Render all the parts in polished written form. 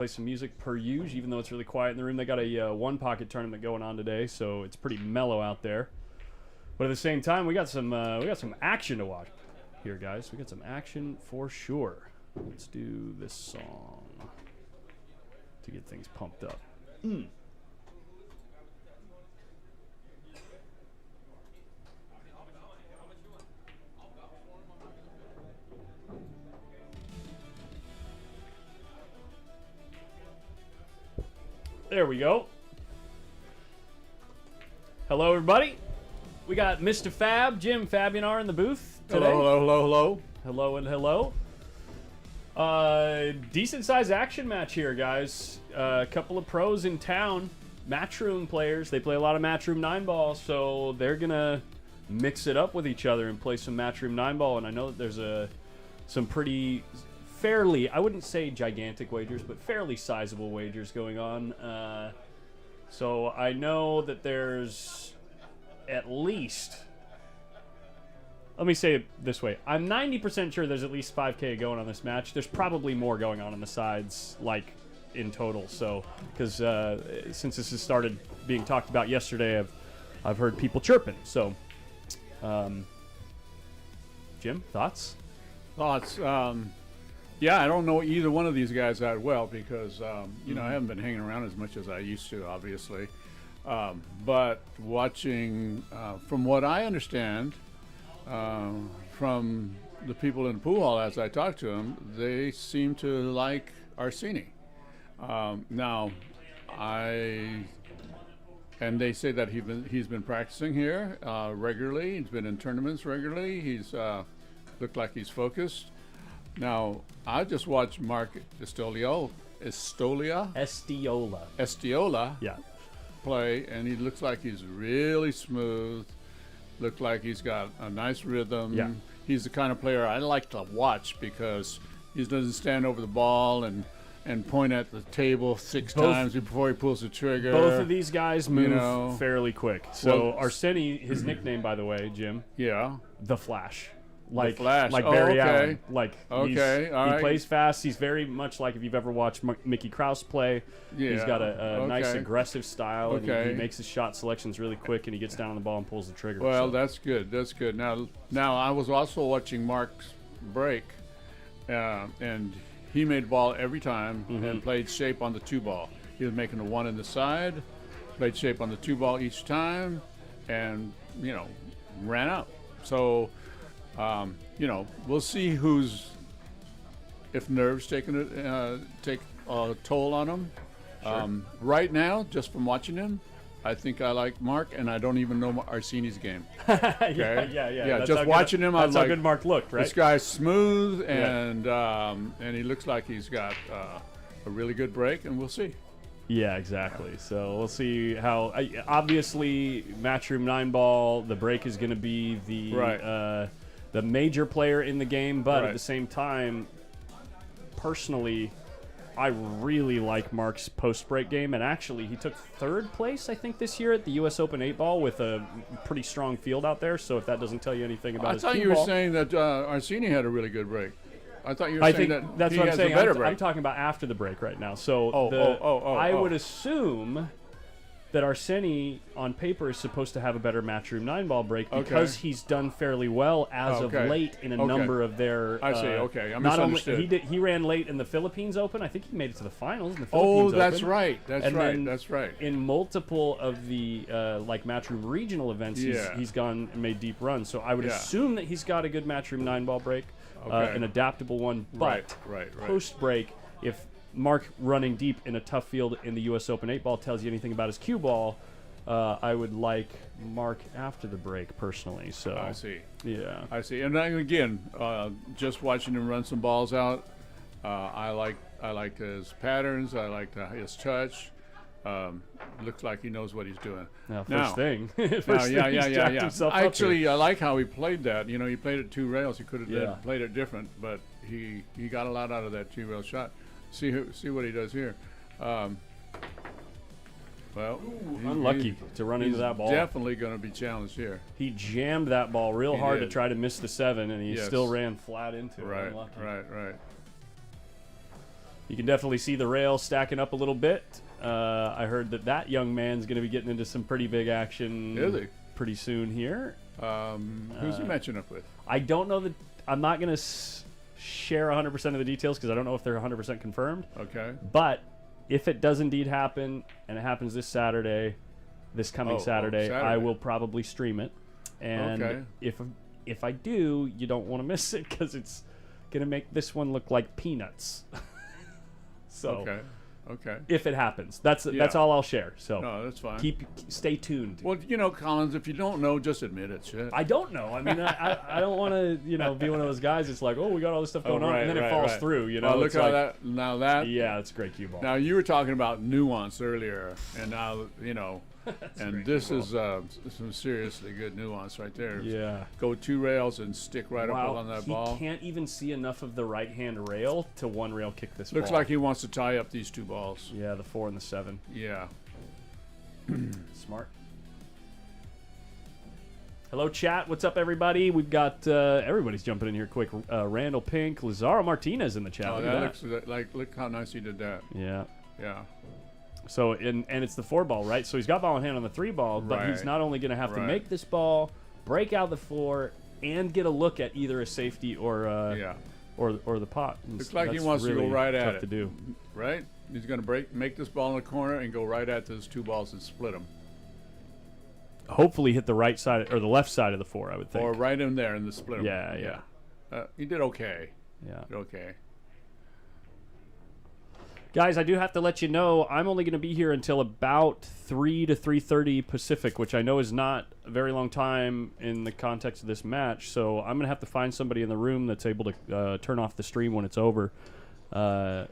Play some music per usual, even though it's really quiet in the room. They got a one pocket tournament going on today, so it's pretty mellow out there. But at the same time, we got some action to watch here, guys. We got some action for sure. Let's do this song to get things pumped up. There we go. Hello, everybody. We got Mr. Fab, Jim Fabianar in the booth today. Hello. Hello and hello. Decent size action match here, guys. A couple of pros in town, matchroom players. They play a lot of matchroom 9-ball, so they're gonna mix it up with each other and play some matchroom 9-ball. And I know that there's some pretty fairly, I wouldn't say gigantic wagers, but fairly sizable wagers going on. So I know that there's at least, let me say it this way, I'm 90% sure there's at least 5K going on this match. There's probably more going on the sides, like in total. So, because since this has started being talked about yesterday, I've heard people chirping. So, Jim, thoughts? Thoughts? Yeah, I don't know either one of these guys that well because, you know, I haven't been hanging around as much as I used to, obviously. But watching, from what I understand, from the people in the pool hall as I talk to them, they seem to like ARSENI. Now, and they say that he's been practicing here regularly. He's been in tournaments regularly. He's looked like he's focused. Now, I just watched Mark Estiola Yeah. play, and he looks like he's really smooth. Looked like he's got a nice rhythm. Yeah. He's the kind of player I like to watch because he doesn't stand over the ball and point at the table six times before he pulls the trigger. Both of these guys move fairly quick. So ARSENI, his nickname, by the way, Jim. Yeah. The Flash. Like Flash. Like Barry Allen. Like he plays fast. He's very much like if you've ever watched Mickey Krause play. Yeah. He's got a nice aggressive style, and he makes his shot selections really quick, and he gets down on the ball and pulls the trigger. Well, that's good. That's good. Now I was also watching Mark's break, and he made ball every time and played shape on the 2-ball. He was making the 1 in the side, played shape on the 2-ball each time, and ran out. So. We'll see if nerves take a toll on him. Sure. Right now, just from watching him, I think I like Mark, and I don't even know ARSENI's game. Okay? Yeah. Just watching him, that's how good Mark looked, right? This guy's smooth, and he looks like he's got a really good break, and we'll see. Yeah, exactly. So we'll see how. Obviously, matchroom 9-ball, the break is going to be the major player in the game, but at the same time, personally, I really like Mark's post-break game, and actually, he took 3rd place, I think, this year at the U.S. Open 8-ball with a pretty strong field out there, so if that doesn't tell you anything about his I thought you were saying that ARSENI had a really good break. I thought you were saying that he has a better break. I'm talking about after the break right now. So I would assume that ARSENI on paper is supposed to have a better matchroom 9-ball break because he's done fairly well as of late in a number of their. I see. Okay, I misunderstood. Not only he ran late in the Philippines Open. I think he made it to the finals in the Philippines Open. That's right. That's right. In multiple of the like matchroom regional events, he's gone and made deep runs. So I would assume that he's got a good matchroom 9-ball break, an adaptable one. But post break, if Mark running deep in a tough field in the U.S. Open 8-ball tells you anything about his cue ball, I would like Mark after the break personally. So I see. Yeah, I see. And then, again, just watching him run some balls out, I like his patterns. I like his touch. Looks like he knows what he's doing. First thing. Actually, I like how he played that. He played it 2 rails. He could have played it different, but he got a lot out of that 2-rail shot. See what he does here. Unlucky to run into that ball. Definitely going to be challenged here. He jammed that ball real hard to try to miss the 7, and he still ran flat into it. Right. You can definitely see the rail stacking up a little bit. I heard that young man's going to be getting into some pretty big action Is he? pretty soon here. Who's he matching up with? I don't know that. I'm not going to share 100% of the details because I don't know if they're 100% confirmed. Okay. But if it does indeed happen, and it happens this Saturday, this coming Saturday, I will probably stream it. And Okay. if I do, you don't want to miss it because it's going to make this one look like peanuts. So Okay. if it happens, that's all I'll share. So No, that's fine. Stay tuned. Well, Collins, if you don't know, just admit it. Shit. I don't know. I mean, I don't want to, be one of those guys. It's like, oh, we got all this stuff going on, and then it falls through. Well, look it's how like, that. Yeah, it's a great cue ball. Now you were talking about nuance earlier, and now and this is some seriously good nuance right there. Yeah. Go 2 rails and stick right up on that ball. He can't even see enough of the right-hand rail to one rail kick this Looks ball. like he wants to tie up these 2 balls. Yeah, the 4 and the 7. Yeah. Smart. Hello, chat. What's up, everybody? We've got everybody's jumping in here quick. Randall Pink, Lazaro Martinez in the chat. Oh, Look that at looks like look how nice he did that. Yeah. Yeah. So and it's the 4 ball, right? So he's got ball in hand on the 3 ball, but he's Right. not only going to have to make this ball, break out the 4, and get a look at either a safety or or the pot. And Looks like he that's wants to go really right tough at it. to do. Right? He's going to make this ball in the corner and go right at those 2 balls and split them. Hopefully hit the right side or the left side of the 4, I would think. Or right in there in the split 'em. Yeah. He did okay. Yeah. Did okay. Guys, I do have to let you know I'm only going to be here until about 3 to 3:30 Pacific, which I know is not a very long time in the context of this match. So I'm going to have to find somebody in the room that's able to turn off the stream when it's over. But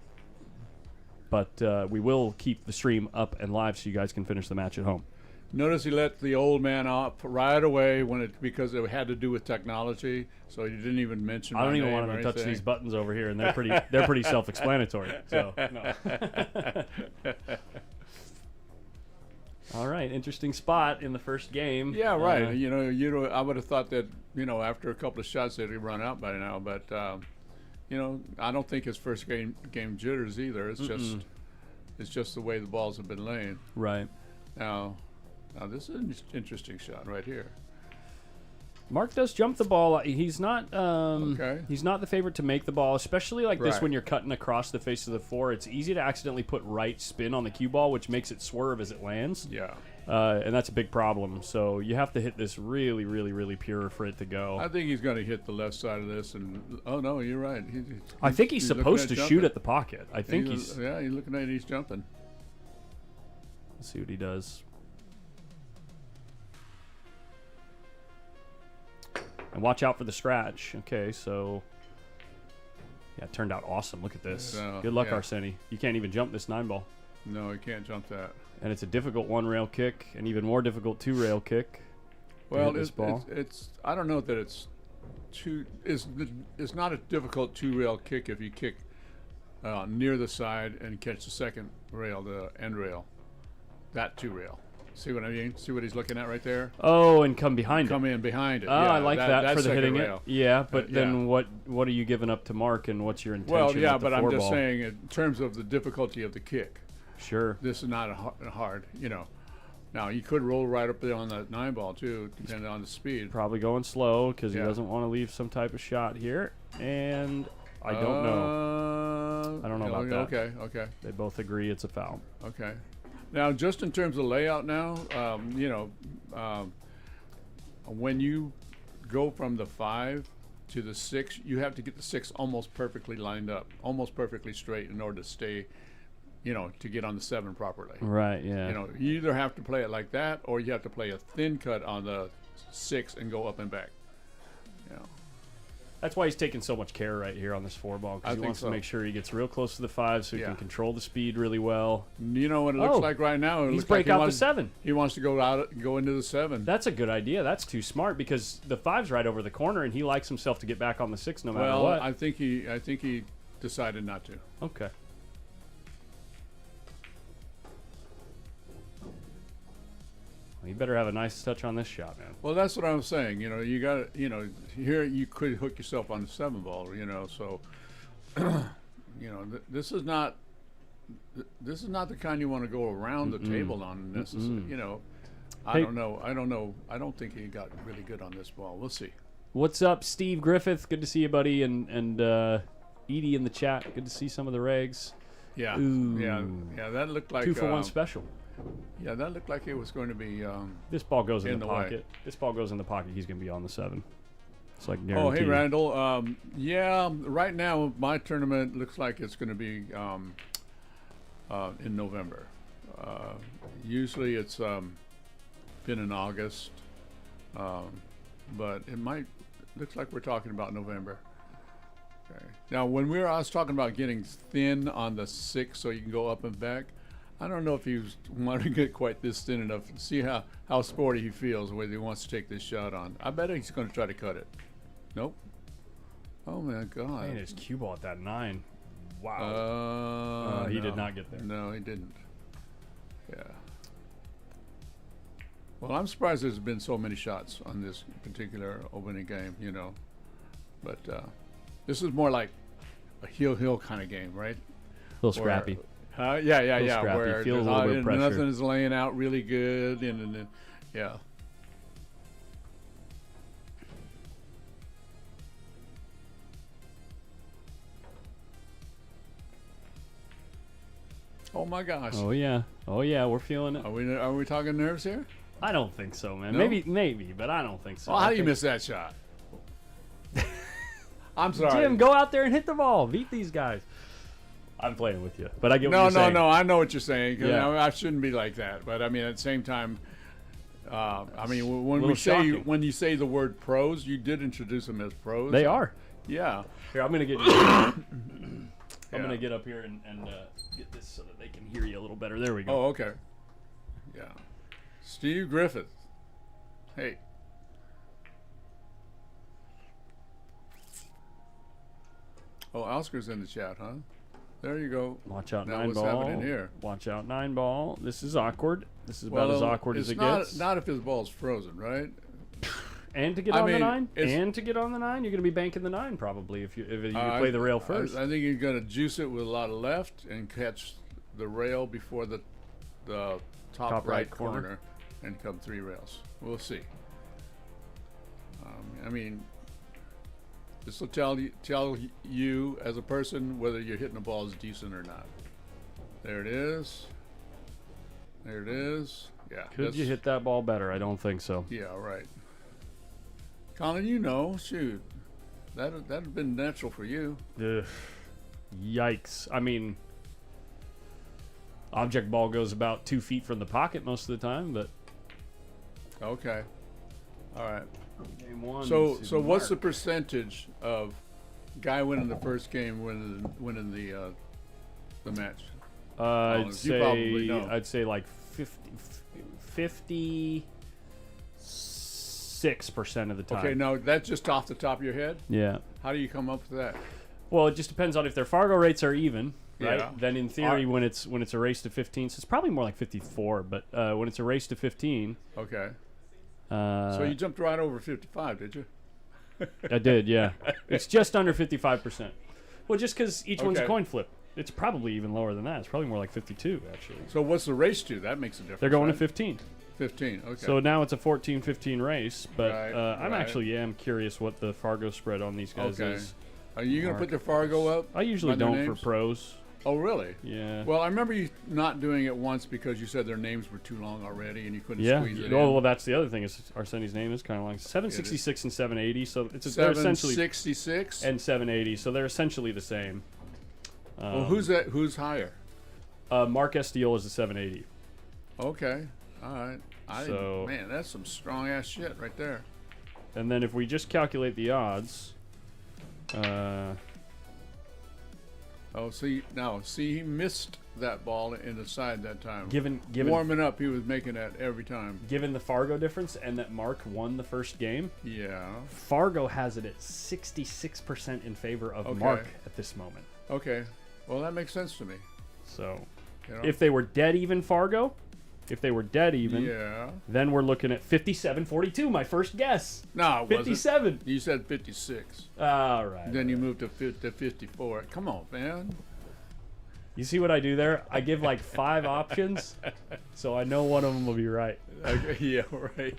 we will keep the stream up and live so you guys can finish the match at home. Notice he let the old man off right away because it had to do with technology. So he didn't even mention. I don't even want want him to touch these buttons over here, and they're pretty self-explanatory. So, no. All right, interesting spot in the first game. Yeah, right. I would have thought that after a couple of shots they'd run out by now, but I don't think his first game jitters either. It's just the way the balls have been laying. Right. Now this is an interesting shot right here. Mark does jump the ball. He's not he's not the favorite to make the ball, especially like this when you're cutting across the face of the 4. It's easy to accidentally put right spin on the cue ball, which makes it swerve as it lands. Yeah. And that's a big problem. So you have to hit this really, really, really pure for it to go. I think he's going to hit the left side of this. And oh no, you're right. I think he's supposed to shoot at the pocket. I think he's looking at it. He's jumping. Let's see what he does. And watch out for the scratch. Okay, so yeah, it turned out awesome. Look at this. Good luck, ARSENI. You can't even jump this 9 ball. No, you can't jump that. And it's a difficult 1 rail kick, and even more difficult 2 rail kick. Well, it's I don't know that it's not a difficult 2 rail kick if you kick near the side and catch the second rail, the end rail, that 2 rail. See what I mean? See what he's looking at right there? Oh, and come behind it. Come in behind it. Oh, yeah, I like that for the hitting rail. it. Yeah, but then what are you giving up to Mark, and what's your intention? Well, yeah, with the but I'm 4 just ball? saying in terms of the difficulty of the kick. Sure. This is not a hard, Now, you could roll right up there on that 9 ball, too, depending on the speed. Probably going slow because he doesn't want to leave some type of shot here. And I don't know. I don't know about that. Okay. They both agree it's a foul. Okay. Now, just in terms of layout now, when you go from the 5 to the 6, you have to get the 6 almost perfectly lined up, almost perfectly straight in order to stay, to get on the 7 properly. Right, yeah. You either have to play it like that or you have to play a thin cut on the 6 and go up and back. That's why he's taking so much care right here on this 4 ball, because he wants to make sure he gets real close to the 5 so he can control the speed really well. You know what it looks like right now? He's break out the 7. He wants to go into the 7. That's a good idea. That's too smart because the 5's right over the corner and he likes himself to get back on the 6 no matter what. I think he decided not to. Okay. You better have a nice touch on this shot, man. Well, that's what I'm saying. You got here you could hook yourself on the 7 ball, so you know, this is not the kind you want to go around the table on necessarily. You know, I don't know. I don't think he got really good on this ball. We'll see. What's up, Steve Griffith? Good to see you, buddy. And Edie in the chat. Good to see some of the regs. Yeah. Ooh. Yeah. That looked like 2-for-1 special. Yeah, that looked like it was going to be. This ball goes in the way. pocket. This ball goes in the pocket. He's going to be on the 7. It's like Oh, hey, guaranteed. Randall. Yeah, right now my tournament looks like it's going to be in November. Usually it's been in August, but it looks like we're talking about November. Okay. Now, when I was talking about getting thin on the 6 so you can go up and back, I don't know if he wanted to get quite this thin enough to see how sporty he feels, whether he wants to take this shot on. I bet he's going to try to cut it. Nope. Oh, my God. Man, his cue ball at that 9. Wow. He did not get there. No, he didn't. Yeah. Well, I'm surprised there's been so many shots on this particular opening game, you know. But this is more like a heel kind of game, right? A little scrappy. Yeah. Scrappy. Where Feel a little bit of pressure. nothing is laying out really good, and yeah. Oh my gosh. Oh yeah. We're feeling it. Are we talking nerves here? I don't think so, man. No? Maybe, but I don't think so. Well, how do you miss that shot? I'm sorry. Jim, go out there and hit the ball. Beat these guys. I'm playing with you, but I get what you're saying. No. I know what you're saying. 'Cause Yeah. I shouldn't be like that, but I mean at the same time, I mean when Shocking. when you say the word pros, you did introduce them as pros. They are. Yeah. Here, I'm gonna get. I'm gonna get up here and get this so that they can hear you a little better. There we go. Oh, okay. Yeah. Steve Griffith. Hey. Oh, Oscar's in the chat, huh? There you go. Watch out, Now 9 what's ball. happening here? Watch out, 9 ball. This is awkward. This is about as awkward as it gets. Not if his ball's frozen, right? And to get on the 9, and to get on the 9, you're going to be banking the 9 probably if you play the rail first. I think you're going to juice it with a lot of left and catch the rail before the top right corner and come 3 rails. We'll see. I mean, this will tell you as a person whether you're hitting the ball is decent or not. There it is. There it is. Yeah. Could you hit that ball better? I don't think so. Yeah, right. Colin, you know, shoot, that'd have been natural for you. Ugh. Yikes. I mean, object ball goes about 2 feet from the pocket most of the time, but Okay. All right. game 1. So what's the percentage of guy winning the first game winning the match? I'd You probably know. say like 56% of the time. Okay, now that's just off the top of your head. Yeah. How do you come up with that? Well, it just depends on if their Fargo rates are even, right? Yeah. Then in theory, when it's a race to 15, so it's probably more like 54. But when it's a race to 15, Okay. So you jumped right over 55, did you? I did, yeah. It's just under 55%. Well, just because each one's a Okay. coin flip, it's probably even lower than that. It's probably more like 52, actually. So what's the race to? That makes a difference. They're going right? to 15. 15. Okay. So now it's a 14-15 race, but Right, I'm right. actually am curious what the Fargo spread on these guys Okay. is. Are you going to put the Fargo up? I usually by their don't names? for pros. Oh, really? Yeah. Well, I remember you not doing it once because you said their names were too long already and you couldn't Yeah. squeeze it Oh, in. well, that's the other thing is Arseni's name is kind of long. 766 and 780, so they're essentially 766. and 780, so they're essentially the same. Well, who's that? Who's higher? Mark Estiola is the 780. Okay. All right. So- Man, that's some strong ass shit right there. And then if we just calculate the odds, Oh, see, he missed that ball in the side that time. given Warming up, he was making that every time. given the Fargo difference and that Mark won the first game, Yeah. Fargo has it at 66% in favor of Okay. Mark at this moment. Okay. Well, that makes sense to me. So You know? if they were dead even Fargo, Yeah. then we're looking at 57-42, my first guess. No, it wasn't. 57. You said 56. All right. Then you moved to 54. Come on, man. You see what I do there? I give like 5 options, so I know one of them will be right. Okay, yeah, right.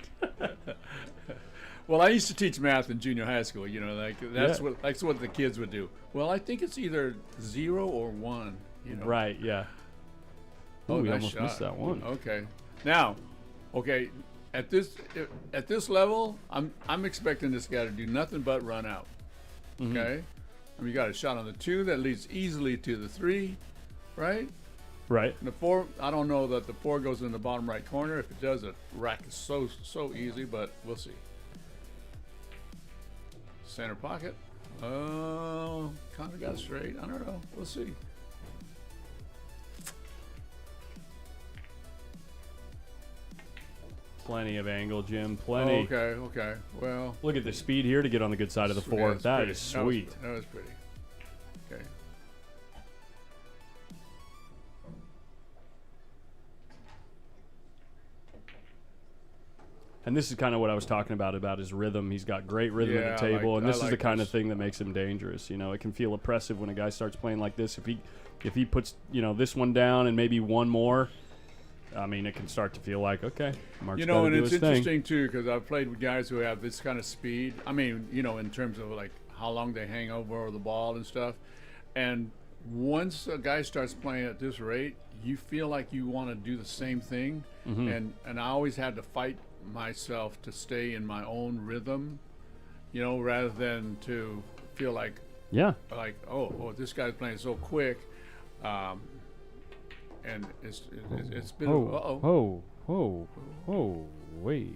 Well, I used to teach math in junior high school. You know, like that's what the kids would do. Well, I think it's either 0 or 1. You know. Right. Yeah. Oh, we nice almost shot. missed that one. Okay. Now, okay, at this level, I'm expecting this guy to do nothing but run out. Mm-hmm. Okay. I mean, you got a shot on the 2 that leads easily to the 3, right? Right. And the 4, I don't know that the 4 goes in the bottom right corner. If it does, the rack is so easy, but we'll see. Center pocket. Oh, kind of got straight. I don't know. We'll see. Plenty of angle, Jim. Plenty. Okay. Well, Look at the speed here to get on the good side of the 4. that's That pretty. is sweet. That was pretty. Okay. And this is kind of what I was talking about his rhythm. He's got great rhythm at the table, and this is the kind of thing that makes him dangerous. You know, it can feel oppressive when a guy starts playing like this. If he puts, you know, this one down and maybe one more, I mean, it can start to feel like, okay, Mark's You know, gotta and do it's his thing. interesting too because I've played with guys who have this kind of speed. I mean, you know, in terms of like how long they hang over the ball and stuff. And once a guy starts playing at this rate, you feel like you want to do the same thing. Mm-hmm. And I always had to fight myself to stay in my own rhythm, you know, rather than to feel like, Yeah. oh, this guy's playing so quick. And it's been wait.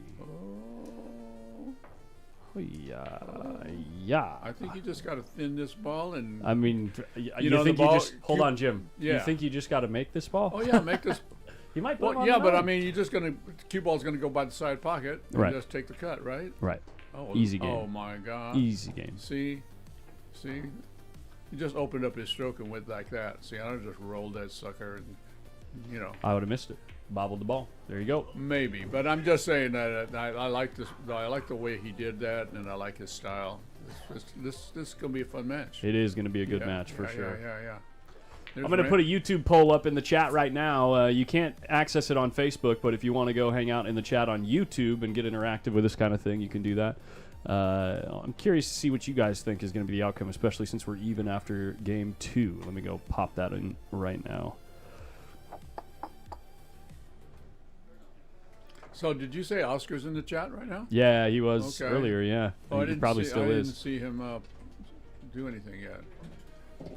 Yeah. I think you just got to thin this ball and. I mean, you know, think the ball- you just hold on, Jim? Yeah. You think you just got to make this ball? Oh yeah, make this. You might. Put him Well, on yeah, the but I nine. mean, you're just gonna cue ball's gonna go by the side pocket and Right. just take the cut, right? Right. Oh, Easy game. Oh my God. Easy game. See, you just opened up his stroke and went like that. See, I just rolled that sucker, and you know. I would have missed it. Bobbled the ball. There you go. Maybe, but I'm just saying that I like this. I like the way he did that, and I like his style. This is gonna be a fun match. It is going to be a good Yeah, match for yeah, sure. Yeah. I'm going to put a YouTube poll up in the chat right now. You can't access it on Facebook, but if you want to go hang out in the chat on YouTube and get interactive with this kind of thing, you can do that. I'm curious to see what you guys think is going to be the outcome, especially since we're even after game 2. Let me go pop that in right now. So did you say Oscar's in the chat right now? Yeah, he was Okay. earlier, yeah. Oh, He probably still I is. didn't see him do anything yet.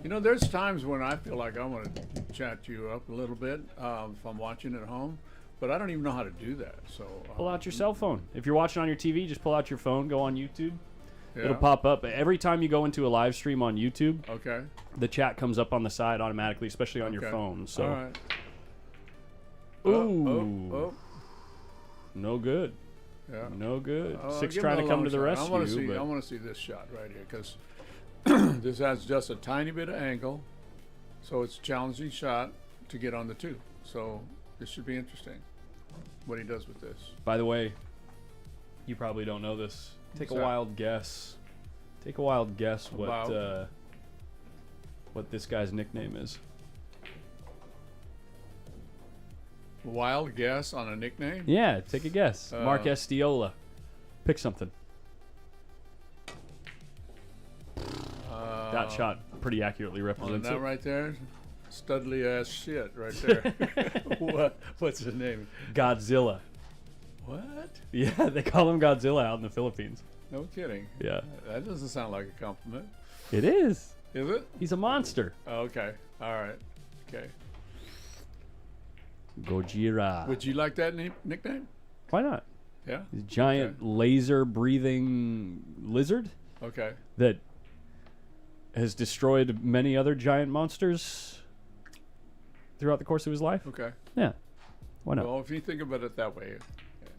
You know, there's times when I feel like I want to chat you up a little bit if I'm watching at home, but I don't even know how to do that. So Pull out your cell phone. If you're watching on your TV, just pull out your phone, go on YouTube. yeah. It'll pop up. Every time you go into a live stream on YouTube, Okay. the chat comes up on the side automatically, especially on your Okay. phone. So, All right. ooh, Oh. no good. Yeah. No good. Six Give him trying a to come long to the shot. rescue. I but want to see this shot right here because this has just a tiny bit of angle, so it's a challenging shot to get on the 2. So this should be interesting. What he does with this. by the way, you probably don't know this. Take What's a that? wild guess. Take a wild guess About? what this guy's nickname is. Wild guess on a nickname. Yeah, take a guess. Mark ESTIOLA. Pick something. That shot pretty accurately On represents that it. right there, studly ass shit right there. What's his name? Godzilla. What? Yeah, they call him Godzilla out in the Philippines. No kidding. Yeah. That doesn't sound like a compliment. It is. Is it? He's a monster. Oh, okay. All right. Okay. Gojira. Would you like that nickname? Why not? Yeah. He's a giant laser breathing lizard Okay. that has destroyed many other giant monsters throughout the course of his life. Okay. Yeah. Why not? Well, if you think about it that way,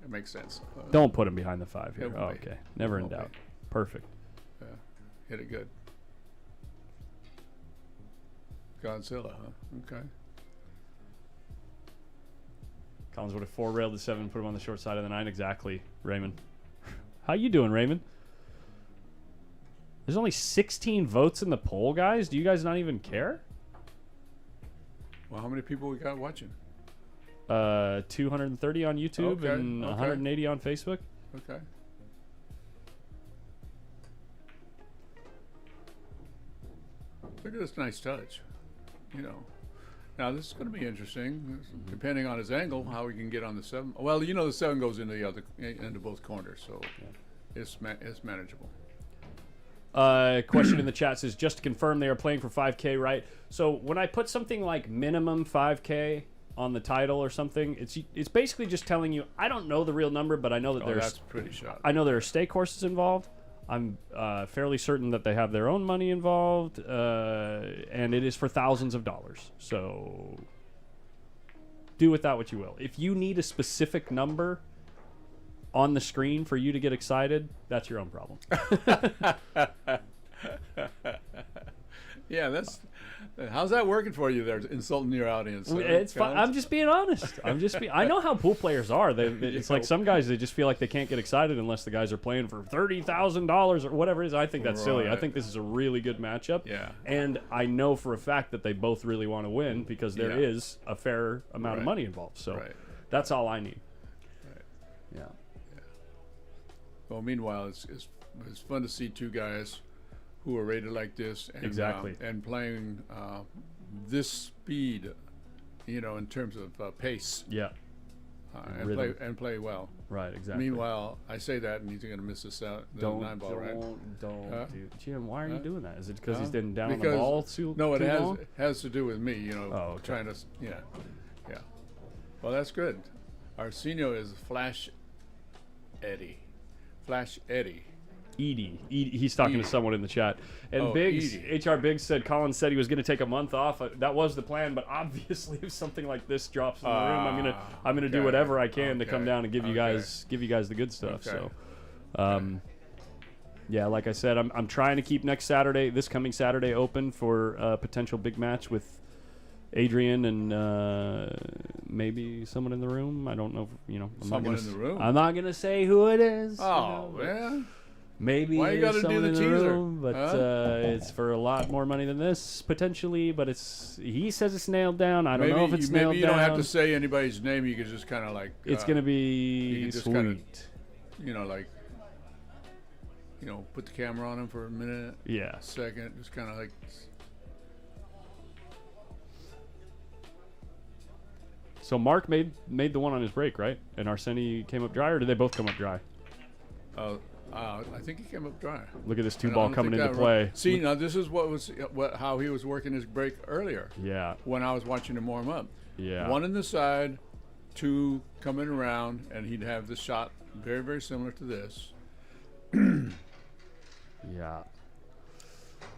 it makes sense. Don't put him behind the 5 here. It Oh, won't be. okay. Never in It won't doubt. Perfect. Yeah. Hit it good. Godzilla, huh? Okay. Collins would have 4 railed to 7, put him on the short side of the 9. Exactly, Raymond. How you doing, Raymond? There's only 16 votes in the poll, guys. Do you guys not even care? Well, how many people we got watching? 230 on YouTube and 180 on Facebook. Okay. Look at this nice touch. You know. Now this is going to be interesting, depending on his angle, how we can get on the 7. Well, you know, the 7 goes into into both corners, so it's manageable. Question in the chat says, just to confirm, they are playing for 5K, right? So when I put something like minimum 5K on the title or something, it's basically just telling you, I don't know the real number, but I know that that's pretty shot. I know there are stake horses involved. I'm fairly certain that they have their own money involved, and it is for thousands of dollars. So do with that what you will. If you need a specific number on the screen for you to get excited, that's your own problem. Yeah, how's that working for you there, insulting your audience? It's fine. I'm just being honest. I know how pool players are. It's like some guys, they just feel like they can't get excited unless the guys are playing for $30,000 or whatever it is. I think that's silly. I think this is a really good matchup. Yeah. And I know for a fact that they both really want to win because there is a fair amount of money involved. So that's all I need. Right. Yeah. Well, meanwhile, it's fun to see two guys who are rated like this and and playing this speed, you know, in terms of pace. Yeah. And play well. Right, exactly. Meanwhile, I say that, and he's going to miss this out. Don't, 9-ball, right? Don't, dude. Jim, why are you doing that? Is it because he's been down on the ball too No, it long? has to do with me, you know, trying to, yeah. Well, that's good. Arsenio is Flash Eddie. Edie. He's talking to someone in the chat. And Biggs, HR Biggs said Colin said he was going to take a month off. That was the plan, but obviously if something like this drops in the room, I'm gonna do whatever I can to come down and give you guys the good stuff. So, yeah, like I said, I'm trying to keep this coming Saturday open for a potential big match with Adrian and maybe someone in the room. I don't know. Someone in the room. I'm not gonna say who it is. Oh, man. Maybe why you got to do the teaser? Room, but it's for a lot more money than this potentially. But he says it's nailed down. I don't know if it's nailed down. Maybe you don't have to say anybody's name. You could just kind of like. It's gonna be sweet. Put the camera on him for a minute. Yeah. A second, just kind of like. So Mark made the one on his break, right? And Arseni came up dry, or did they both come up dry? I think he came up dry. Look at this 2-ball coming into play. See, now this is how he was working his break earlier. Yeah. When I was watching him warm up. Yeah. 1 in the side, 2 coming around, and he'd have the shot very, very similar to this. Yeah.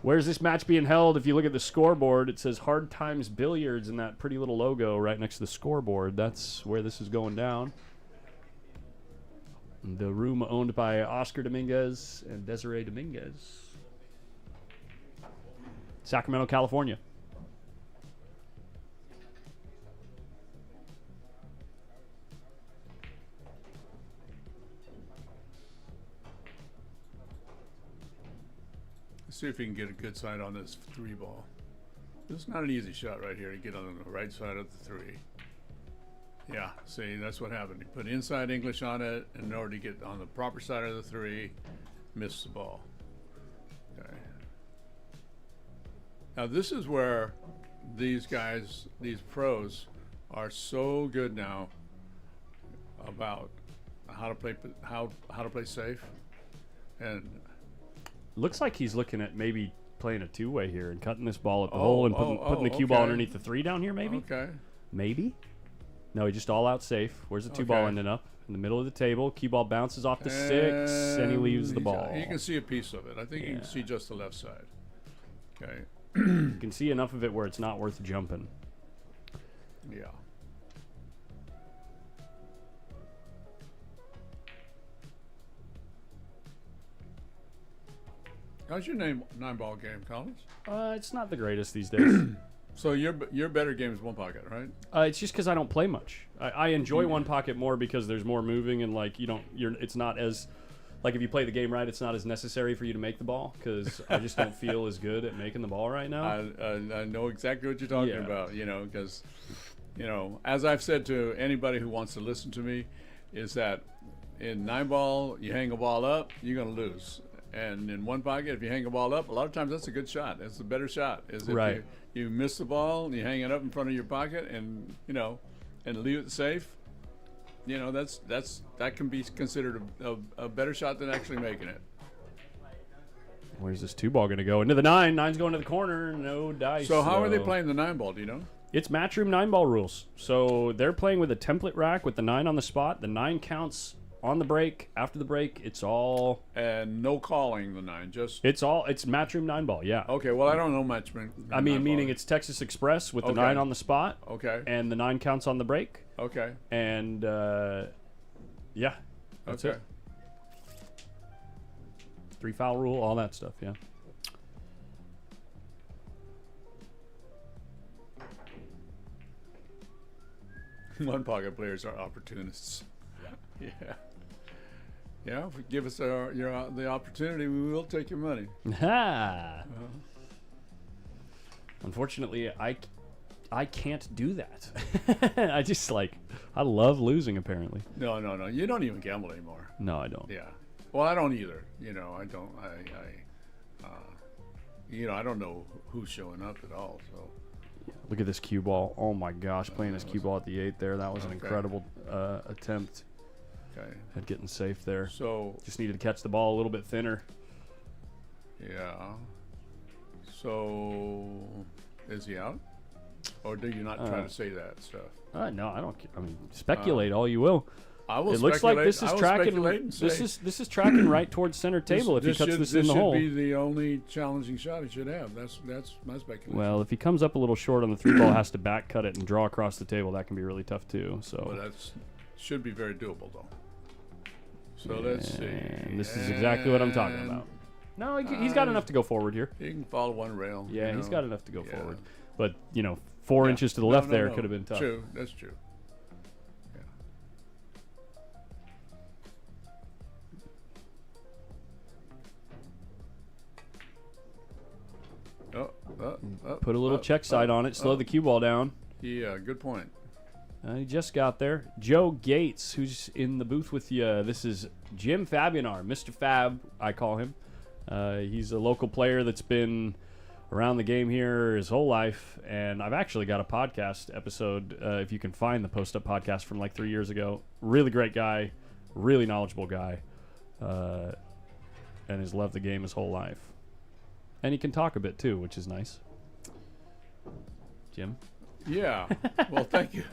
Where's this match being held? If you look at the scoreboard, it says Hard Times Billiards and that pretty little logo right next to the scoreboard. That's where this is going down. The room owned by Oscar Dominguez and Desiree Dominguez. Sacramento, California. Let's see if we can get a good side on this 3-ball. This is not an easy shot right here to get on the right side of the 3. Yeah, see, that's what happened. He put inside English on it, and in order to get on the proper side of the 3, missed the ball. Okay. Now this is where these guys, these pros, are so good now about how to play safe, and looks like he's looking at maybe playing a 2-way here and cutting this ball at the hole and putting the cue ball underneath the 3 down here. Maybe. Okay. Maybe. No, he just all out safe. Where's the 2-ball ending up? In the middle of the table. Cue ball bounces off the 6, and he leaves the ball. You can see a piece of it. I think you can see just the left side. Okay. You can see enough of it where it's not worth jumping. Yeah. How's your 9-ball game, Collins? It's not the greatest these days. So your better game is 1 pocket, right? It's just because I don't play much. I enjoy 1 pocket more because there's more moving and like it's not as like if you play the game right, it's not as necessary for you to make the ball because I just don't feel as good at making the ball right now. I know exactly what you're talking Yeah. about, because, as I've said to anybody who wants to listen to me, is that in 9-ball, you hang a ball up, you're going to lose. And in one pocket, if you hang a ball up, a lot of times that's a good shot. That's a better shot. Is if Right. you miss the ball and you hang it up in front of your pocket and, and leave it safe, that can be considered a better shot than actually making it. Where's this 2-ball going to go? Into the 9. 9's going to the corner. No dice. So how are they playing the 9-ball? Do you know? It's Matchroom 9-ball rules. So they're playing with a template rack with the 9 on the spot. The 9 counts on the break. After the break, it's all... And no calling the 9, just... It's Matchroom 9-ball, yeah. Okay, well, I don't know much. I mean, meaning it's Texas Express with the Okay. 9 on the spot. Okay. And the 9 counts on the break. Okay. And, yeah, that's Okay. it. 3-foul rule, all that stuff, yeah. One pocket players are opportunists. Yeah. Yeah, if you give us the opportunity, we will take your money. Ha! Unfortunately, I can't do that. I love losing, apparently. No. You don't even gamble anymore. No, I don't. Yeah. Well, I don't either. I don't. I don't know who's showing up at all. So. Look at this cue ball. Oh my gosh, playing this cue ball at the 8 there. That was an Okay. incredible attempt Okay. at getting safe there. So. Just needed to catch the ball a little bit thinner. Yeah. So, is he out? Or do you not try to say that stuff? No, I don't. I mean, speculate all you will. I will It looks like speculate- this I is will tracking. speculate and This say is tracking right towards center table if he cuts this in the hole. This should be the only challenging shot he should have. That's my speculation. Well, if he comes up a little short on the 3-ball, has to back cut it and draw across the table. That can be really tough too. So. Well, that should be very doable though. So let's see. And this is exactly what I'm talking about. No, he's got enough to go forward here. He can follow one rail. Yeah, he's got enough to go Yeah. forward. But 4 inches to the left there could have been tough. True, that's true. Yeah. Put a little check side on it, slow the cue ball down. Yeah, good point. He just got there. Joe Gates, who's in the booth with you. This is Jim Fabianar, Mr. Fab, I call him. He's a local player that's been around the game here his whole life, and I've actually got a podcast episode, if you can find the Post Up podcast from like 3 years ago. Really great guy, really knowledgeable guy, and has loved the game his whole life. And he can talk a bit too, which is nice. Jim? Yeah. Well, thank you.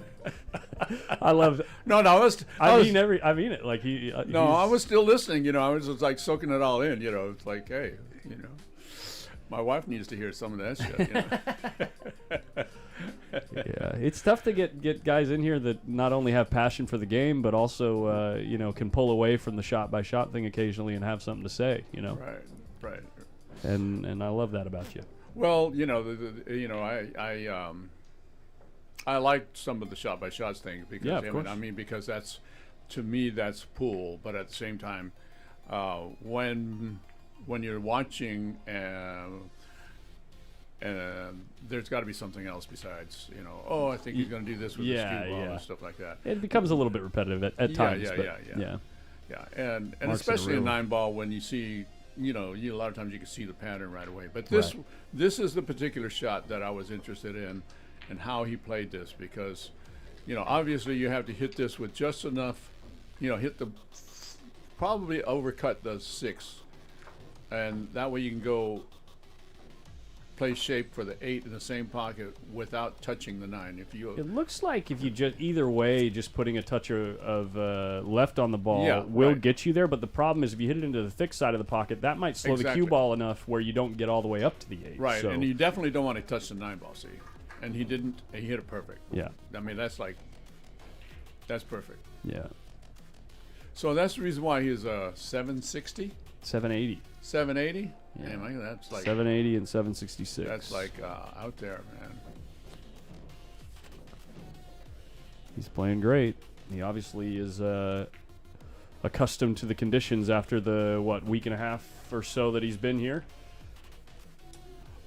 I love it. No, I mean it. Like he. No, I was still listening. I was just like soaking it all in. It's like, hey, my wife needs to hear some of that shit. Yeah, it's tough to get guys in here that not only have passion for the game, but also can pull away from the shot by shot thing occasionally and have something to say. Right. And I love that about you. Well, I like some of the shot by shots things because Yeah, of course. because that's, to me, that's pool. But at the same time, when you're watching, there's got to be something else besides I think he's going to do this with the cue ball and stuff like that. It becomes a little bit repetitive at times. Yeah. And Mark's especially in in a row. 9-ball when you see a lot of times you can see the pattern right away. But this is the particular shot that I was interested in. And how he played this, because, obviously you have to hit this with just enough, probably overcut the 6, and that way you can go play shape for the 8 in the same pocket without touching the 9. It looks like if you just either way, just putting a touch of left on the ball will get you there. But the problem is if you hit it into the thick side of the pocket, that might slow the cue ball enough where you don't get all the way up to the 8. Right, so. and you definitely don't want to touch the 9-ball, see. And he didn't. He hit it perfect. Yeah. I mean, that's perfect. Yeah. So that's the reason why he's 760, 780. 780. Yeah. Man, that's like 780 and 766. That's like out there, man. He's playing great. He obviously is accustomed to the conditions after the week and a half or so that he's been here.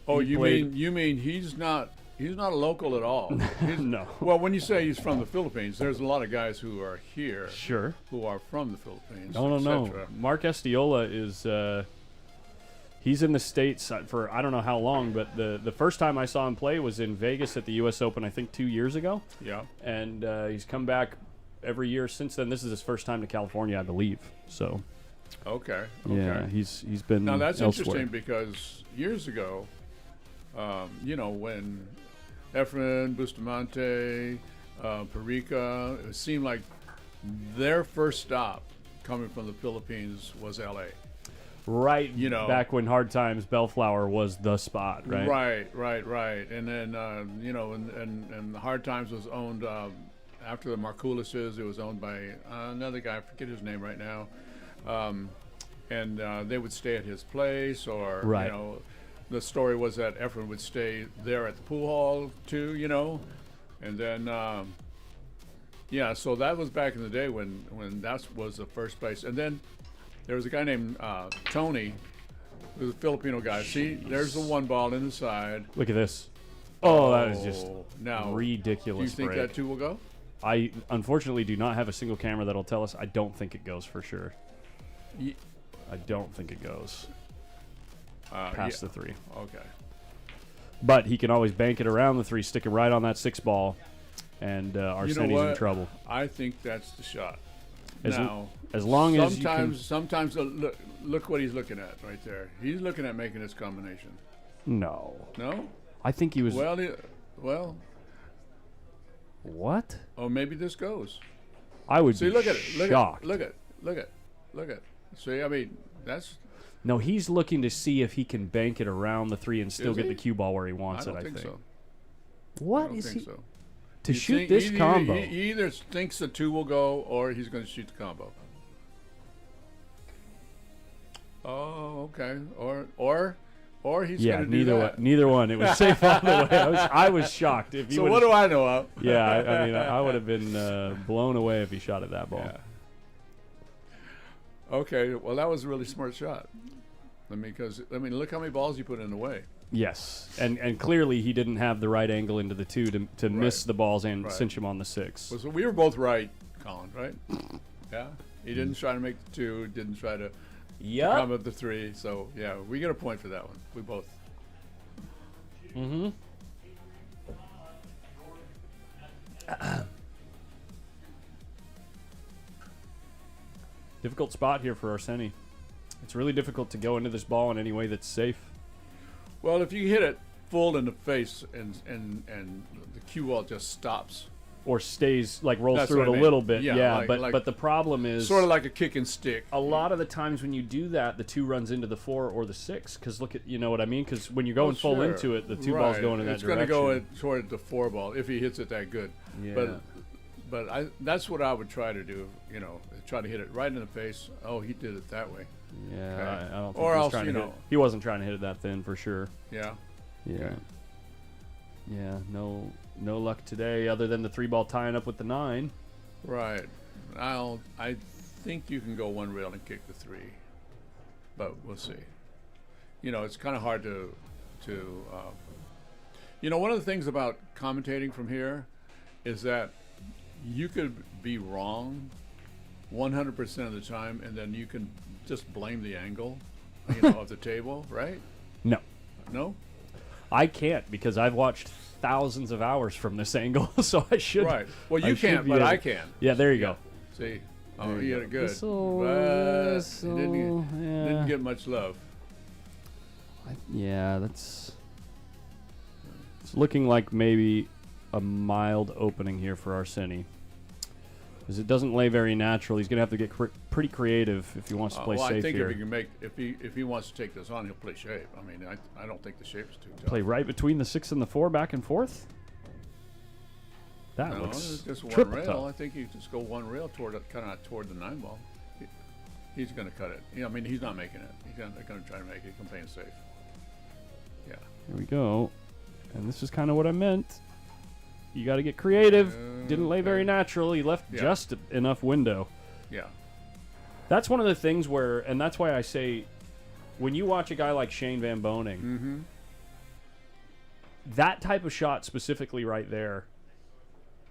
Oh, He you mean he's not a local at all? No. Well, when you say he's from the Philippines, there's a lot of guys who are here Sure. who are from the Philippines. No. Mark Estiola is he's in the States for I don't know how long, but the first time I saw him play was in Vegas at the U.S. Open, I think 2 years ago. Yeah. And he's come back every year since then. This is his first time to California, I believe. So. Okay. Yeah, he's been. Now that's elsewhere. interesting because years ago, when Efren, Bustamante, Perica, it seemed like their first stop coming from the Philippines was L.A. Right, back when Hard Times Bellflower was the spot, right? Right. And then, and Hard Times was owned, after the Marculises, it was owned by another guy, I forget his name right now. And they would stay at his place, or, the story was that Efren would stay there at the pool hall too, and then, so that was back in the day when that was the first place. And then there was a guy named Tony, who was a Filipino guy. See, there's the one ball in the side. Look at this. Oh, that is just now ridiculous. Do you think that two will go? I unfortunately do not have a single camera that'll tell us. I don't think it goes for sure. I don't think it goes past the 3. Okay. But he can always bank it around the 3, stick it right on that 6 ball, and Arseni's in trouble. I think that's the shot. As long as you can. Sometimes look what he's looking at right there. He's looking at making this combination. No. No? I think he was. Well. What? Oh, maybe this goes. I would see. be Look at it. Shocked. Look at. See, I mean, that's. No, he's looking to see if he can bank it around the 3 and still get the cue ball where he wants I don't think. so. What I is don't he? think so. To shoot this combo. He either thinks the 2 will go, or he's going to shoot the combo. Oh, okay. Or he's going to do that. Neither one. It was safe all the way. I was shocked. If so what do I know of? Yeah, I mean, I would have been blown away if he shot at that ball. Yeah. Okay, well, that was a really smart shot. Look how many balls you put in the way. Yes, and clearly he didn't have the right angle into the 2 to miss the balls and cinch him on the 6. Well, so we were both right, Colin, right? Yeah? He didn't try to make the 2, didn't try to come up the 3. So, yeah, we get a point for that one. We both. Mm-hmm. Difficult spot here for Arseni. It's really difficult to go into this ball in any way that's safe. Well, if you hit it full in the face and the cue ball just stops. Or stays, rolls through it a little bit. But the problem is... Sort of like a kick and stick. A lot of the times when you do that, the 2 runs into the 4 or the 6. Because look at, you know what I mean? Because when you're going full into it, the 2 ball's going in that direction. It's going to go toward the 4 ball if he hits it that good. Yeah. But that's what I would try to do, try to hit it right in the face. Oh, he did it that way. Yeah, okay. I don't think or he was else, trying to hit it. He wasn't trying to hit it that thin for sure. Yeah. Yeah. Okay. Yeah, no luck today other than the 3 ball tying up with the 9. Right. I think you can go 1 rail and kick the 3, but we'll see. It's kind of hard to one of the things about commentating from here is that you could be wrong 100% of the time, and then you can just blame the angle, of the table, right? No? I can't because I've watched thousands of hours from this angle, so I should. Right. Well, you can't, but I can. Yeah, there you go. See? Oh, he had it good. But he didn't get much love. It's looking like maybe a mild opening here for Arseni. Because it doesn't lay very natural. He's going to have to get pretty creative if he wants to play safe here. I think if he wants to take this on, he'll play shape. I mean, I don't think the shape is too tough. Play right between the 6 and the 4, back and forth. That looks just one triple rail. tough. I think you just go 1 rail toward the 9 ball. He's going to cut it. He's not making it. He's going to try to make it. He's playing safe. Yeah. Here we go. And this is kind of what I meant. You got to get creative. Didn't lay very natural. He left just enough window. Yeah. That's one of the things where, and that's why I say, when you watch a guy like Shane Van Boening, that type of shot specifically right there,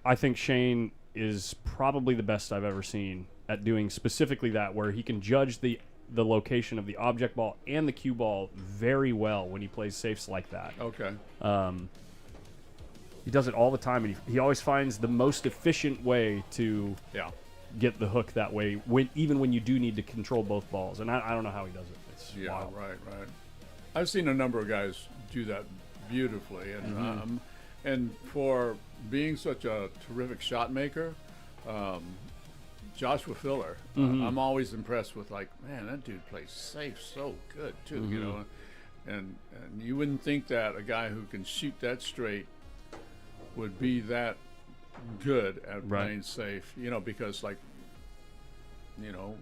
I think Shane is probably the best I've ever seen at doing specifically that, where he can judge the location of the object ball and the cue ball very well when he plays safes like that. Okay. He does it all the time, and he always finds the most efficient way to get the hook that way, even when you do need to control both balls. And I don't know how he does it. It's wild. Right. I've seen a number of guys do that beautifully, and and for being such a terrific shot maker, Joshua Filler, I'm always impressed with, like, man, that dude plays safe so good too, you know, and you wouldn't think that a guy who can shoot that straight would be that good at playing safe, you know, because, like, you know,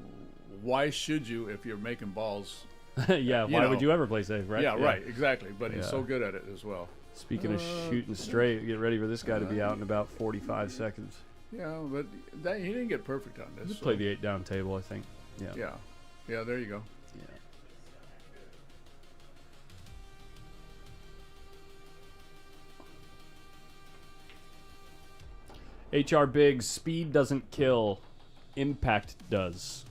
why should you if you're making balls? Why would you ever play safe, right? Yeah, right, exactly. But he's so good at it as well. Speaking of shooting straight, get ready for this guy to be out in about 45 seconds. Yeah, but he didn't get perfect on this. Just play the 8-down table, I think. Yeah, there you go. HR Biggs, speed doesn't kill, impact does.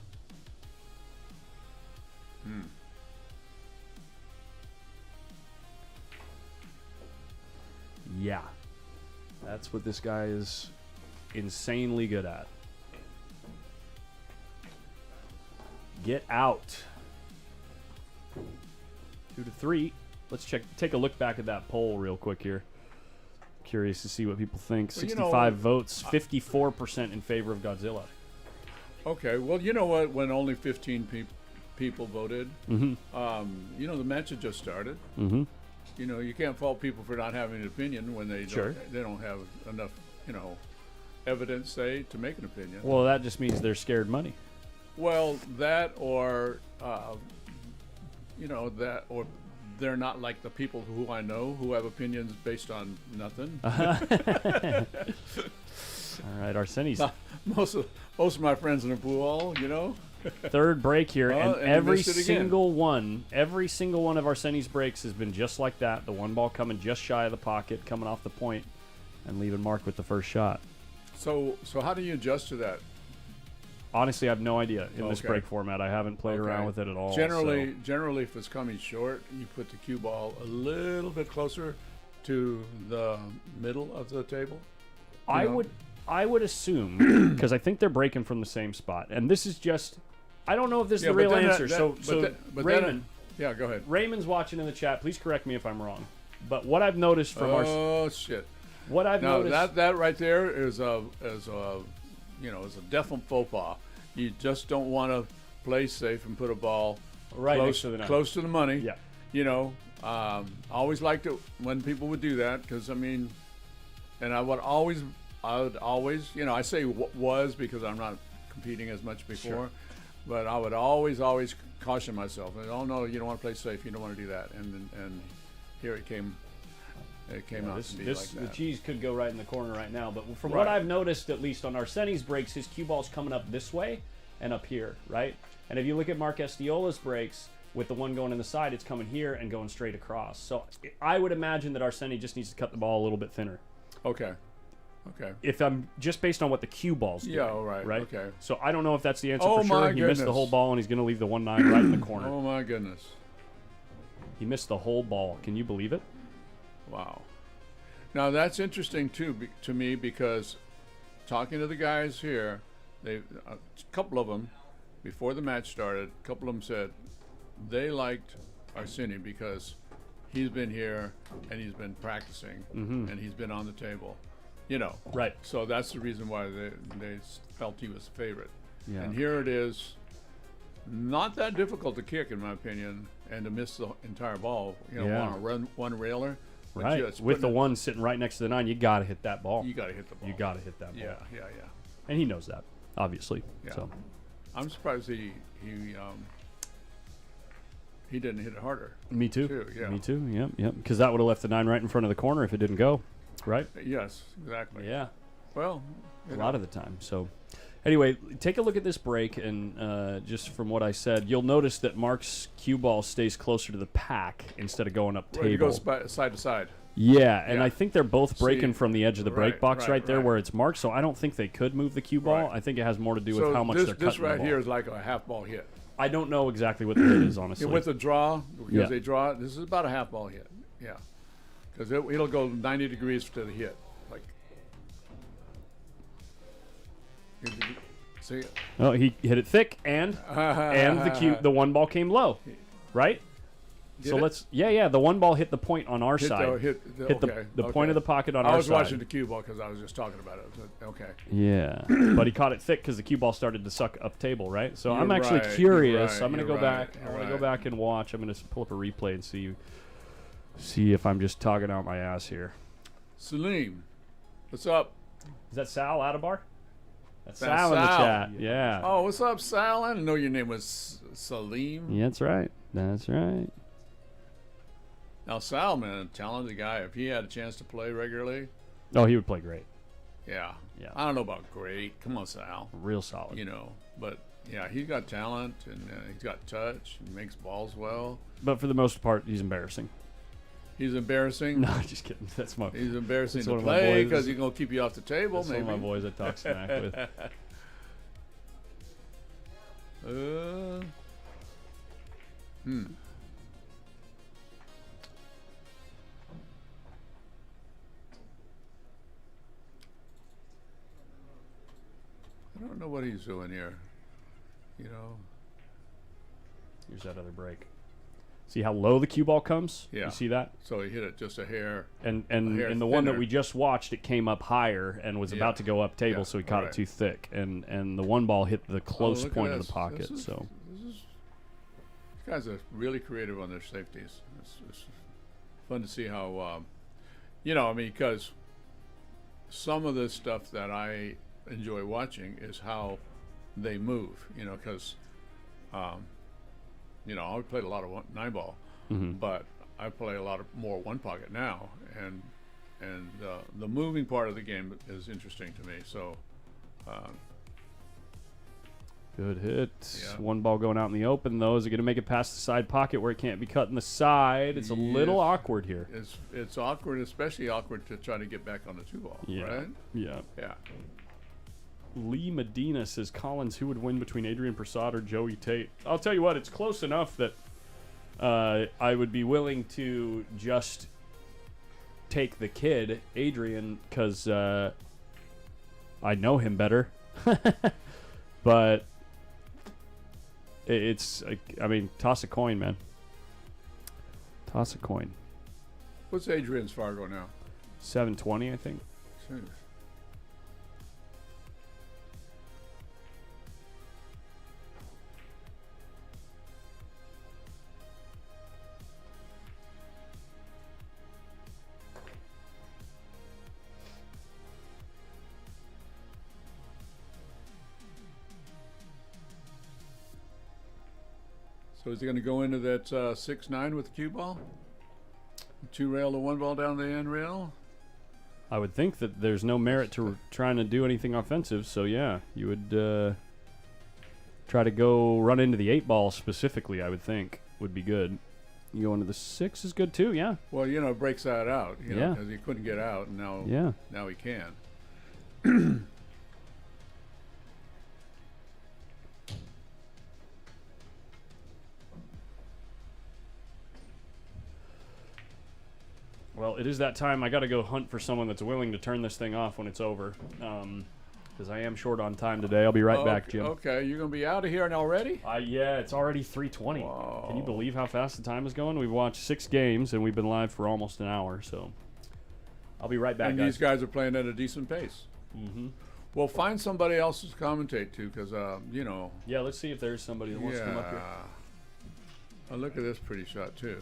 Yeah. That's what this guy is insanely good at. Get out. 2-3. Let's take a look back at that poll real quick here. Curious to see what people think. 65 votes, 54% in favor of Godzilla. Okay, well, you know what? When only 15 people voted, you know, the match had just started. You know, you can't fault people for not having an opinion when they don't have enough, you know, evidence, say, to make an opinion. Well, that just means they're scared money. Well, that or, you know, that or they're not like the people who I know who have opinions based on nothing. All right, Arseni's most of my friends in the pool, you know. Third break here, and every single one of Mm-hmm. Arseni's breaks has been just like that. The one ball coming just shy of the pocket, coming off the point, and leaving Mark with the first shot. So how do you adjust to that? Honestly, I have no idea in this break format. I haven't played around with it at all. Generally, if it's coming short, you put the cue ball a little bit closer to the middle of the table. I would assume, because I think they're breaking from the same spot, and this is just, I don't know if this is the real answer. Raymond, go ahead. Raymond's watching in the chat. Please correct me if I'm wrong. But what I've noticed from what I've noticed, that right there is a definite faux pas. You just don't want to play safe and put a ball close to the money. Yeah. You know, I always liked it when people would do that, because I mean, and I would always, you know, I say was because I'm not competing as much before, but I would always caution myself. Oh no, you don't want to play safe. You don't want to do that. And here it came. It came out to be like that. The cheese could go right in the corner right now, but from what I've noticed, at least on Arseni's breaks, his cue ball's coming up this way and up here, right? And if you look at Mark Estiola's breaks, with the one going in the side, it's coming here and going straight across. So I would imagine that Arseni just needs to cut the ball a little bit thinner. Okay. If I'm just based on what the cue ball's doing. Yeah, right. Okay. So I don't know if that's the answer for sure. He missed the whole ball, and he's going to leave the 1-9 right in the corner. Oh, my goodness. He missed the whole ball. Can you believe it? Wow. Now, that's interesting, too, to me, because talking to the guys here, a couple of them, before the match started, a couple of them said they liked Arseni because he's been here and he's been practicing and he's been on the table. You know. Right. So that's the reason why they felt he was the favorite. Yeah. And here it is, not that difficult to kick, in my opinion, and to miss the entire ball, you know, on a one railer. Right. With the one sitting right next to the 9, you got to hit that ball. You got to hit the ball. You got to hit that ball. Yeah. And he knows that, obviously. Yeah. So. I'm surprised he didn't hit it harder. Me too. Yeah. Me too. Yep. Because that would have left the 9 right in front of the corner if it didn't go. Right? Yes, exactly. Yeah. Well, a lot of the time. So, Anyway, take a look at this break, and just from what I said, you'll notice that Mark's cue ball stays closer to the pack instead of going up Right, it table. goes side to side. Yeah, and Yeah. I think they're both breaking from the edge of the break box right there right. where it's marked, so I don't think they could move the cue ball. Right. I think it has more to do So with how much they're cutting this right the ball. here is like a half ball hit. I don't know exactly what the hit is, honestly. With the draw, because Yeah. they draw, this is about a half ball hit. Yeah. Because it'll go 90 degrees to the hit. Like, see? Oh, he hit it thick, and the one ball came low, right? Did So it? let's the one ball hit the point on our side. Hit the point of the pocket on our side. I was watching the cue ball because I was just talking about it. Okay. Yeah, but he caught it thick because the cue ball started to suck up table, right? So I'm You're actually right, curious. you're I'm gonna right, go back. you're I'm gonna go right. back and watch. I'm gonna pull up a replay and see if I'm just talking out my ass here. Salim, what's up? Is that Sal Adabar? That's That's Sal in the Sal. chat. Yeah. Oh, what's up, Sal? I didn't know your name was Salim. Yeah, that's right. That's right. Now, Sal, man, talented guy. If he had a chance to play regularly, Oh, he would play great. yeah. Yeah. I don't know about great. Come on, Sal. Real solid. You know, but yeah, he's got talent and he's got touch and makes balls well. But for the most part, he's embarrassing. He's embarrassing. No, just kidding. That's my. He's embarrassing That's to one of my play boys. because he's gonna keep you off the table. That's Maybe. one of my boys I talk smack with. I don't know what he's doing here. You know. Here's that other break. See how low the cue ball comes? Yeah. You see that? So he hit it just a hair. And hair in the one that thinner. we just watched, it came up higher and was Yeah. about to go up table, Yeah, so he caught right. it too thick. And the one ball hit the close look at point of this. the pocket. This So these guys are really creative on their safeties. It's fun to see how, I mean, because some of the stuff that I enjoy watching is how they move. Because, I played a lot of 9-ball, but I play a lot of more one pocket now, and the moving part of the game is interesting to me. So. good hit. Yeah. One ball going out in the open, though. Is it going to make it past the side pocket where it can't be cut in the side? It's a little Yes. awkward here. It's awkward, especially awkward to try to get back on the 2-ball, Yeah. right? Yeah. Yeah. Lee Medina says, Collins, who would win between Adrian Prasad or Joey Tate? I'll tell you what, it's close enough that I would be willing to just take the kid, Adrian, because I know him better. But it's, I mean, toss a coin, man. Toss a coin. What's Adrian's Fargo now? 720, I think. Jeez. So is he going to go into that 6-9 with the cue ball? 2 rail to 1 ball down the end rail? I would think that there's no merit to trying to do anything offensive, so yeah, you would try to go run into the 8-ball specifically, I would think, would be good. You go into the 6 is good too, yeah. Well, it breaks that out, Yeah. because he couldn't get out, and now he can. Well, it is that time. I got to go hunt for someone that's willing to turn this thing off when it's over, because I am short on time today. I'll be right back, Jim. Okay, you're going to be out of here and already? Yeah, it's already 3:20. Whoa. Can you believe how fast the time is going? We've watched 6 games, and we've been live for almost an hour, so I'll be right back, And guys. these guys are playing at a decent pace. Mm-hmm. Well, find somebody else to commentate to, because, Yeah, let's see if there's somebody that wants to come up here. Oh, look at this pretty shot, too.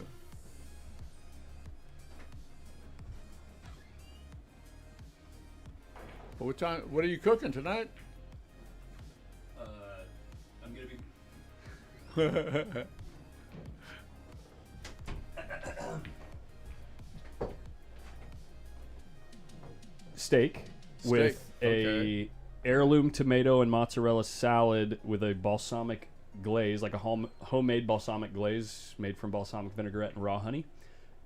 Well, what are you cooking tonight? I'm going to be... steak with okay. heirloom tomato and mozzarella salad with a balsamic glaze, like a homemade balsamic glaze made from balsamic vinaigrette and raw honey.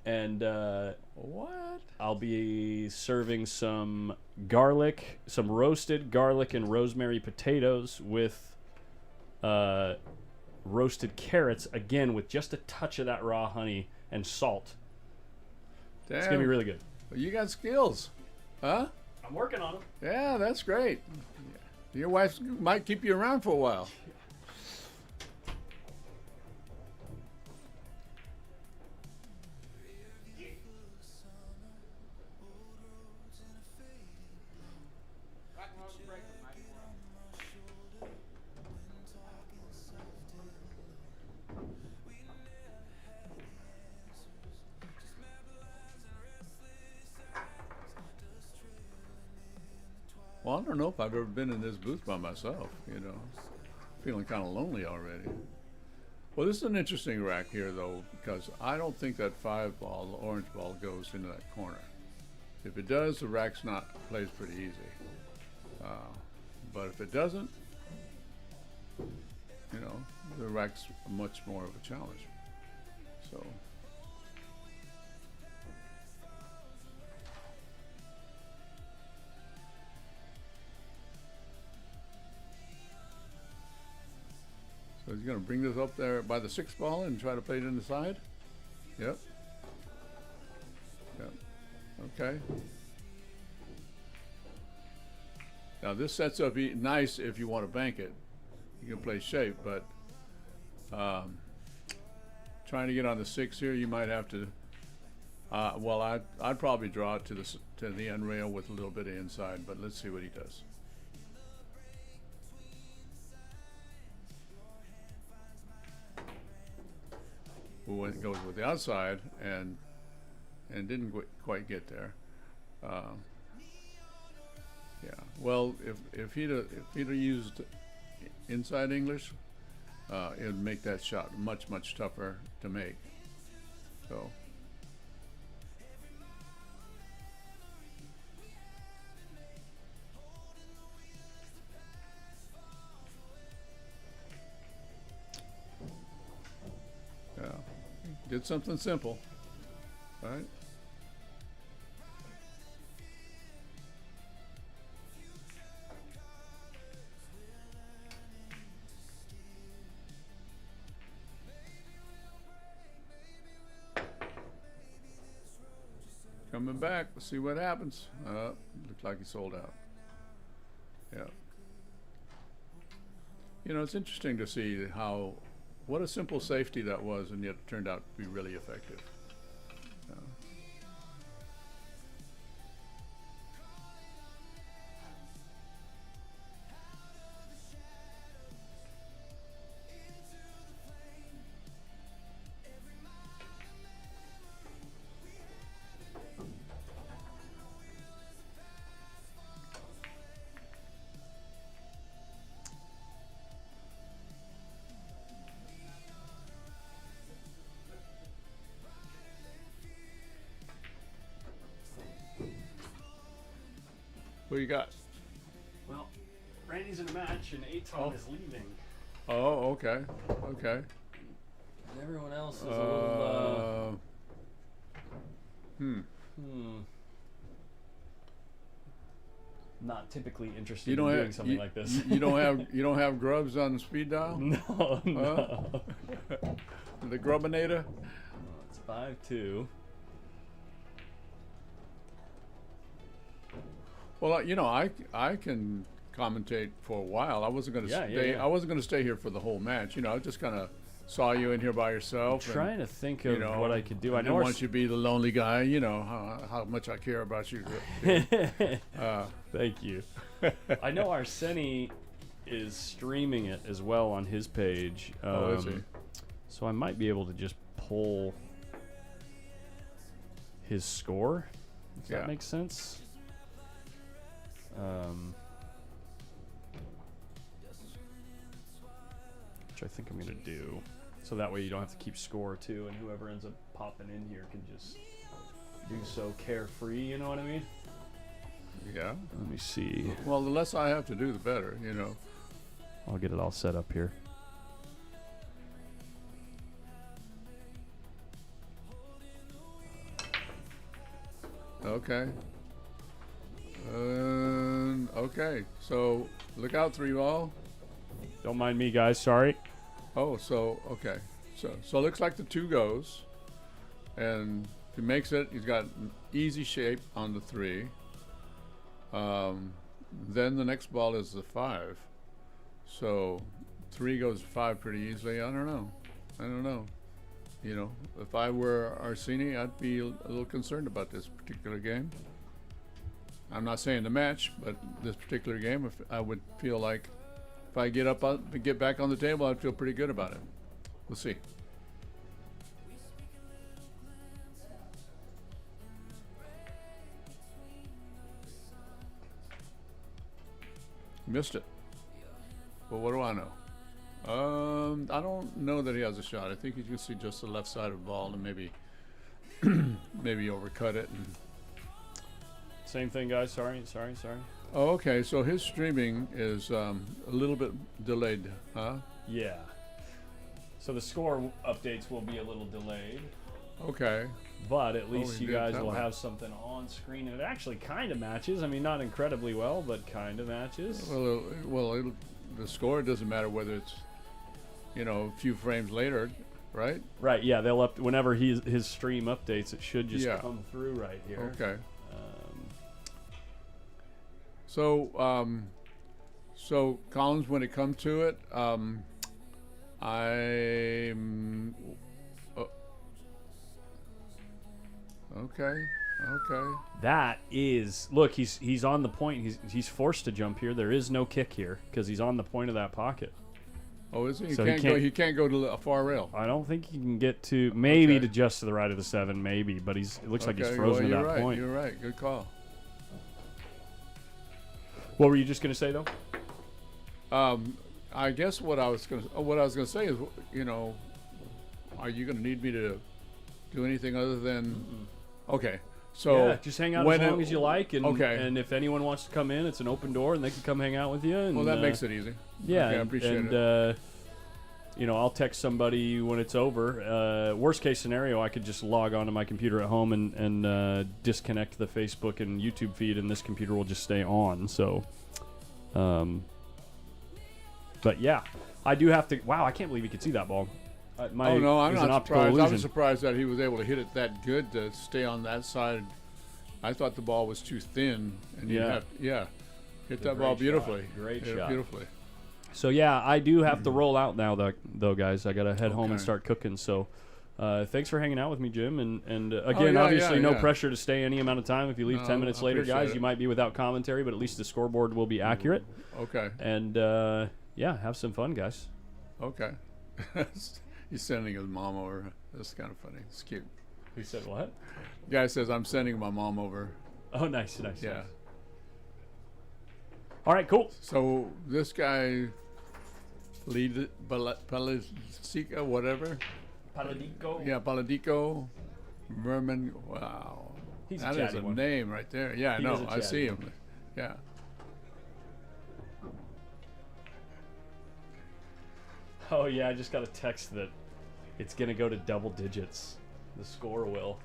And What? I'll be serving some garlic, some roasted garlic and rosemary potatoes with roasted carrots, again with just a touch of that raw honey and salt. Damn. It's gonna be really good. You got skills, huh? I'm working on them. Yeah, that's great. Your wife might keep you around for a while. Well, I don't know if I've ever been in this booth by myself, you know. Feeling kind of lonely already. Well, this is an interesting rack here, though, because I don't think that 5-ball, the orange ball, goes into that corner. If it does, the rack's plays pretty easy. But if it doesn't, you know, the rack's much more of a challenge. So. So he's going to bring this up there by the 6th ball and try to play it in the side? Yep. Yep. Okay. Now this sets up nice if you want to bank it. You can play shape, but trying to get on the 6 here, you might have to. Well, I'd probably draw it to the end rail with a little bit of inside, but let's see what he does. Who goes with the outside and didn't quite get there. Yeah. Well, if he'd used inside English, it would make that shot much tougher to make. So. Yeah. Did something simple, right? Coming back, let's see what happens. Looks like he sold out. Yeah. You know, it's interesting to see what a simple safety that was, and yet it turned out to be really effective. What you got? Well, Randy's in a match and Aton is leaving. Oh, okay. Okay. And everyone else is a little. Not typically interested in doing something like this. You don't have grubs on the speed dial? No, no. The Grubinator? It's 5-2. Well, you know, I can commentate for a while. I wasn't going to stay. I wasn't going to stay here for the whole match. You know, I just kind of saw you in here by yourself. I'm trying to think of what I could do. I don't want you to be the lonely guy. You know how much I care about you. Thank you. I know Arseni is streaming it as well on his page. Is he? So I might be able to just pull his score, if that makes sense. Which I think I'm going to do. So that way you don't have to keep score too, and whoever ends up popping in here can just do so carefree, you know what I mean? Yeah. Let me see. Well, the less I have to do, the better, you know. I'll get it all set up here. Okay. Okay. So look out, 3-ball. Don't mind me, guys. Sorry. Oh, so okay. So it looks like the 2 goes, and if he makes it, he's got an easy shape on the 3. Then the next ball is the 5. So 3 goes to 5 pretty easily. I don't know. You know, if I were Arseni, I'd be a little concerned about this particular game. I'm not saying the match, but this particular game, if I would feel like if I get back on the table, I'd feel pretty good about it. We'll see. Missed it. Well, what do I know? I don't know that he has a shot. I think you can see just the left side of the ball and maybe maybe overcut it. And Same thing, guys. Sorry. oh, okay. So his streaming is a little bit delayed, huh? Yeah. So the score updates will be a little delayed, Okay. but at least he you did guys that will way. have something on screen, and it actually kind of matches. I mean, not incredibly well, but kind of matches. Well, the score doesn't matter whether it's, you know, a few frames later, right? Right. Yeah. They'll whenever his stream updates. It should just Yeah. come through right here. Okay. Um, So Collins, when it comes to it, I'm okay. That is, look, he's on the point. He's forced to jump here. There is no kick here because he's on the point of that pocket. Oh, is he? So He can't go to a far rail. I don't think he can get to maybe Okay. to just to the right of the 7, maybe, but it looks like he's Okay, frozen well, at you're that right, point. You're right. Good call. What were you just gonna say though? I guess what I was gonna say is, you know, are you gonna need me to do anything other than? Okay. So Yeah, just hang out when as long as you like, and okay. and if anyone wants to come in, it's an open door, and they can come hang out with you. And, Well, that makes it easy. Yeah, Okay, I and, appreciate it. You know, I'll text somebody when it's over. Worst case scenario, I could just log onto my computer at home and disconnect the Facebook and YouTube feed, and this computer will just stay on. So, but yeah, I do have to. Wow, I can't believe you could see that ball. Oh no, I'm it was an not optical surprised. I illusion. was surprised that he was able to hit it that good to stay on that side. I thought the ball was too thin, and you Yeah. have hit a that ball great beautifully. shot. Great Hit it shot. beautifully. So yeah, I do have to roll out now, though, guys. I gotta head home and Okay. start cooking. So, thanks for hanging out with me, Jim. And again, Oh, yeah, obviously, yeah, no yeah. pressure to stay any amount of time. If you leave No, 10 minutes I later, appreciate guys, it. you might be without commentary, but at least the scoreboard will be accurate. Okay. And yeah, have some fun, guys. Okay. He's sending his mom over. That's kind of funny. It's cute. Who said what? Guy says, "I'm sending my mom over." Oh, nice, nice. Yeah. Nice. All right, cool. So this guy, Palisica, whatever. Paladico. Yeah, Paladico, Vermin. Wow. He's a That is chatty a one. name right there. Yeah, I He know. is a I see chatty him. Yeah. Oh yeah, I just got a text that it's gonna go to double digits. The score will.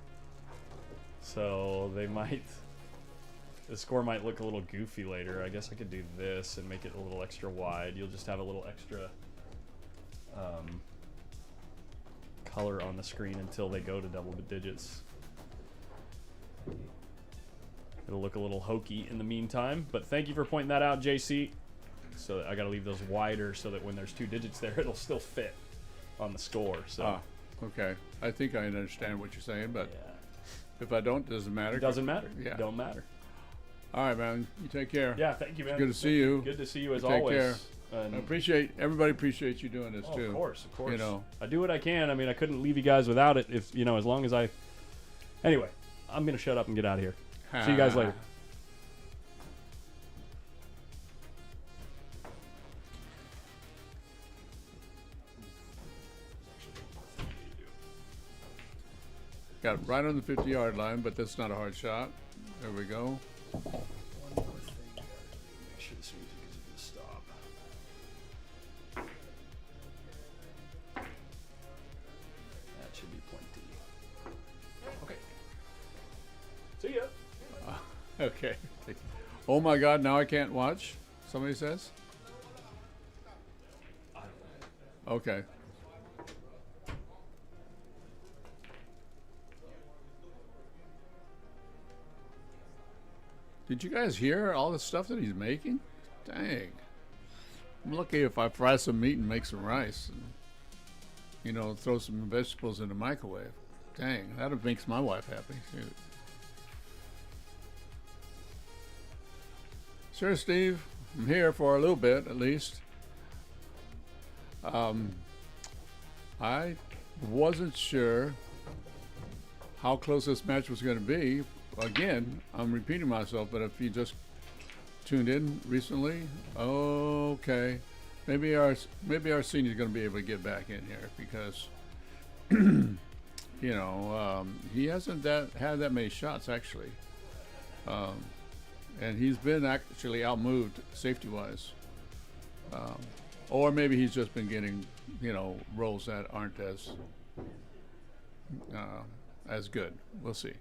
So the score might look a little goofy later. I guess I could do this and make it a little extra wide. You'll just have a little extra color on the screen until they go to double digits. It'll look a little hokey in the meantime, but thank you for pointing that out, JC. So I gotta leave those wider so that when there's 2 digits there, it'll still fit on the score. So Okay. I think I understand what you're saying, but yeah. if I don't, doesn't matter. It doesn't matter. Yeah. Don't matter. All right, man. You take care. Yeah, thank you, man. Good to see you. Good to see you as Take always. care. And Everybody appreciates you doing this too. Of course, of course. You know. I do what I can. I mean, I couldn't leave you guys without it. If you know, as long as I. Anyway, I'm gonna shut up and get out of here. See you guys later. Got it right on the 50-yard line, but that's not a hard shot. There we go. Okay. Oh my God! Now I can't watch. Somebody says. Okay. Did you guys hear all the stuff that he's making? Dang. I'm lucky if I fry some meat and make some rice and, you know, throw some vegetables in the microwave. Dang, that makes my wife happy. Shoot. Sure, Steve. I'm here for a little bit, at least. I wasn't sure how close this match was going to be. Again, I'm repeating myself, but if you just tuned in recently, okay, maybe ARSENI is going to be able to get back in here because you know he hasn't had that many shots actually, and he's been actually outmoved safety wise, or maybe he's just been getting, you know, rolls that aren't as good. We'll see.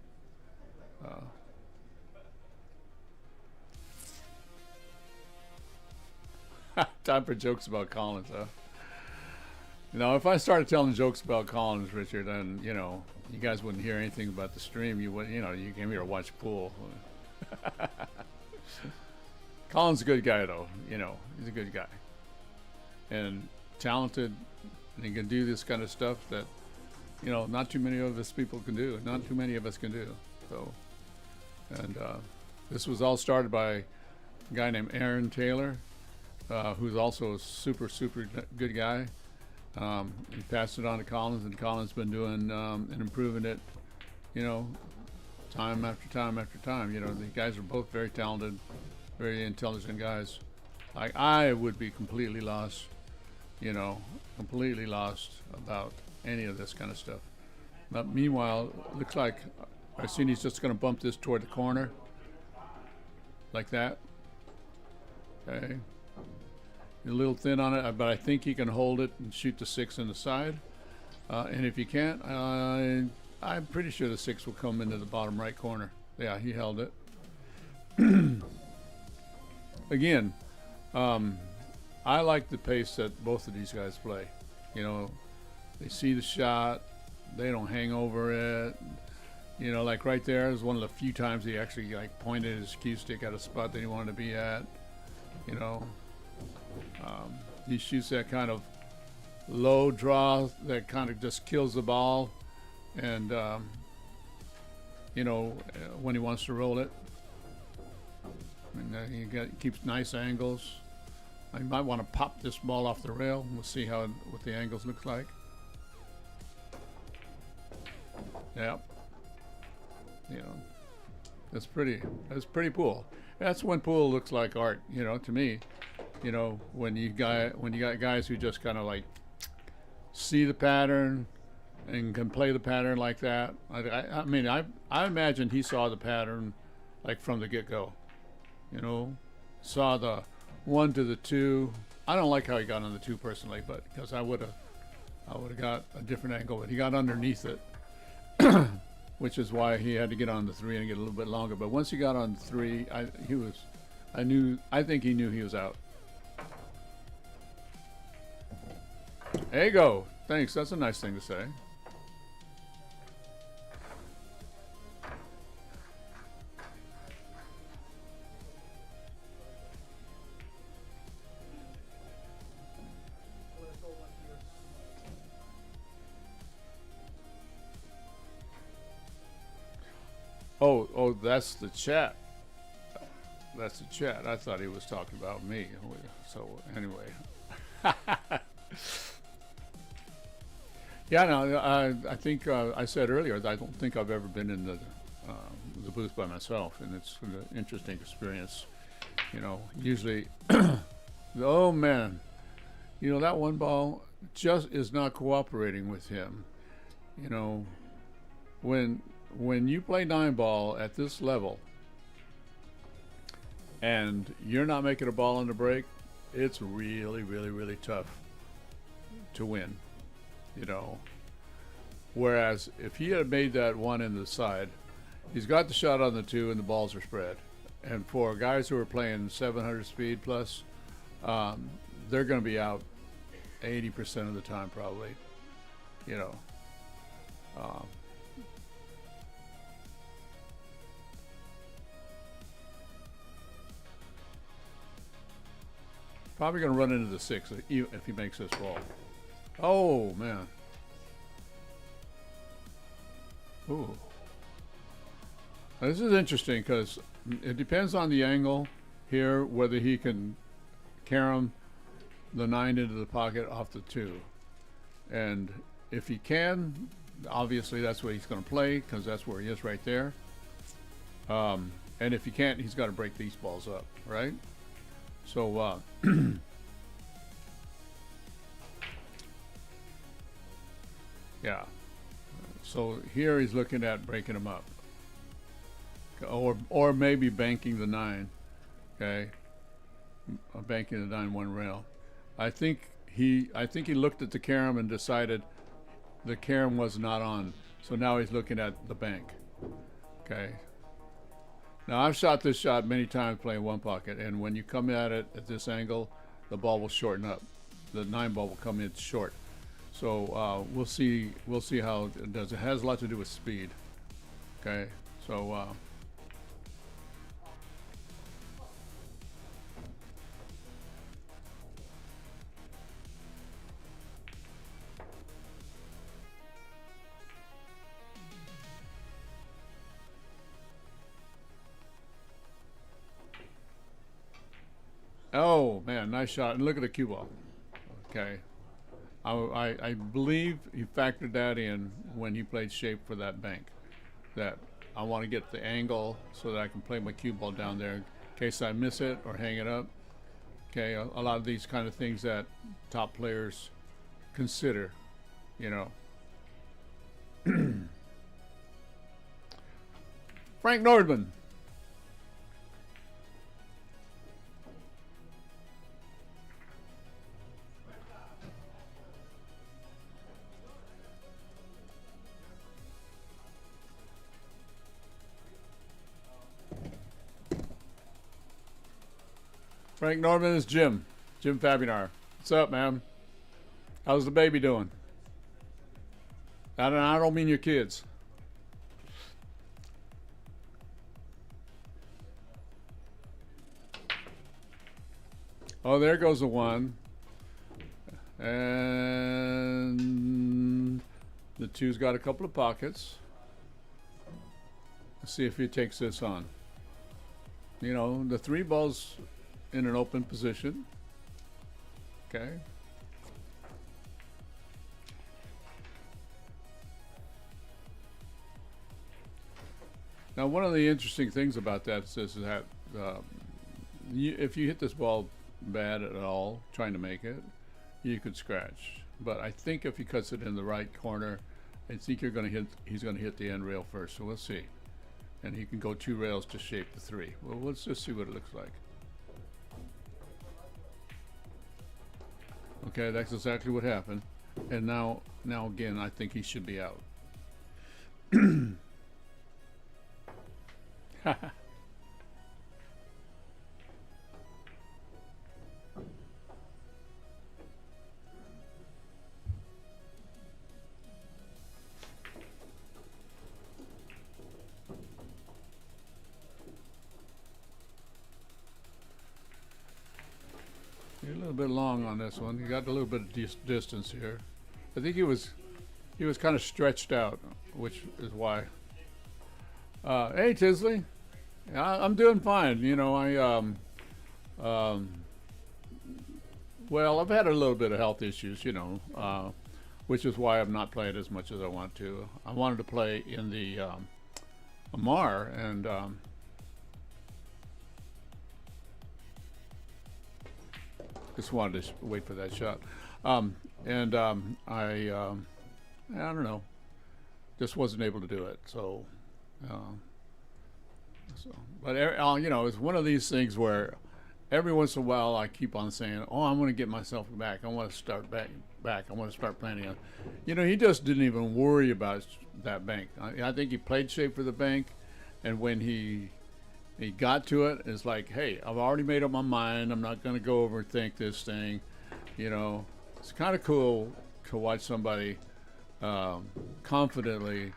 Time for jokes about Collins, huh? You know, if I started telling jokes about Collins, Richard, then, you know, you guys wouldn't hear anything about the stream. You would, you know, you came here to watch pool. Collins is a good guy, though. You know, he's a good guy. And talented, and he can do this kind of stuff that, you know, not too many of us people can do. Not too many of us can do. So, and this was all started by a guy named Aaron Taylor, who's also a super good guy. He passed it on to Collins, and Collins been doing and improving it, you know, time after time after time. You know, the guys are both very talented, very intelligent guys. Like, I would be completely lost, you know, completely lost about any of this kind of stuff. But meanwhile, it looks like ARSENI's just going to bump this toward the corner, like that. Okay. A little thin on it, but I think he can hold it and shoot the 6 in the side. And if you can't, I'm pretty sure the 6 will come into the bottom right corner. Yeah, he held it. Again, I like the pace that both of these guys play. You know, they see the shot, they don't hang over it. You know, like right there is one of the few times he actually like pointed his cue stick at a spot that he wanted to be at. You know, he shoots that kind of low draw that kind of just kills the ball, and you know, when he wants to roll it, and he keeps nice angles. I might want to pop this ball off the rail. We'll see what the angles look like. Yep. You know, that's pretty pool. That's when pool looks like art, you know, to me. You know, when you got guys who just kind of like see the pattern and can play the pattern like that. I mean, I imagine he saw the pattern like from the get-go. You know, saw the 1 to the 2. I don't like how he got on the 2 personally, but because I would have got a different angle, but he got underneath it. Which is why he had to get on the 3 and get a little bit longer. But once he got on the 3, I think he knew he was out. There you go. Thanks. That's a nice thing to say. Oh, that's the chat. That's the chat. I thought he was talking about me. So anyway. Yeah, no, I think I said earlier that I don't think I've ever been in the booth by myself, and it's an interesting experience. You know, usually, oh man, you know, that one ball just is not cooperating with him. You know, when you play 9-ball at this level and you're not making a ball on the break, it's really tough to win, you know. Whereas if he had made that 1 in the side, he's got the shot on the 2 and the balls are spread. And for guys who are playing 700 speed plus, they're going to be out 80% of the time probably. You know. Probably going to run into the 6 if he makes this ball. Oh, man. Ooh. Now, this is interesting because it depends on the angle here, whether he can carom the 9 into the pocket off the 2. And if he can, obviously that's what he's going to play because that's where he is right there. And if he can't, he's got to break these balls up, right? So, yeah. So here he's looking at breaking them up, or maybe banking the 9. Okay, banking the 9-1 rail. I think he looked at the carom and decided the carom was not on. So now he's looking at the bank. Okay. Now, I've shot this shot many times playing one pocket, and when you come at it at this angle, the ball will shorten up. The 9 ball will come in short. So we'll see how it does. It has a lot to do with speed. Okay, so oh man, nice shot. And look at the cue ball. Okay. I believe he factored that in when he played shape for that bank. That I want to get the angle so that I can play my cue ball down there in case I miss it or hang it up. Okay, a lot of these kind of things that top players consider, you know. Frank Nordman. Frank Norman is Jim Fabinar. What's up, man? How's the baby doing? I don't mean your kids. Oh, there goes the 1. And the 2's got a couple of pockets. Let's see if he takes this on. You know, the 3 ball's in an open position. Okay. Now, one of the interesting things about that is that if you hit this ball bad at all, trying to make it, you could scratch. But I think if he cuts it in the right corner, I think he's going to hit the end rail first. So we'll see. And he can go 2 rails to shape the 3. Well, let's just see what it looks like. Okay, that's exactly what happened. And now again, I think he should be out. You're a little bit long on this one. You got a little bit of distance here. I think he was kind of stretched out, which is why. Hey, Tisley, I'm doing fine. You know, well, I've had a little bit of health issues, you know, which is why I'm not playing as much as I want to. I wanted to play in the Mar, and just wanted to wait for that shot. I don't know, just wasn't able to do it. So, but you know, it's one of these things where every once in a while I keep on saying, "Oh, I'm going to get myself back. I want to start back. I want to start planning on." You know, he just didn't even worry about that bank. I think he played shape for the bank, and when he He got to it. It's like, hey, I've already made up my mind. I'm not going to go overthink this thing. You know, it's kind of cool to watch somebody confidently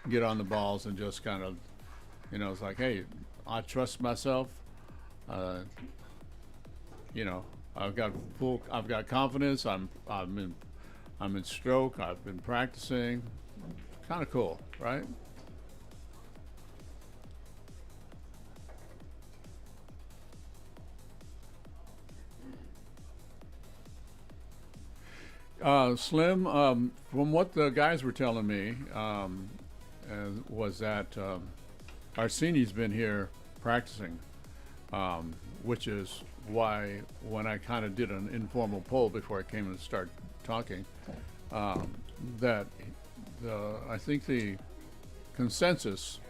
get on the balls and just kind of, you know, it's like, hey, I trust myself. You know, I've got confidence. I'm in stroke. I've been practicing. Kind of cool, right? Slim, from what the guys were telling me, was that ARSENI's been here practicing, which is why when I kind of did an informal poll before I came and started talking, that I think the consensus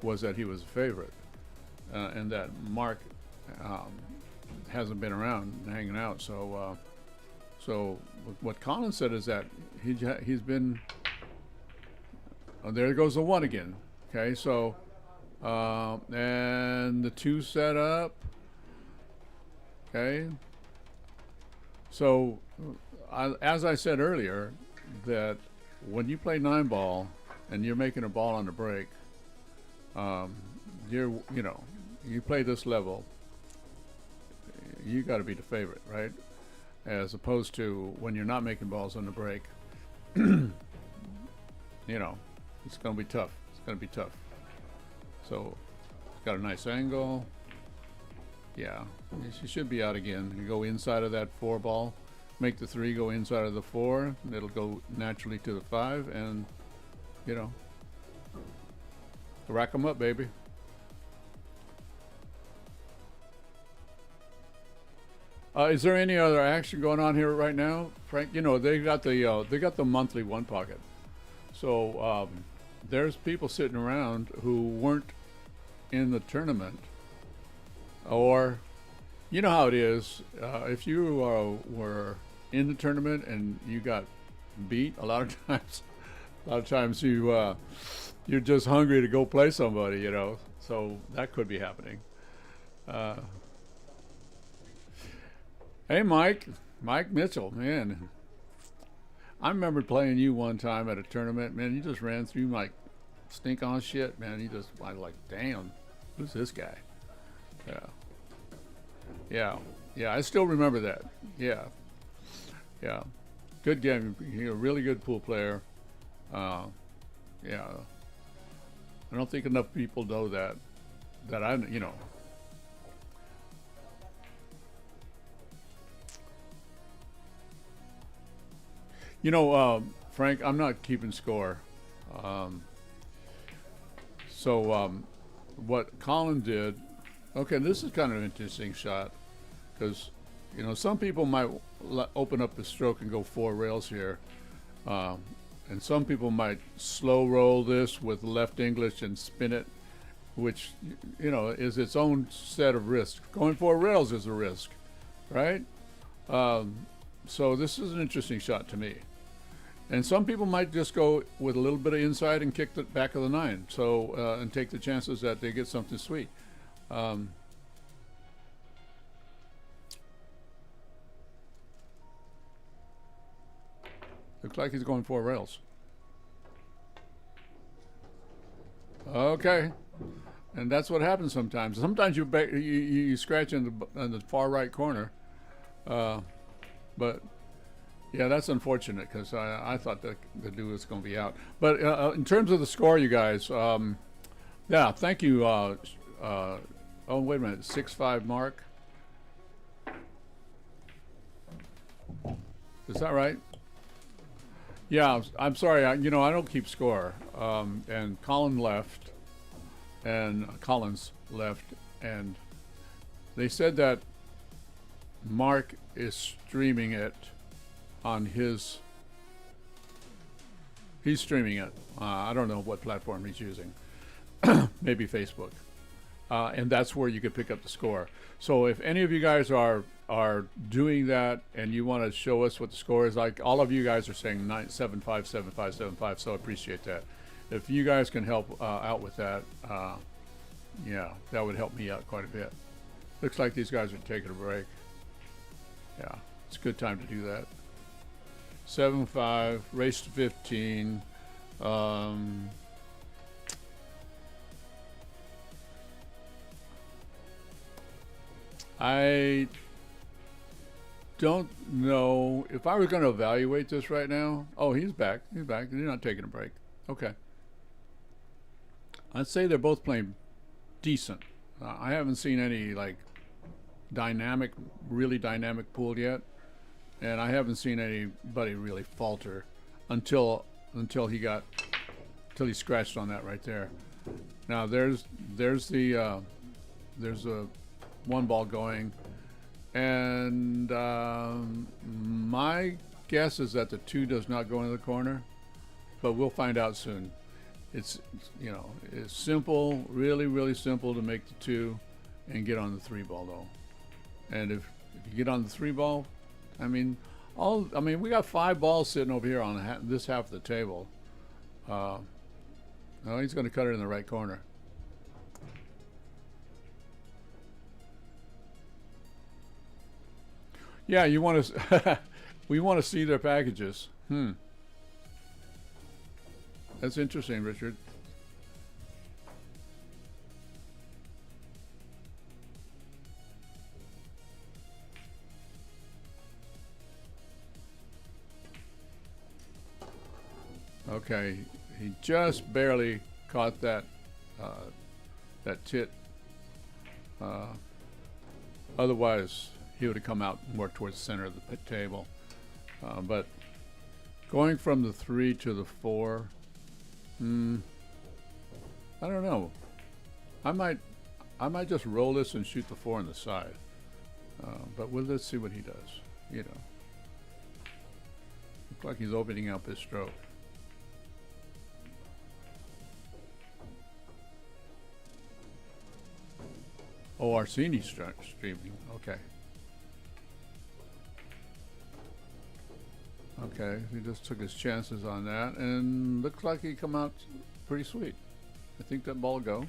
was that he was a favorite, and that Mark hasn't been around and hanging out. So what Colin said is that he's been. Oh, there goes the one again. Okay, so and the two set up. Okay. So as I said earlier, that when you play 9-ball and you're making a ball on the break, you play this level, you got to be the favorite, right? As opposed to when you're not making balls on the break, you know, it's going to be tough. It's going to be tough. So, it's got a nice angle. Yeah, she should be out again. You go inside of that 4 ball, make the 3 go inside of the 4, and it'll go naturally to the 5, and, you know, rack them up, baby. Is there any other action going on here right now, Frank? You know, they got the monthly one pocket. So there's people sitting around who weren't in the tournament, or you know how it is. If you were in the tournament and you got beat, a lot of times you're just hungry to go play somebody, you know. So that could be happening. Hey, Mike Mitchell, man. I remember playing you one time at a tournament, man. You just ran through like stink on shit, man. I was like, damn, who's this guy? Yeah. I still remember that. Yeah. Good game. You're a really good pool player. Yeah. I don't think enough people know that I, you know. You know, Frank, I'm not keeping score. What Colin did, okay, this is kind of an interesting shot, because, you know, some people might open up the stroke and go 4 rails here, and some people might slow roll this with left English and spin it, which, you know, is its own set of risks. Going 4 rails is a risk, right? So this is an interesting shot to me. And some people might just go with a little bit of inside and kick the back of the 9, so and take the chances that they get something sweet. Looks like he's going 4 rails. Okay, and that's what happens sometimes. Sometimes you scratch in the far right corner, but. Yeah, that's unfortunate, because I thought that the dude was going to be out. But in terms of the score, you guys, yeah, thank you. Oh, wait a minute, 6-5 Mark. Is that right? Yeah, I'm sorry. I don't keep score. And Collins left, and they said that Mark is streaming it on he's streaming it. I don't know what platform he's using. Maybe Facebook. And that's where you could pick up the score. So if any of you guys are doing that and you want to show us what the score is, like all of you guys are saying 9757575, so I appreciate that. If you guys can help out with that, yeah, that would help me out quite a bit. Looks like these guys are taking a break. Yeah, it's a good time to do that. 7-5, race to 15. I don't know if I was going to evaluate this right now. Oh, he's back. He's back. He's not taking a break. Okay. I'd say they're both playing decent. I haven't seen any like really dynamic pool yet, and I haven't seen anybody really falter until he scratched on that right there. Now there's the one ball going, and my guess is that the 2 does not go into the corner, but we'll find out soon. It's it's simple, really simple to make the 2 and get on the 3 ball though. And if you get on the 3 ball, we got 5 balls sitting over here on this half of the table. No, he's going to cut it in the right corner. Yeah, you want to we want to see their packages. That's interesting, Richard. Okay, he just barely caught that tit. Otherwise, he would have come out more towards the center of the table. But going from the 3 to the 4, I don't know. I might just roll this and shoot the 4 on the side. But let's see what he does. Looks like he's opening up his stroke. Oh, ARSENI streaming. Okay. Okay, he just took his chances on that, and looks like he come out pretty sweet. I think that ball will go.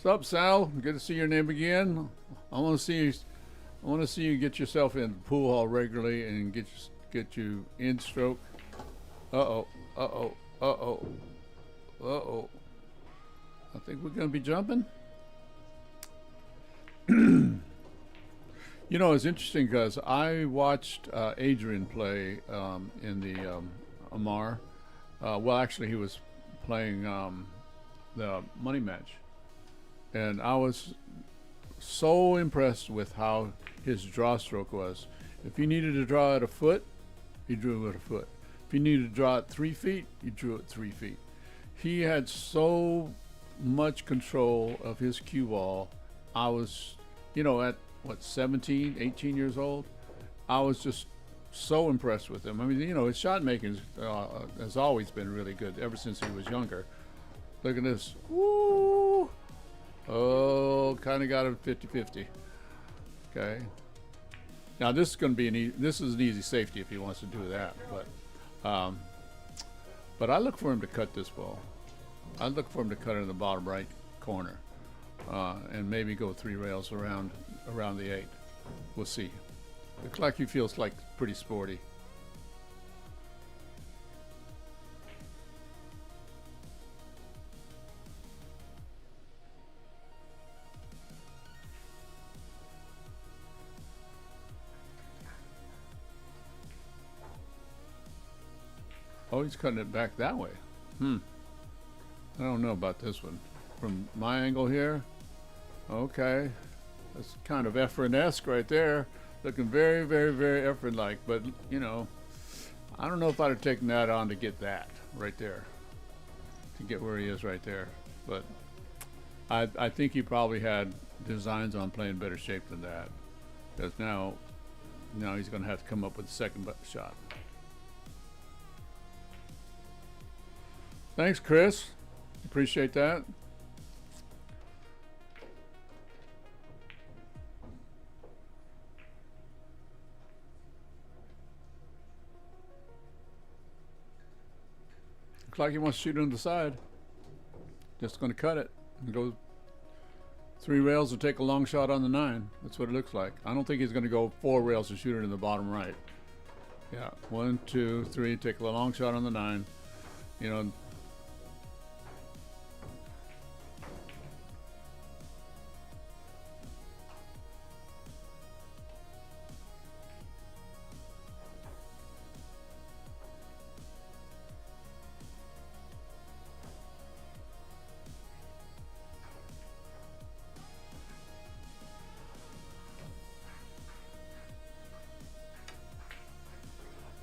What's up, Sal? Good to see your name again. I want to see you get yourself in the pool hall regularly and get you in stroke. Uh-oh. I think we're going to be jumping. It's interesting because I watched Adrian play in the Amar. Well, actually, he was playing the money match. And I was so impressed with how his draw stroke was. If he needed to draw at a foot, he drew at a foot. If he needed to draw at 3 feet, he drew at 3 feet. He had so much control of his cue ball. I was, at 17, 18 years old, I was just so impressed with him. His shot making has always been really good ever since he was younger. Look at this. Woo! Oh, kind of got him 50-50. Okay. Now this is going to be this is an easy safety if he wants to do that, but I look for him to cut this ball. I look for him to cut it in the bottom right corner, and maybe go 3 rails around the 8. We'll see. Looks like he feels like pretty sporty. Oh, he's cutting it back that way. I don't know about this one. From my angle here, okay. That's kind of Efren-esque right there. Looking very, very, very Efren-like. But, I don't know if I'd have taken that on to get that right there. To get where he is right there. But I think he probably had designs on playing better shape than that. Because now he's going to have to come up with a second shot. Thanks, Chris. Appreciate that. Looks like he wants to shoot it on the side. Just going to cut it and go 3 rails to take a long shot on the 9. That's what it looks like. I don't think he's going to go 4 rails to shoot it in the bottom right. Yeah, 1, 2, 3, take a long shot on the 9. You know.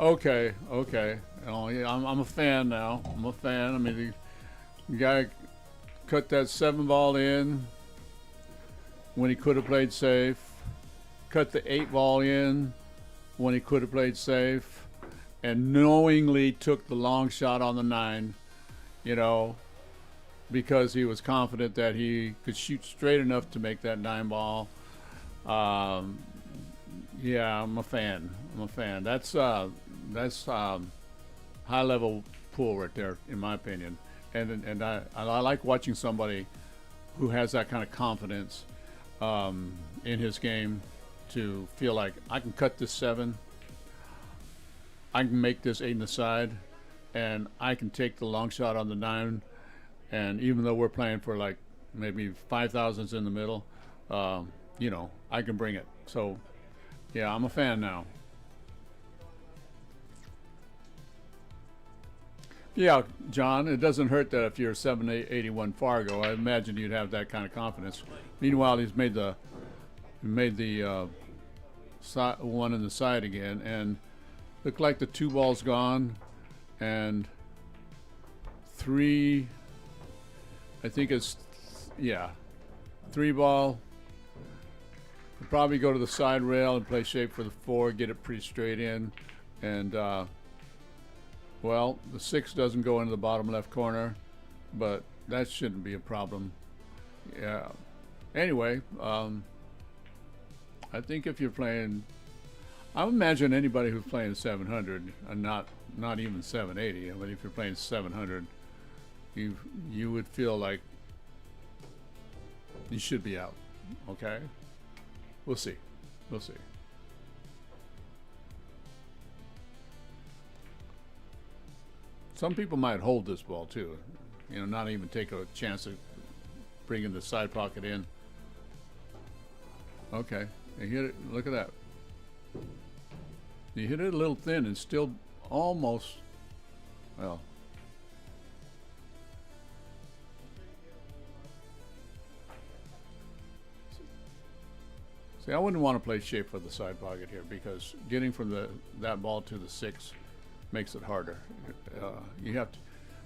Okay, okay. Oh, yeah, I'm a fan now. I'm a fan. I mean, the guy cut that 7 ball in when he could have played safe. Cut the 8 ball in when he could have played safe. And knowingly took the long shot on the 9, you know, because he was confident that he could shoot straight enough to make that 9 ball. Yeah, I'm a fan. I'm a fan. That's high level pool right there, in my opinion. And I like watching somebody who has that kind of confidence in his game to feel like I can cut this 7, I can make this 8 in the side, and I can take the long shot on the 9. And even though we're playing for like maybe 5,000s in the middle, you know, I can bring it. So yeah, I'm a fan now. Yeah, John, it doesn't hurt that if you're 781 Fargo. I imagine you'd have that kind of confidence. Meanwhile, he's made the one in the side again, and looked like the 2 ball's gone, and 3, I think it's, yeah, 3 ball. We'll probably go to the side rail and play shape for the 4, get it pretty straight in, and well, the 6 doesn't go into the bottom left corner, but that shouldn't be a problem. Yeah. Anyway, I think if you're playing, I would imagine anybody who's playing 700 and not even 780. I mean, if you're playing 700, you would feel like you should be out. Okay. We'll see. We'll see. Some people might hold this ball too, you know, not even take a chance of bringing the side pocket in. Okay, you hit it. Look at that. You hit it a little thin and still almost, well. See, I wouldn't want to play shape for the side pocket here because getting from that ball to the 6 makes it harder. You have to,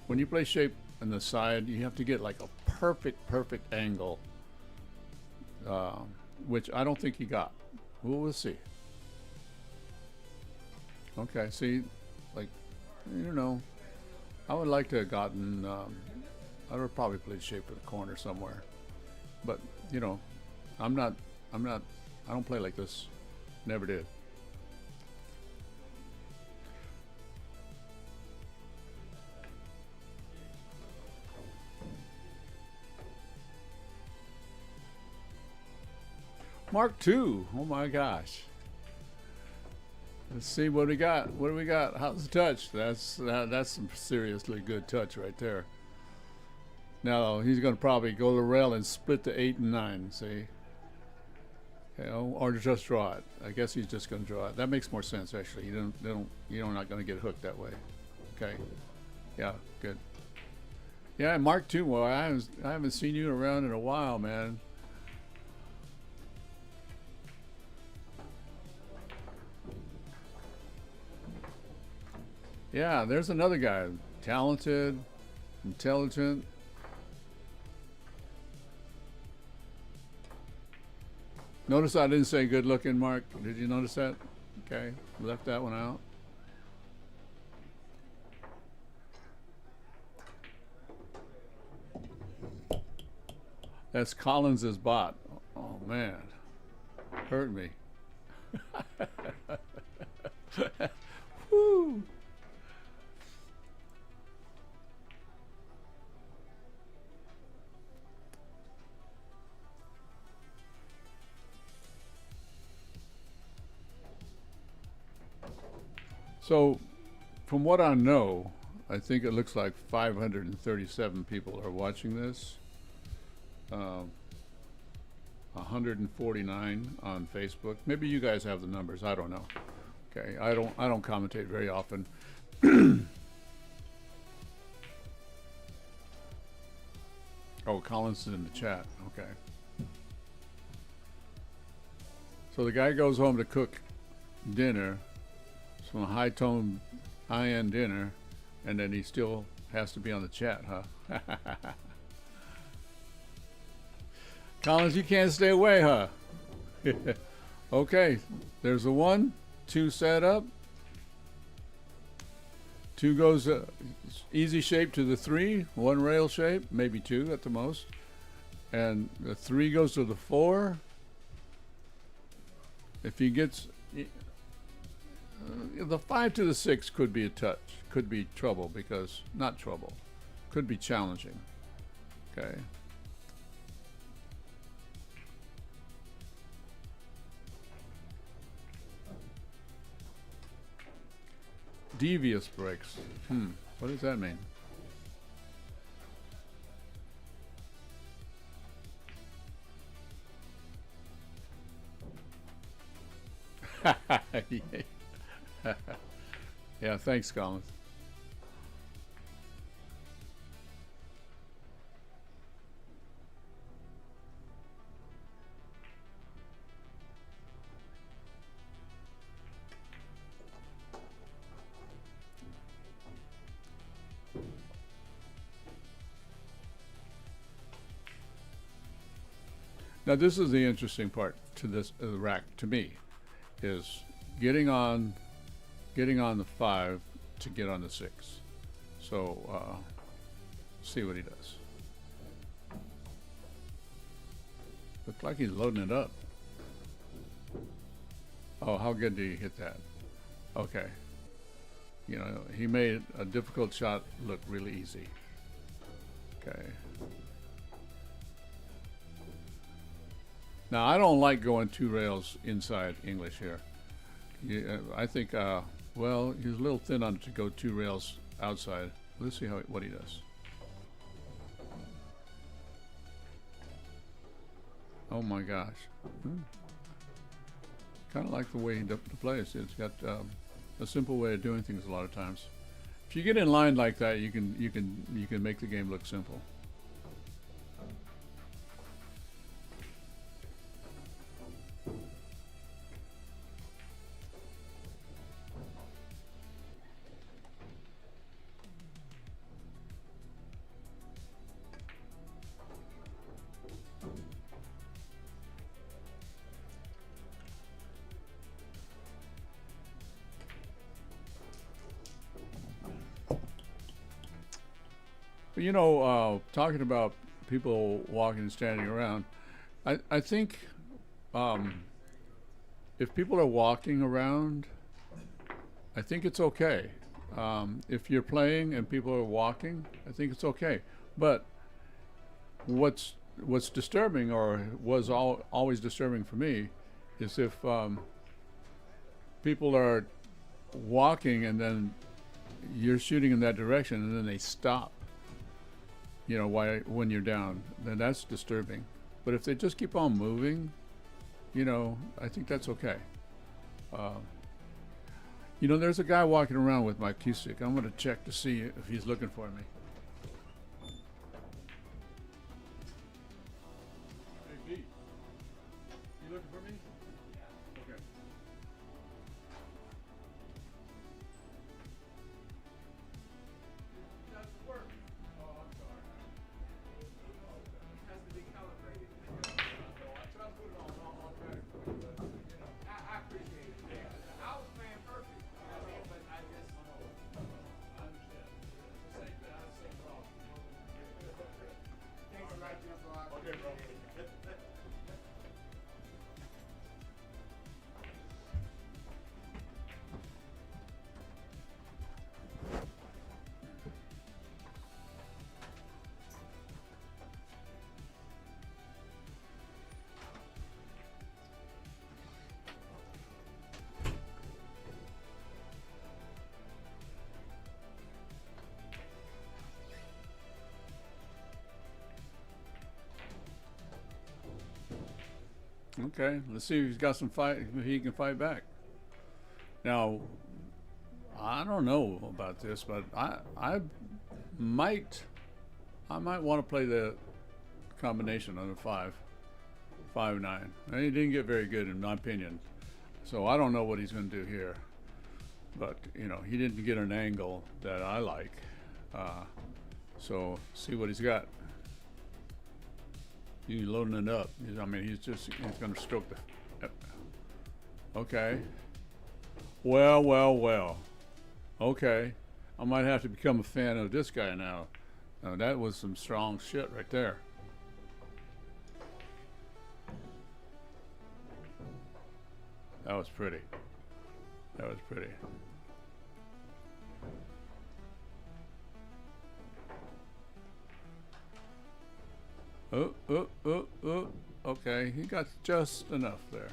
when you play shape on the side, you have to get like a perfect angle, which I don't think he got. We'll see. Okay, see, like, you know, I would like to have gotten, I would have probably played shape for the corner somewhere, but you know, I don't play like this. Never did. Mark II. Oh my gosh. Let's see what we got. What do we got? How's the touch? That's some seriously good touch right there. Now he's going to probably go to the rail and split the 8 and 9. See, you know, or just draw it. I guess he's just going to draw it. That makes more sense actually. You're not going to get hooked that way. Okay. Yeah. Good. Yeah, Mark II. Well, I haven't seen you around in a while, man. Yeah, there's another guy, talented, intelligent. Notice I didn't say good looking, Mark. Did you notice that? Okay, left that one out. That's Collins's bot. Oh man, hurt me. Woo. So, from what I know, I think it looks like 537 people are watching this. 149 on Facebook. Maybe you guys have the numbers. I don't know. Okay, I don't commentate very often. Oh, Collins is in the chat. Okay. So the guy goes home to cook dinner, some high-tone, high-end dinner, and then he still has to be on the chat, huh? Collins, you can't stay away, huh? Okay, there's a 1, 2 set up. 2 goes easy shape to the 3, 1 rail shape, maybe 2 at the most. And the 3 goes to the 4. If he gets the 5 to the 6 could be a touch, could be trouble, because not trouble, could be challenging. Okay. Devious breaks. What does that mean? Yeah, thanks, Collins. Now this is the interesting part to this rack to me, is getting on the 5 to get on the 6. So see what he does. Looks like he's loading it up. Oh, how good did he hit that? Okay. You know, he made a difficult shot look really easy. Okay. Now, I don't like going 2 rails inside English here. I think, well, he's a little thin on it to go 2 rails outside. Let's see what he does. Oh my gosh. Kind of like the way he plays. It's got a simple way of doing things a lot of times. If you get in line like that, you can make the game look simple. But you know, talking about people walking and standing around, I think if people are walking around, I think it's okay. If you're playing and people are walking, I think it's okay. But what's disturbing, or was always disturbing for me, is if people are walking and then you're shooting in that direction and then they stop. You know, when you're down, then that's disturbing. But if they just keep on moving, you know, I think that's okay. You know, there's a guy walking around with my cue stick. I'm going to check to see if he's looking for me. Hey, Pete, you looking for me? Okay. That's work. Oh, I'm sorry. It has to be calibrated. So I try to put it on automatic, but you know, I appreciate it. Yeah. I was playing perfect, but I just, I understand. Same thing. Okay, let's see if he's got some fight. If he can fight back. Now, I don't know about this, but I might want to play the combination on the 5-9. And he didn't get very good in my opinion, so I don't know what he's going to do here. But you know, he didn't get an angle that I like. So see what he's got. He's loading it up. I mean, he's going to stroke the. Okay. Well. Okay. I might have to become a fan of this guy now. That was some strong shit right there. That was pretty. That was pretty. Oh. Okay, he got just enough there.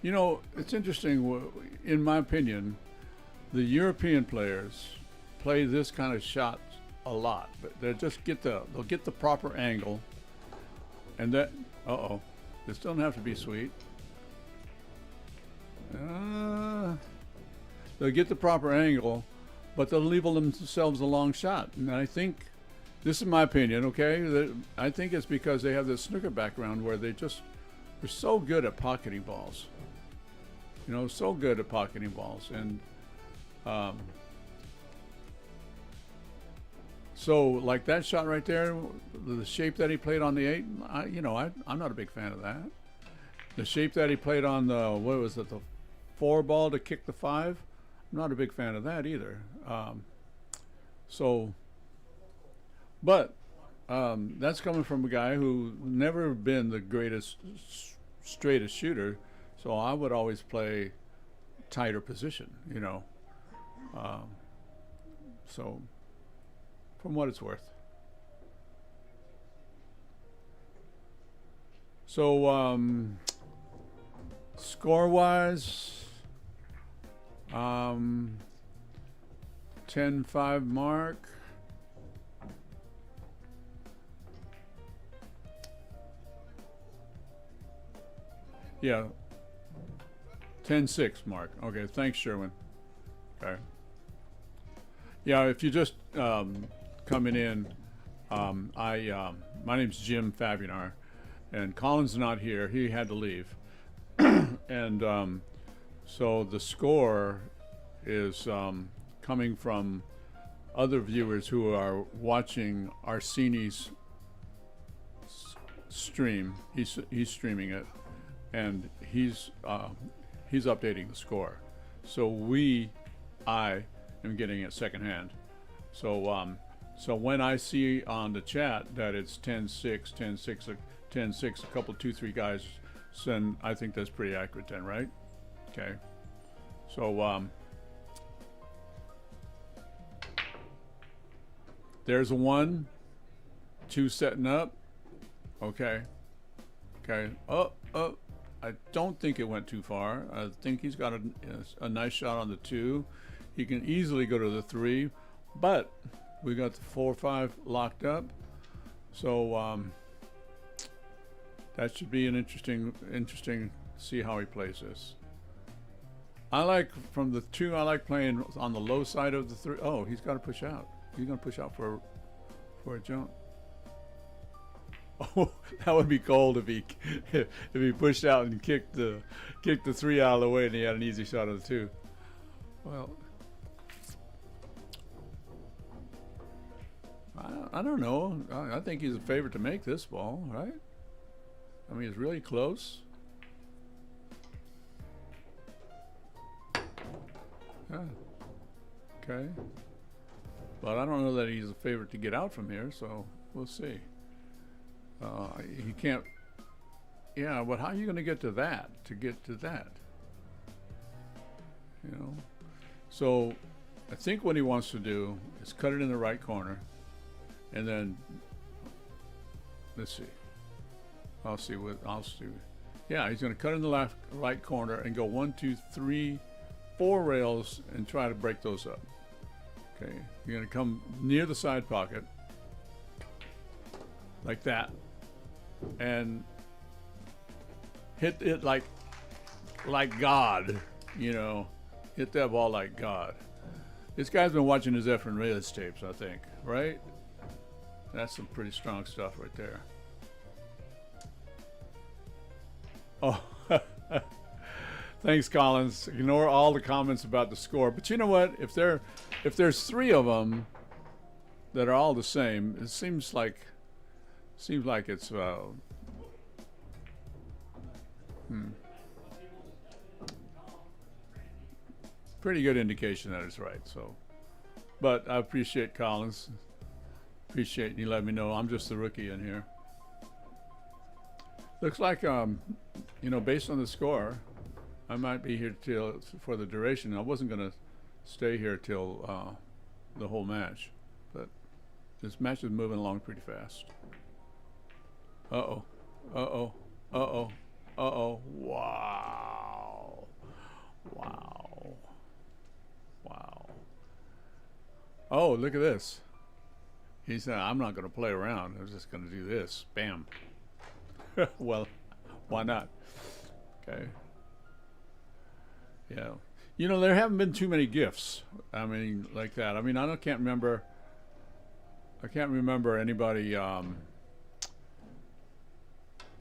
You know, it's interesting. In my opinion, the European players play this kind of shot a lot, but they'll get the proper angle, and that. This doesn't have to be sweet. They'll get the proper angle, but they'll leave themselves a long shot. And I think, this is my opinion, okay? I think it's because they have this snooker background where they're so good at pocketing balls. You know, so good at pocketing balls. And so like that shot right there, the shape that he played on the 8, I'm not a big fan of that. The shape that he played on the, what was it, the 4 ball to kick the 5, I'm not a big fan of that either. But that's coming from a guy who never been the greatest, straightest shooter. So I would always play tighter position, you know. So from what it's worth. So score-wise, 10-5 mark. Yeah. 10-6 mark. Okay, thanks, Sherwin. Okay. Yeah, if you just coming in, my name's Jim Fabianar, and Colin's not here. He had to leave, and so the score is coming from other viewers who are watching ARSENI's stream. He's streaming it, and he's updating the score. So I am getting it secondhand. So so when I see on the chat that it's 10-6, 10-6, 10-6, a couple 2-3 guys, then I think that's pretty accurate then, right? Okay. So there's a 1, 2 setting up. Okay. Okay. I don't think it went too far. I think he's got a nice shot on the 2. He can easily go to the 3, but we got the 4-5 locked up. So that should be an interesting to see how he plays this. I like from the 2. I like playing on the low side of the 3. Oh, he's got to push out. He's gonna push out for a jump. Oh, that would be cold if he pushed out and kicked the 3 out of the way and he had an easy shot of the 2. Well, I don't know. I think he's a favorite to make this ball, right? I mean, it's really close. Yeah. Okay. But I don't know that he's a favorite to get out from here, so we'll see. He can't. Yeah, but how are you going to get to that? You know. So, I think what he wants to do is cut it in the right corner, and then let's see. I'll see what I'll see. Yeah, he's going to cut in the left right corner and go 1, 2, 3, 4 rails and try to break those up. Okay, you're going to come near the side pocket like that and hit it like God, you know, hit that ball like God. This guy's been watching his Efren Reyes tapes, I think, right? That's some pretty strong stuff right there. Oh, thanks, Collins. Ignore all the comments about the score. But you know what? If there's 3 of them that are all the same, it seems like it's pretty good indication that it's right. So, but I appreciate Collins. Appreciate you letting me know. I'm just the rookie in here. Looks like you know, based on the score, I might be here till for the duration. I wasn't gonna stay here till the whole match, but this match is moving along pretty fast. Uh-oh. Uh-oh. Uh-oh. Uh-oh. Wow. Wow. Wow. Oh, look at this. He said, I'm not going to play around. I'm just going to do this. Bam. Well, why not? Okay. Yeah. You know, there haven't been too many gifts. I mean, like that. I mean, I can't remember anybody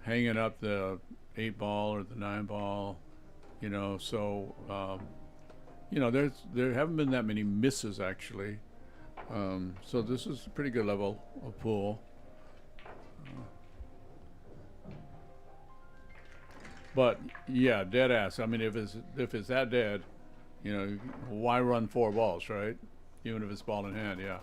hanging up the 8-ball or the 9-ball, you know, so you know, there haven't been that many misses actually. So this is a pretty good level of pool. But yeah, dead ass. I mean, if it's that dead, you know, why run 4 balls, right? Even if it's ball in hand, yeah.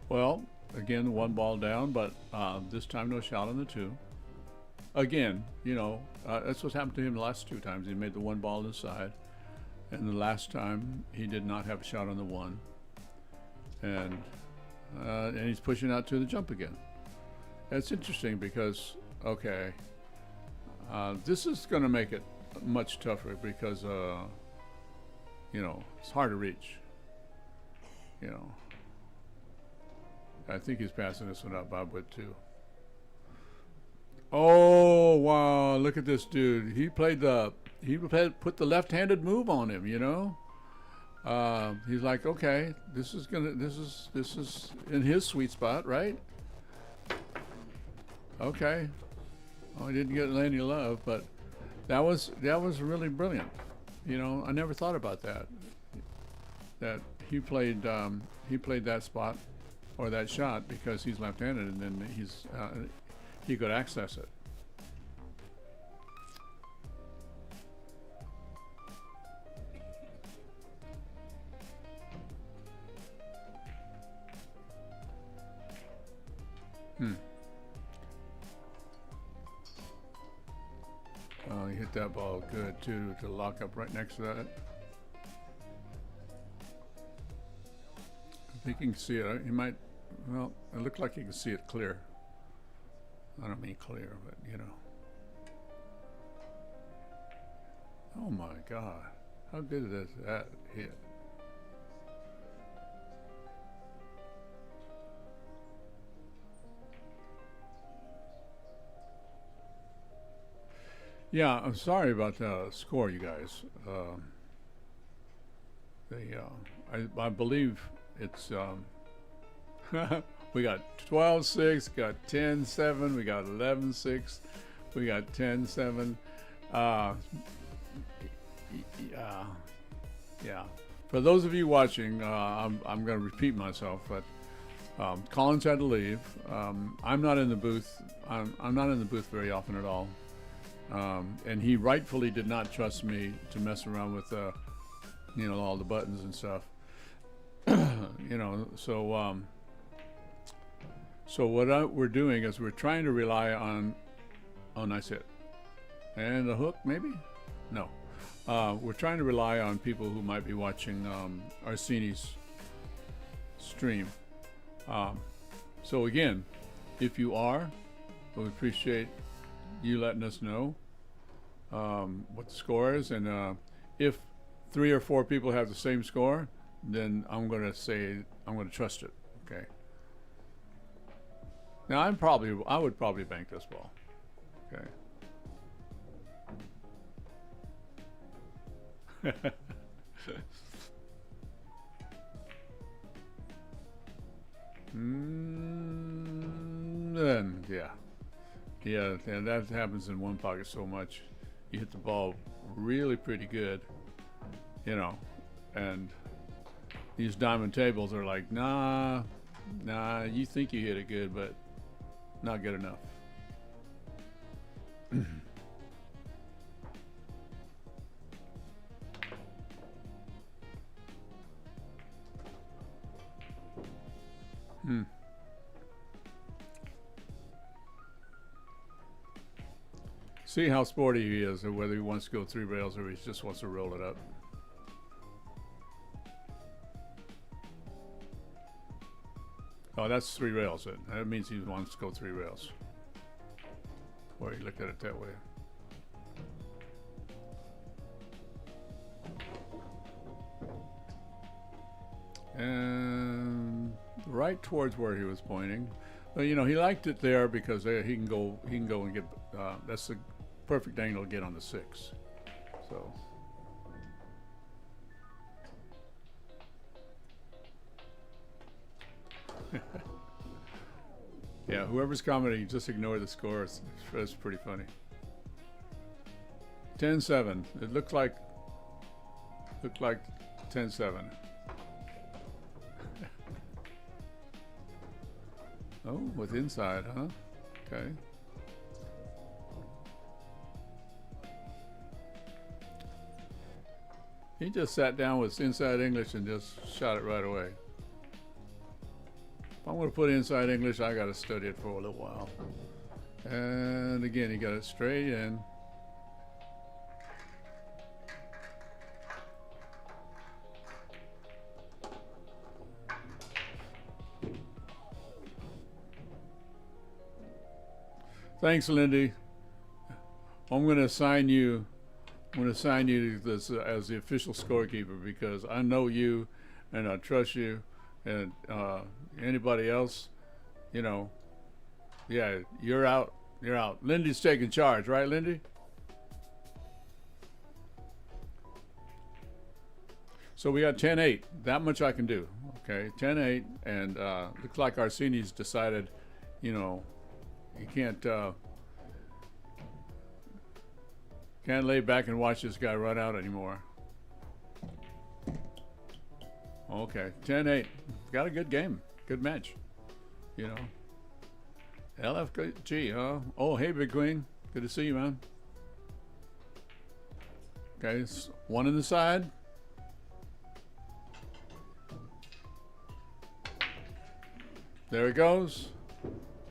Well, again, 1 ball down, but this time no shot on the 2. Again, you know, that's what's happened to him the last 2 times. He made the 1 ball inside, and the last time he did not have a shot on the 1. And he's pushing out to the jump again. That's interesting because, okay, this is going to make it much tougher because, you know, it's hard to reach, you know. I think he's passing this one up. Bob would too. Oh wow! Look at this dude. He put the left-handed move on him. You know. He's like, okay, this is in his sweet spot, right? Okay. Oh, he didn't get any love, but that was really brilliant. You know, I never thought about that. That he played that spot or that shot because he's left-handed, and then he could access it. Oh, he hit that ball good too to lock up right next to that. I think you can see it. He might. Well, it looked like you can see it clear. I don't mean clear, but you know. Oh my God. How good is that hit? Yeah, I'm sorry about the score, you guys. I believe it's we got 12-6, got 10-7, we got 11-6, we got 10-7. Yeah. For those of you watching, I'm going to repeat myself, but Collins had to leave. I'm not in the booth. I'm not in the booth very often at all. And he rightfully did not trust me to mess around with, all the buttons and stuff. So what we're doing is we're trying to rely on, oh, nice hit. And a hook, maybe? No. We're trying to rely on people who might be watching ARSENI's stream. So again, if you are, we appreciate you letting us know what the score is. And if 3 or 4 people have the same score, then I'm going to trust it. Okay. Now I would probably bank this ball. Okay. Then yeah, that happens in one pocket so much. You hit the ball really pretty good, and these diamond tables are like, nah, you think you hit it good, but not good enough. See how sporty he is, or whether he wants to go 3 rails or he just wants to roll it up. Oh, that's 3 rails. That means he wants to go 3 rails. Or he looked at it that way. And right towards where he was pointing. But he liked it there because he can go and get. That's the perfect angle to get on the 6. So. Yeah, whoever's commenting, just ignore the score. It's pretty funny. 10-7. It looked like 10-7. Oh, with inside, huh? Okay. He just sat down with inside English and just shot it right away. If I'm going to put inside English, I got to study it for a little while. And again, he got it straight in. Thanks, Lindy. I'm going to assign you to this as the official scorekeeper because I know you and I trust you, and anybody else, yeah, you're out. You're out. Lindy's taking charge, right, Lindy? So we got 10-8. That much I can do. Okay, 10-8, and looks like ARSENI's decided, you can't lay back and watch this guy run out anymore. Okay, 10-8. Got a good game. Good match. LFG, huh? Oh, hey, Big Queen. Good to see you, man. Okay, it's 1 in the side. There it goes.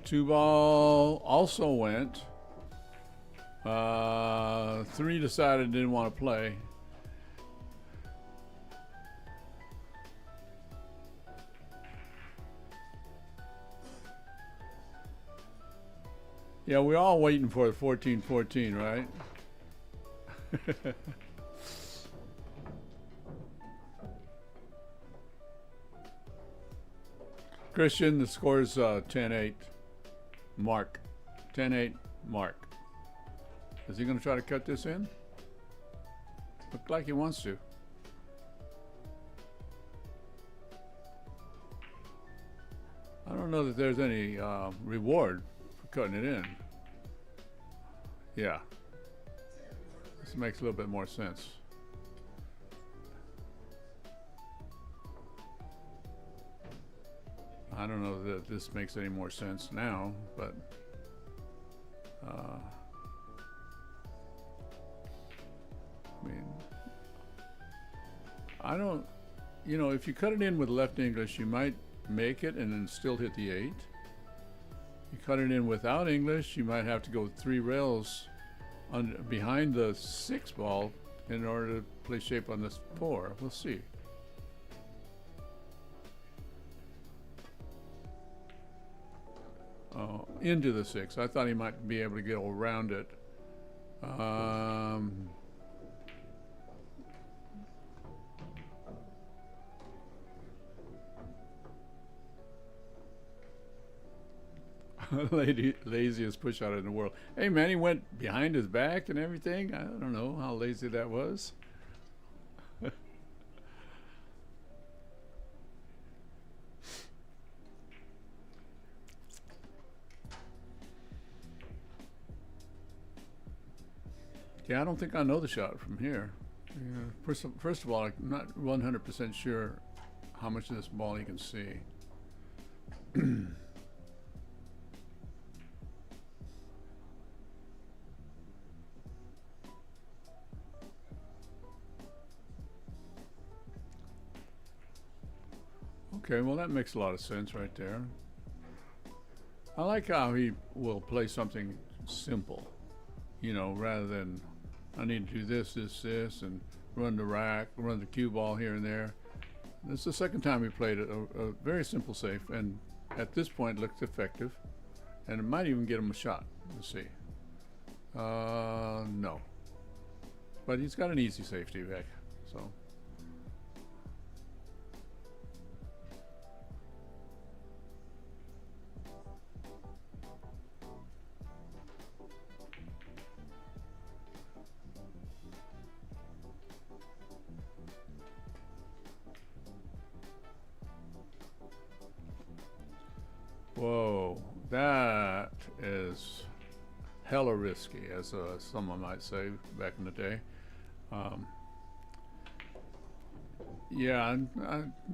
2 ball also went. 3 decided didn't want to play. Yeah, we're all waiting for 14-14, right? Christian, the score is 10-8. Mark. 10-8, Mark. Is he going to try to cut this in? Looked like he wants to. I don't know that there's any reward for cutting it in. Yeah. This makes a little bit more sense. I don't know that this makes any more sense now, but I mean, I don't, you know, if you cut it in with left English, you might make it and then still hit the 8. You cut it in without English, you might have to go 3 rails behind the 6 ball in order to play shape on this 4. We'll see. Oh, into the 6. I thought he might be able to go around it. Laziest push out in the world. Hey man, he went behind his back and everything. I don't know how lazy that was. Yeah, I don't think I know the shot from here. Yeah. First of all, I'm not 100% sure how much of this ball you can see. Okay, well that makes a lot of sense right there. I like how he will play something simple, you know, rather than I need to do this, this, this, and run the rack, run the cue ball here and there. This is the second time we played it, a very simple safe, and at this point it looks effective, and it might even get him a shot. Let's see. No. But he's got an easy safety back, so. Whoa, that is hella risky, as someone might say back in the day. Yeah,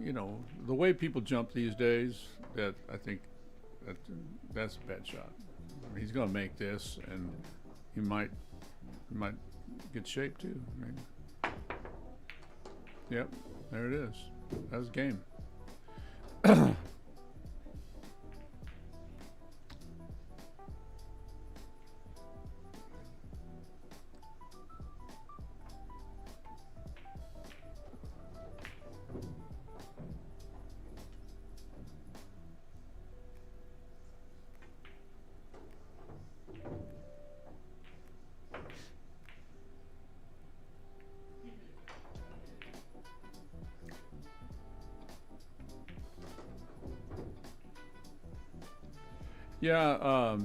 you know, the way people jump these days, that I think that's a bad shot. I mean, he's going to make this, and he might get shaped too. I mean, yep, there it is. That was game. Yeah,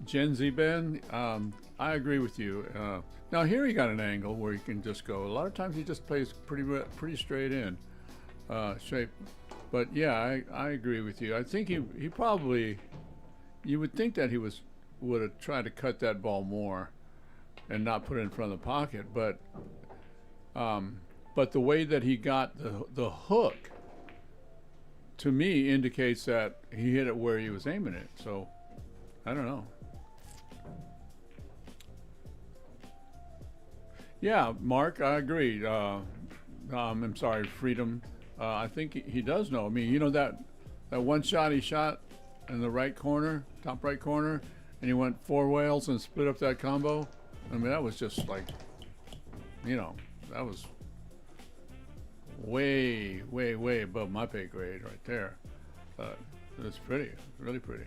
Gen Z Ben, I agree with you. Now here he got an angle where he can just go. A lot of times he just plays pretty straight in shape. But yeah, I agree with you. I think he probably, you would think that he would have tried to cut that ball more and not put it in front of the pocket. But the way that he got the hook, to me, indicates that he hit it where he was aiming it. So, I don't know. Yeah, Mark, I agree. I'm sorry, Freedom. I think he does know. I mean, you know that one shot he shot in the right corner, top right corner, and he went 4 whales and split up that combo? I mean, that was just like, you know, that was way, way, way above my pay grade right there. It was pretty, really pretty.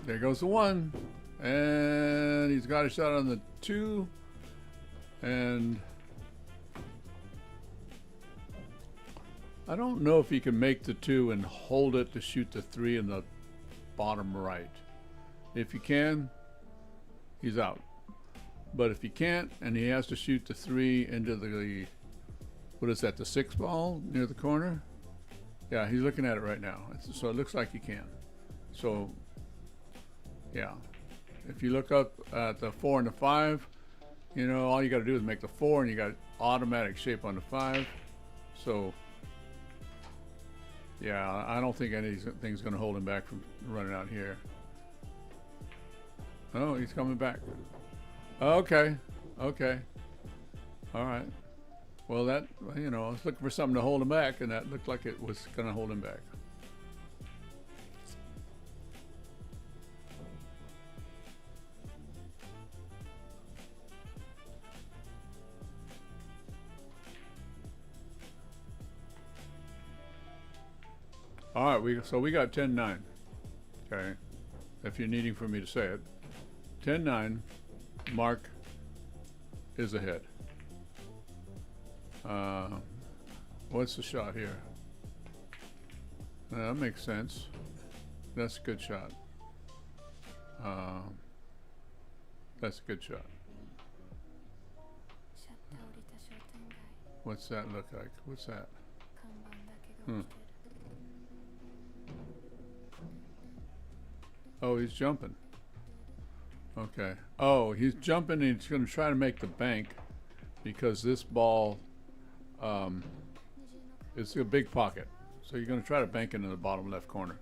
There goes the 1, and he's got a shot on the 2, and I don't know if he can make the 2 and hold it to shoot the 3 in the bottom right. If he can, he's out. But if he can't, and he has to shoot the 3 into the, what is that, the 6 ball near the corner? Yeah, he's looking at it right now. So it looks like he can. So, yeah. If you look up at the 4 and the 5, you know, all you got to do is make the 4, and you got automatic shape on the 5. So, yeah, I don't think anything's going to hold him back from running out here. Oh, he's coming back. Okay, okay, all right. Well, that, you know, I was looking for something to hold him back, and that looked like it was going to hold him back. All right, so we got 10-9. Okay, if you're needing for me to say it, 10-9. Mark is ahead. What's the shot here? That makes sense. That's a good shot. That's a good shot. What's that look like? What's that? Oh, he's jumping. Okay. Oh, he's jumping and he's going to try to make the bank because this ball is a big pocket. So you're going to try to bank it in the bottom left corner.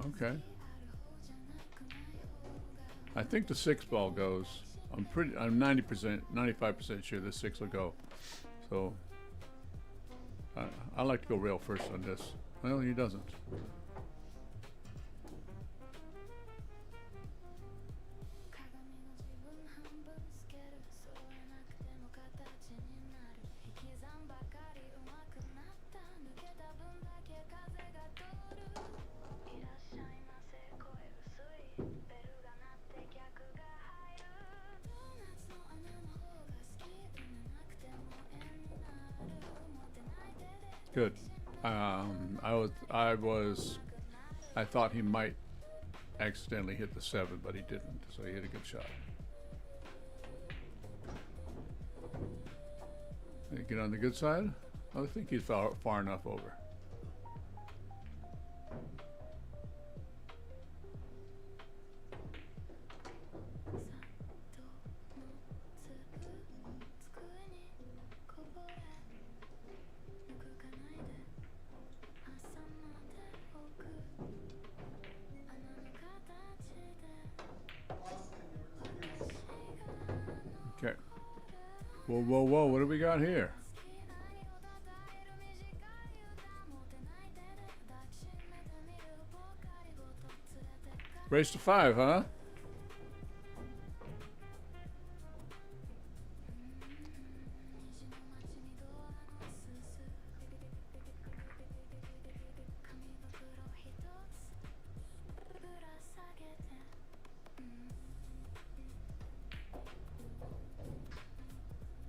Okay. I think the 6 ball goes. I'm 90%, 95% sure the 6 will go. So I like to go rail first on this. Well, he doesn't. Good. I thought he might accidentally hit the 7, but he didn't. So he hit a good shot. Did he get on the good side? I think he's far enough over. Okay. Whoa, whoa, whoa, what do we got here? Race to 5, huh?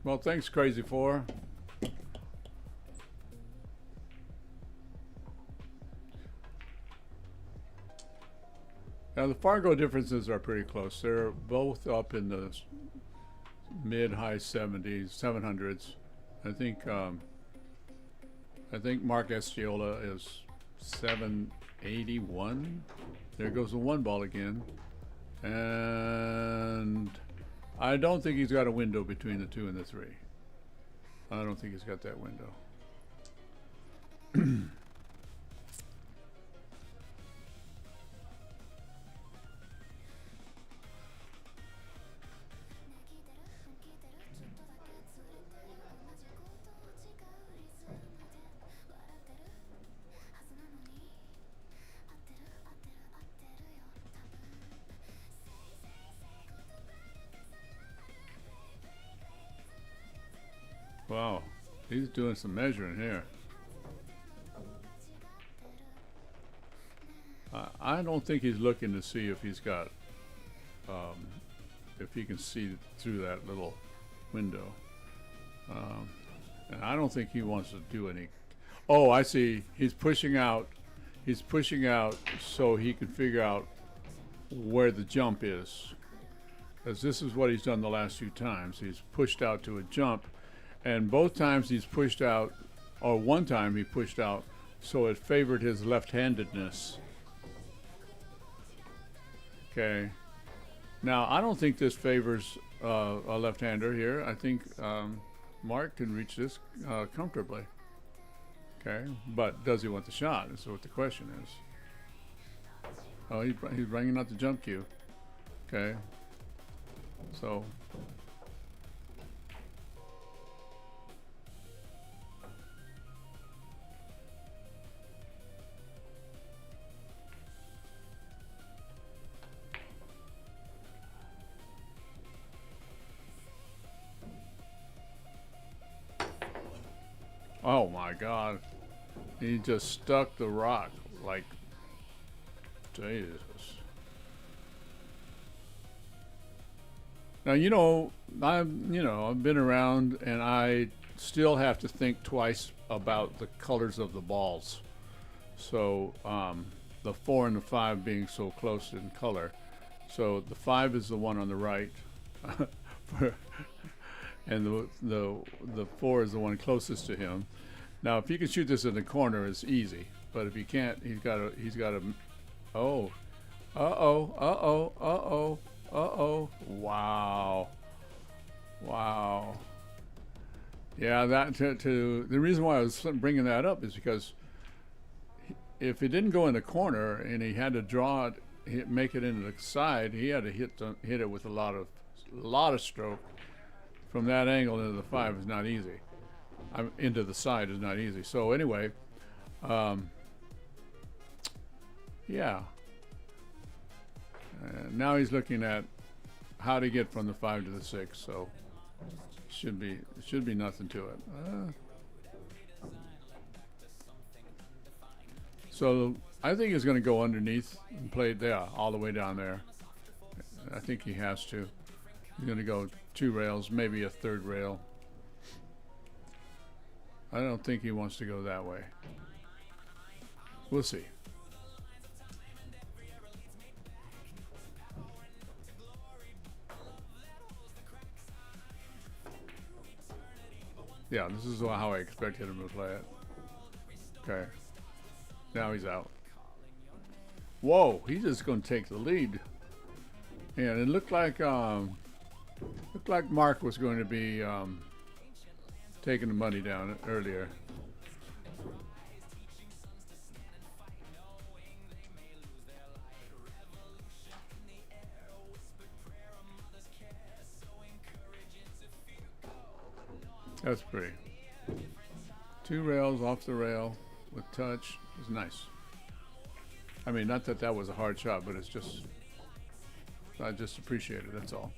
Well, thanks, Crazy 4. Now, the Fargo differences are pretty close. They're both up in the mid-high 70s, 700s. I think Mark Estiola is 781. There goes the 1 ball again. And I don't think he's got a window between the 2 and the 3. I don't think he's got that window. Wow, he's doing some measuring here. I don't think he's looking to see if he's got, if he can see through that little window. And I don't think he wants to do any. Oh, I see. He's pushing out. He's pushing out so he can figure out where the jump is. Because this is what he's done the last 2 times. He's pushed out to a jump, and both times he's pushed out, or one time he pushed out, so it favored his left-handedness. Okay. Now, I don't think this favors a left-hander here. I think Mark can reach this comfortably. Okay, but does he want the shot? Is what the question is. Oh, he's bringing out the jump cue. Okay. So. Oh my God. He just stuck the rock like Jesus. Now I've been around, and I still have to think twice about the colors of the balls. So the 4 and the 5 being so close in color. So the 5 is the one on the right, and the 4 is the one closest to him. Now, if you can shoot this in the corner, it's easy. But if you can't, he's got a. Oh, wow. Yeah, that the reason why I was bringing that up is because if it didn't go in the corner and he had to draw it, make it into the side, he had to hit it with a lot of stroke. From that angle into the 5 is not easy. Into the side is not easy. So anyway, yeah. Now he's looking at how to get from the 5 to the 6. So should be nothing to it. So I think he's going to go underneath and play there all the way down there. I think he has to. He's going to go 2 rails, maybe a 3rd rail. I don't think he wants to go that way. We'll see. Yeah, this is how I expected him to play it. Okay. Now he's out. Whoa, he's just going to take the lead. And it looked like Mark was going to be taking the money down earlier. That's pretty. 2 rails off the rail with touch is nice. I mean, not that that was a hard shot, but it's just, I just appreciate it, that's all.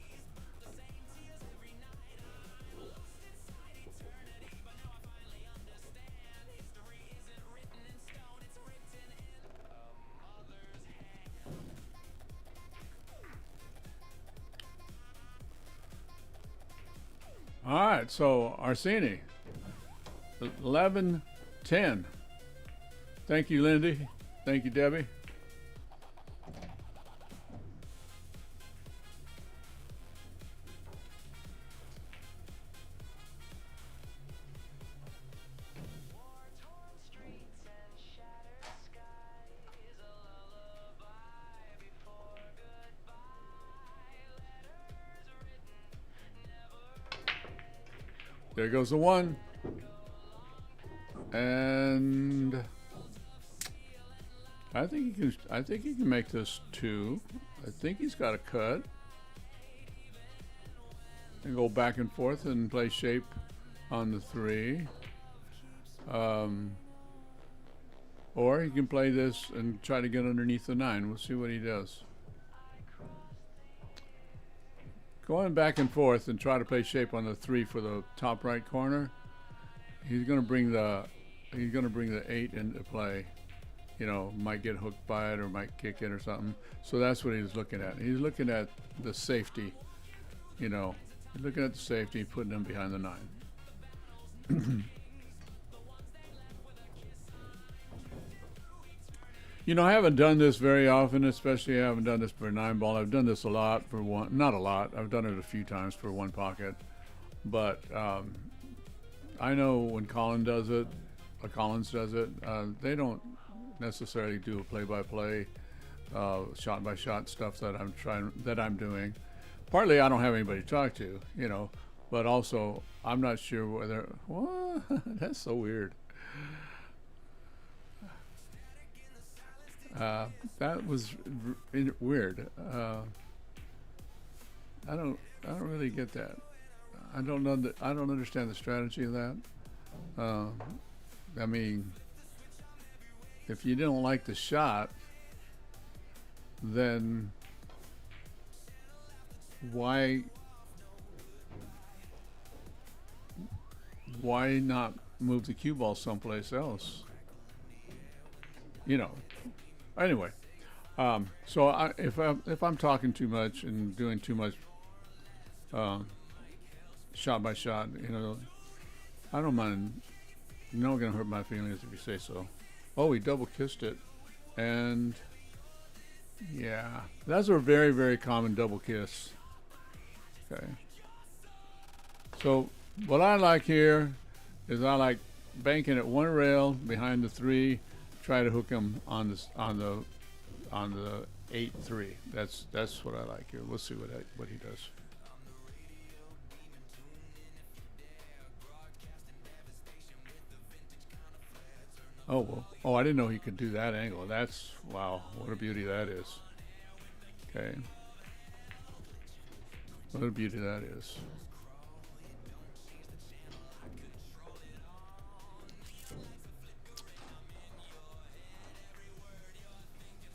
All right, so Arseni, 11-10. Thank you, Lindy. Thank you, Debbie. There goes the 1. And I think he can make this 2. I think he's got a cut. And go back and forth and play shape on the 3. Or he can play this and try to get underneath the 9. We'll see what he does. Going back and forth and try to play shape on the 3 for the top right corner. He's going to bring the 8 into play. You know, might get hooked by it or might kick it or something. So that's what he's looking at. He's looking at the safety. You know, he's looking at the safety, putting him behind the 9. You know, I haven't done this very often, especially I haven't done this for a 9-ball. I've done this a lot for one, not a lot. I've done it a few times for one pocket. But I know when Collins does it, they don't necessarily do a play-by-play, shot-by-shot stuff that I'm doing. Partly I don't have anybody to talk to, you know, but also I'm not sure whether. What? That's so weird. That was weird. I don't really get that. I don't know. I don't understand the strategy of that. I mean, if you don't like the shot, then why not move the cue ball someplace else? You know. Anyway, so if I'm talking too much and doing too much shot by shot, you know, I don't mind. You're not gonna hurt my feelings if you say so. Oh, he double kissed it, and yeah, that's a very, very common double kiss. Okay. So what I like here is I like banking at one rail behind the 3. Try to hook him on the 8-3. That's what I like here. We'll see what he does. Oh well. Oh, I didn't know he could do that angle. That's wow. What a beauty that is. Okay. What a beauty that is.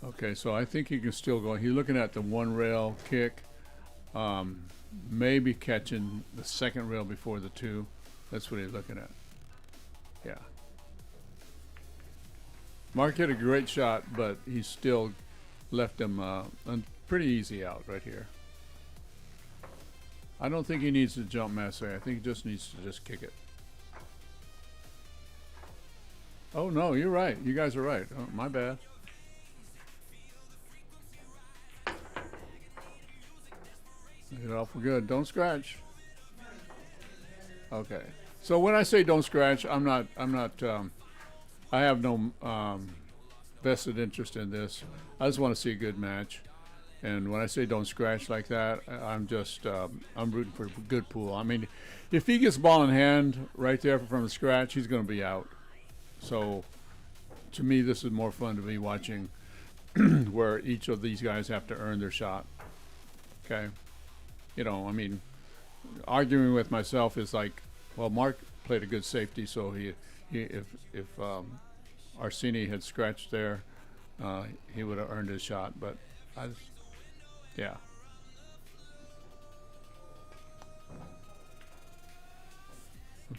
Okay, so I think he can still go. He's looking at the 1 rail kick, maybe catching the 2nd rail before the 2. That's what he's looking at. Yeah. Mark hit a great shot, but he still left him pretty easy out right here. I don't think he needs to jump masse. I think he just needs to just kick it. Oh no, you're right. You guys are right. Oh, my bad. Get it off good. Don't scratch. Okay. So when I say don't scratch, I have no vested interest in this. I just want to see a good match. And when I say don't scratch like that, I'm just I'm rooting for a good pool. I mean, if he gets ball in hand right there from the scratch, he's going to be out. So to me, this is more fun to be watching where each of these guys have to earn their shot. Okay. You know, I mean, arguing with myself is like, well, Mark played a good safety, so if ARSENI had scratched there, he would have earned his shot. But yeah.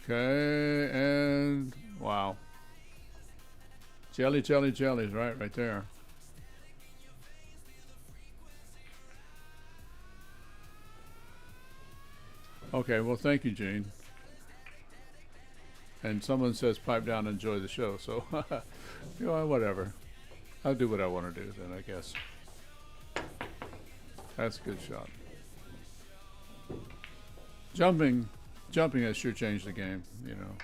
Okay, and wow, jellies right there. Okay, well, thank you, Gene. And someone says pipe down and enjoy the show, so you know, whatever. I'll do what I want to do then, I guess. That's a good shot. Jumping has sure changed the game, you know.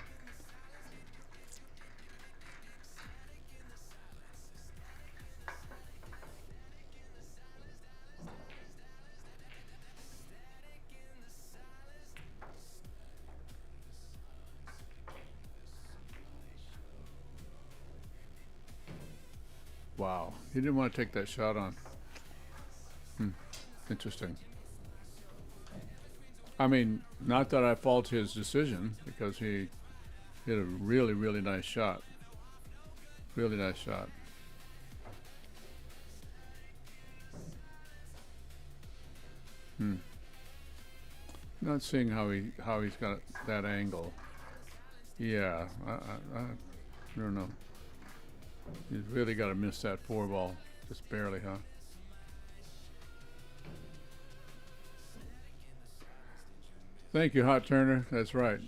Wow, he didn't want to take that shot on. Interesting. I mean, not that I fault his decision, because he hit a really, really nice shot. Really nice shot. Not seeing how he's got that angle. Yeah, I don't know. He's really got to miss that 4 ball, just barely, huh? Thank you, Hot Turner. That's right.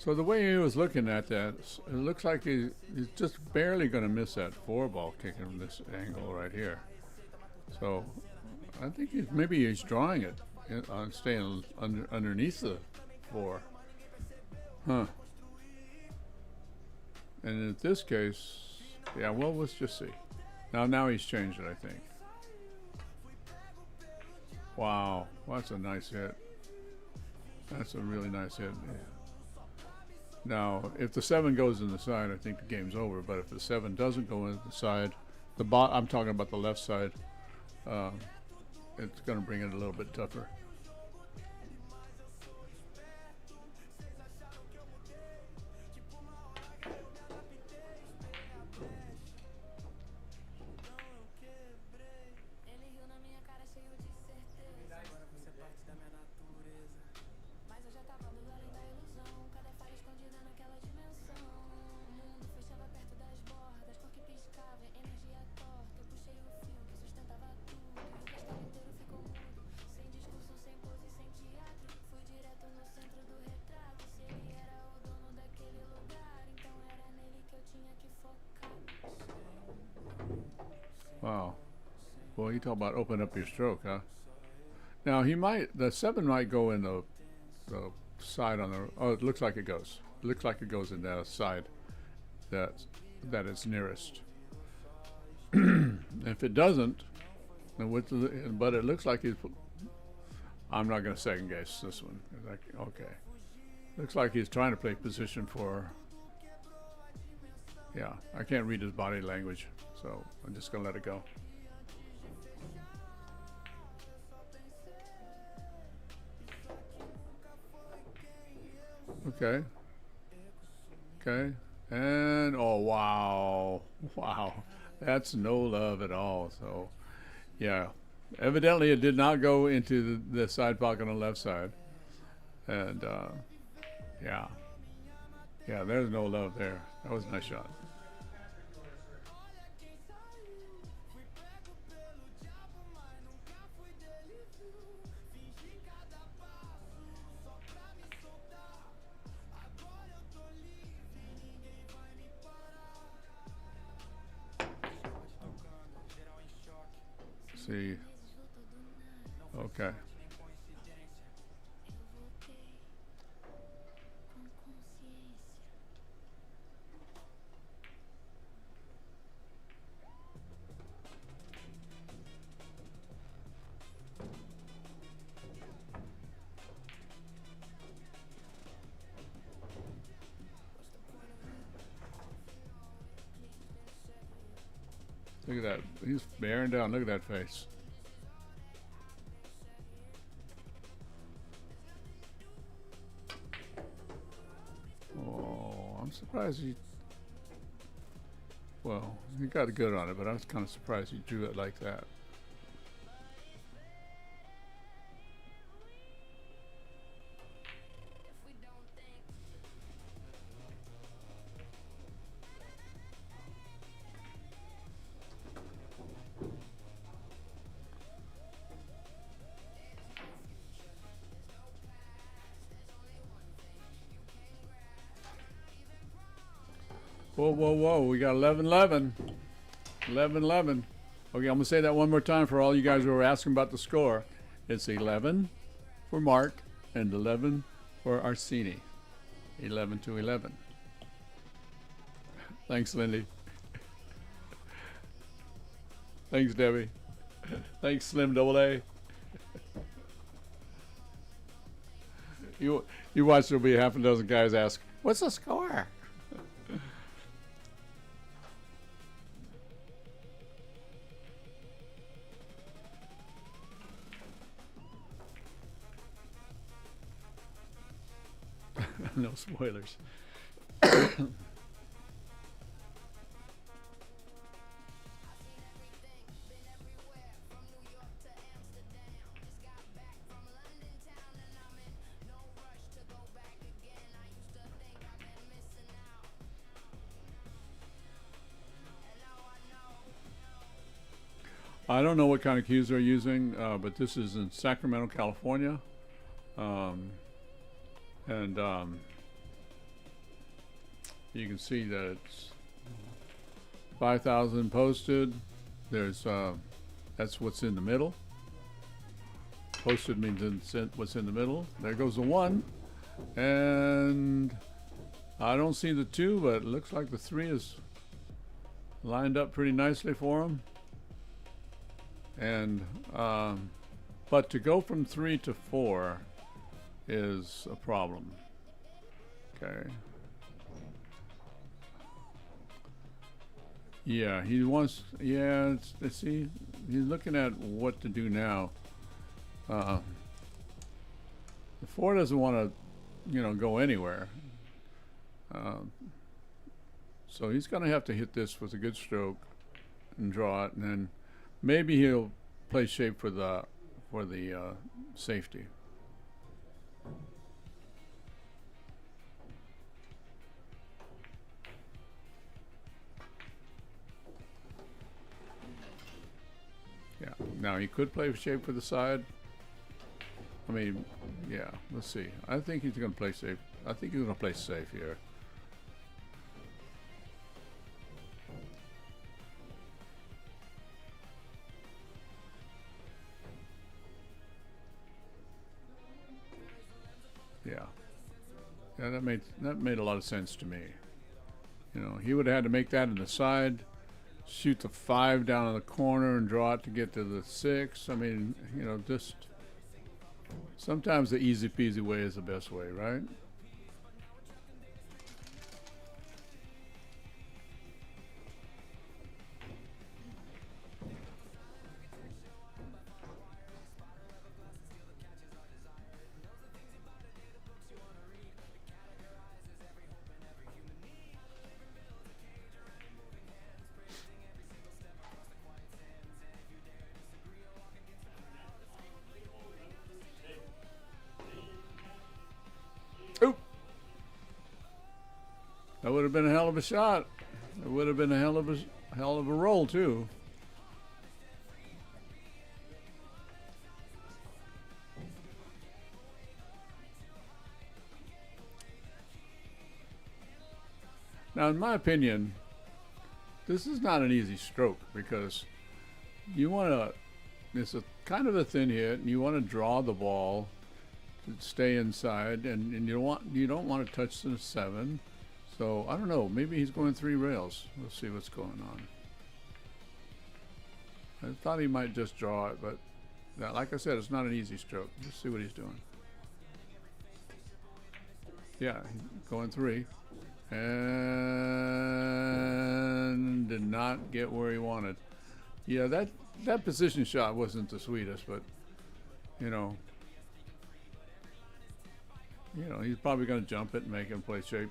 So the way he was looking at that, it looks like he's just barely going to miss that 4-ball kicking from this angle right here. So I think maybe he's drawing it on staying underneath the 4. Huh. And in this case, yeah, well, let's just see. Now he's changed it, I think. Wow, that's a nice hit. That's a really nice hit. Now, if the 7 goes in the side, I think the game's over. But if the 7 doesn't go in the side, I'm talking about the left side, it's going to bring it a little bit tougher. Wow. Boy, you talk about open up your stroke, huh? Now the 7 might go in the side on the. Oh, it looks like it goes. It looks like it goes in that side that it's nearest. If it doesn't, then but it looks like he's. I'm not going to second guess this one. Okay. Looks like he's trying to play position for. Yeah, I can't read his body language, so I'm just going to let it go. Okay. Okay. And oh wow. Wow. That's no love at all. So yeah. Evidently it did not go into the side pocket on the left side. And yeah. Yeah, there's no love there. That was a nice shot. See. Okay. Look at that. He's bearing down. Look at that face. Oh, I'm surprised he. Well, he got a good on it, but I was kind of surprised he drew it like that. Whoa, whoa, whoa. We got 11-11. 11-11. Okay, I'm going to say that one more time for all you guys who are asking about the score. It's 11 for Mark and 11 for Arseni. 11-11. Thanks, Lindy. Thanks, Debbie. Thanks, Slim Double A. You watch, there'll be half a dozen guys ask, what's the score? No spoilers. I don't know what kind of cues they're using, but this is in Sacramento, California. You can see that it's 5,000 posted. There's that's what's in the middle. Posted means what's in the middle. There goes the 1, and I don't see the 2, but it looks like the 3 is lined up pretty nicely for him. And but to go from 3 to 4 is a problem. Okay. Yeah, he wants. Yeah, let's see. He's looking at what to do now. The 4 doesn't want to, you know, go anywhere. So he's going to have to hit this with a good stroke and draw it, and then maybe he'll play shape for the safety. Yeah. Now he could play shape for the side. I mean, yeah. Let's see. I think he's going to play safe. I think he's going to play safe here. Yeah. Yeah, that made a lot of sense to me. You know, he would have had to make that in the side, shoot the 5 down in the corner and draw it to get to the 6. I mean, you know, just sometimes the easy peasy way is the best way, right? That would have been a hell of a shot. It would have been a hell of a roll too. Now, in my opinion, this is not an easy stroke because you want to. It's a kind of a thin hit, and you want to draw the ball to stay inside, and you don't want to touch the 7. So I don't know. Maybe he's going 3 rails. We'll see what's going on. I thought he might just draw it, but like I said, it's not an easy stroke. Let's see what he's doing. Yeah, going 3, and did not get where he wanted. Yeah, that position shot wasn't the sweetest, but you know, he's probably going to jump it and make him play shape.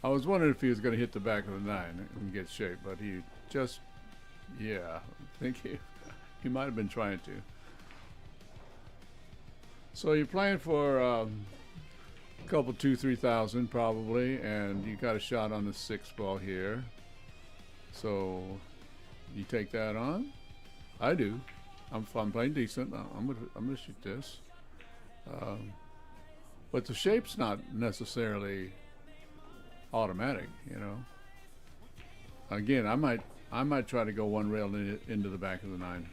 I was wondering if he was going to hit the back of the 9 and get shape, but he just, yeah, I think he might have been trying to. So you're playing for a couple 2,000-3,000 probably, and you got a shot on the 6 ball here. So you take that on. I do. I'm playing decent. I'm gonna shoot this. But the shape's not necessarily automatic, you know. Again, I might try to go 1 rail into the back of the 9.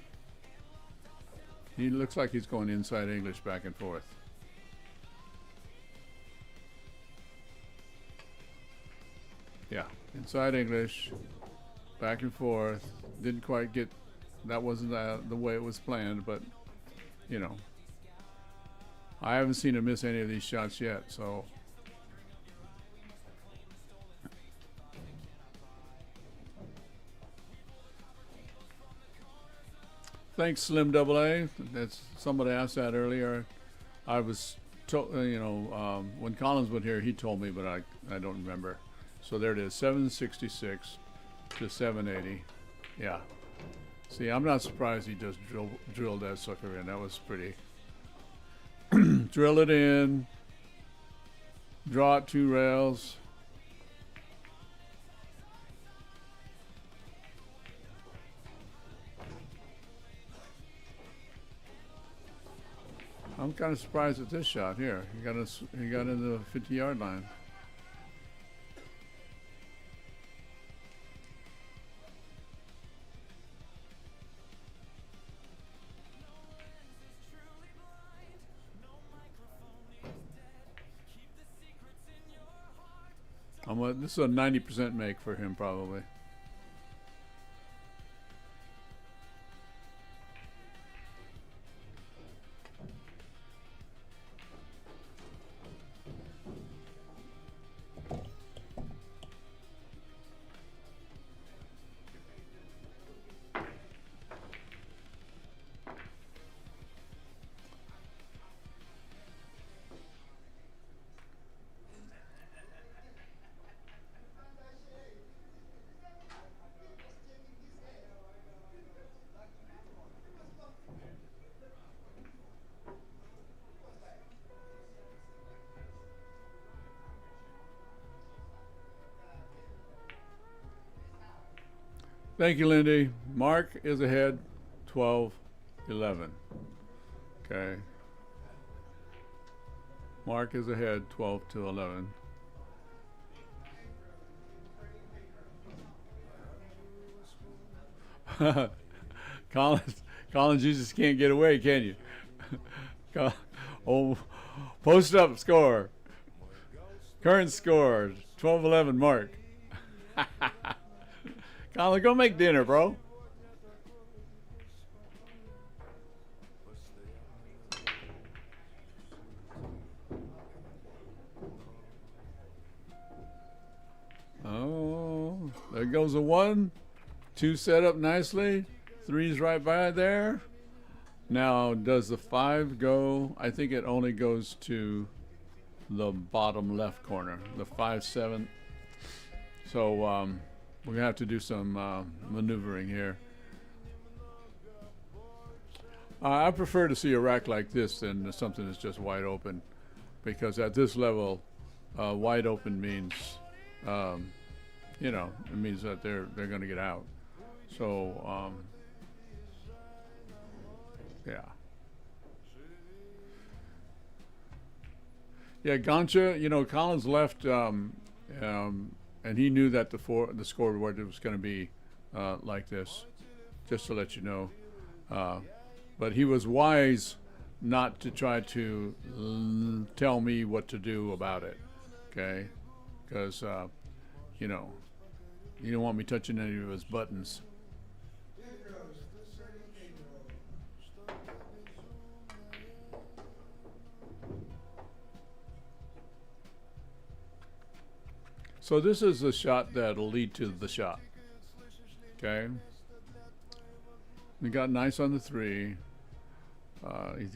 He looks like he's going inside English back and forth. Yeah, inside English, back and forth. Didn't quite get. That wasn't the way it was planned, but you know, I haven't seen him miss any of these shots yet, so. Thanks, Slim AA. That's somebody asked that earlier. I was when Collins went here, he told me, but I don't remember. So there it is, 766 to 780. Yeah. See, I'm not surprised he just drilled that sucker in. That was pretty. Drill it in. Draw it 2 rails. I'm kind of surprised at this shot here. He got in the 50-yard line. This is a 90% make for him, probably. Thank you, Lindy. Mark is ahead, 12-11. Okay. Mark is ahead, 12-11. Collins, you just can't get away, can you? Oh, post up score. Current score, 12-11, Mark. Colin, go make dinner, bro. Oh, there goes a 1. 2 set up nicely. 3's right by there. Now, does the 5 go? I think it only goes to the bottom left corner, the 5-7. So we're gonna have to do some maneuvering here. I prefer to see a rack like this than something that's just wide open, because at this level, wide open means, it means that they're going to get out. So, yeah. Yeah, Gancha, Collins left, and he knew that the scoreboard was going to be like this, just to let you know. But he was wise not to try to tell me what to do about it, okay? Because, you don't want me touching any of his buttons. So this is the shot that'll lead to the shot, okay? We got nice on the 3. He's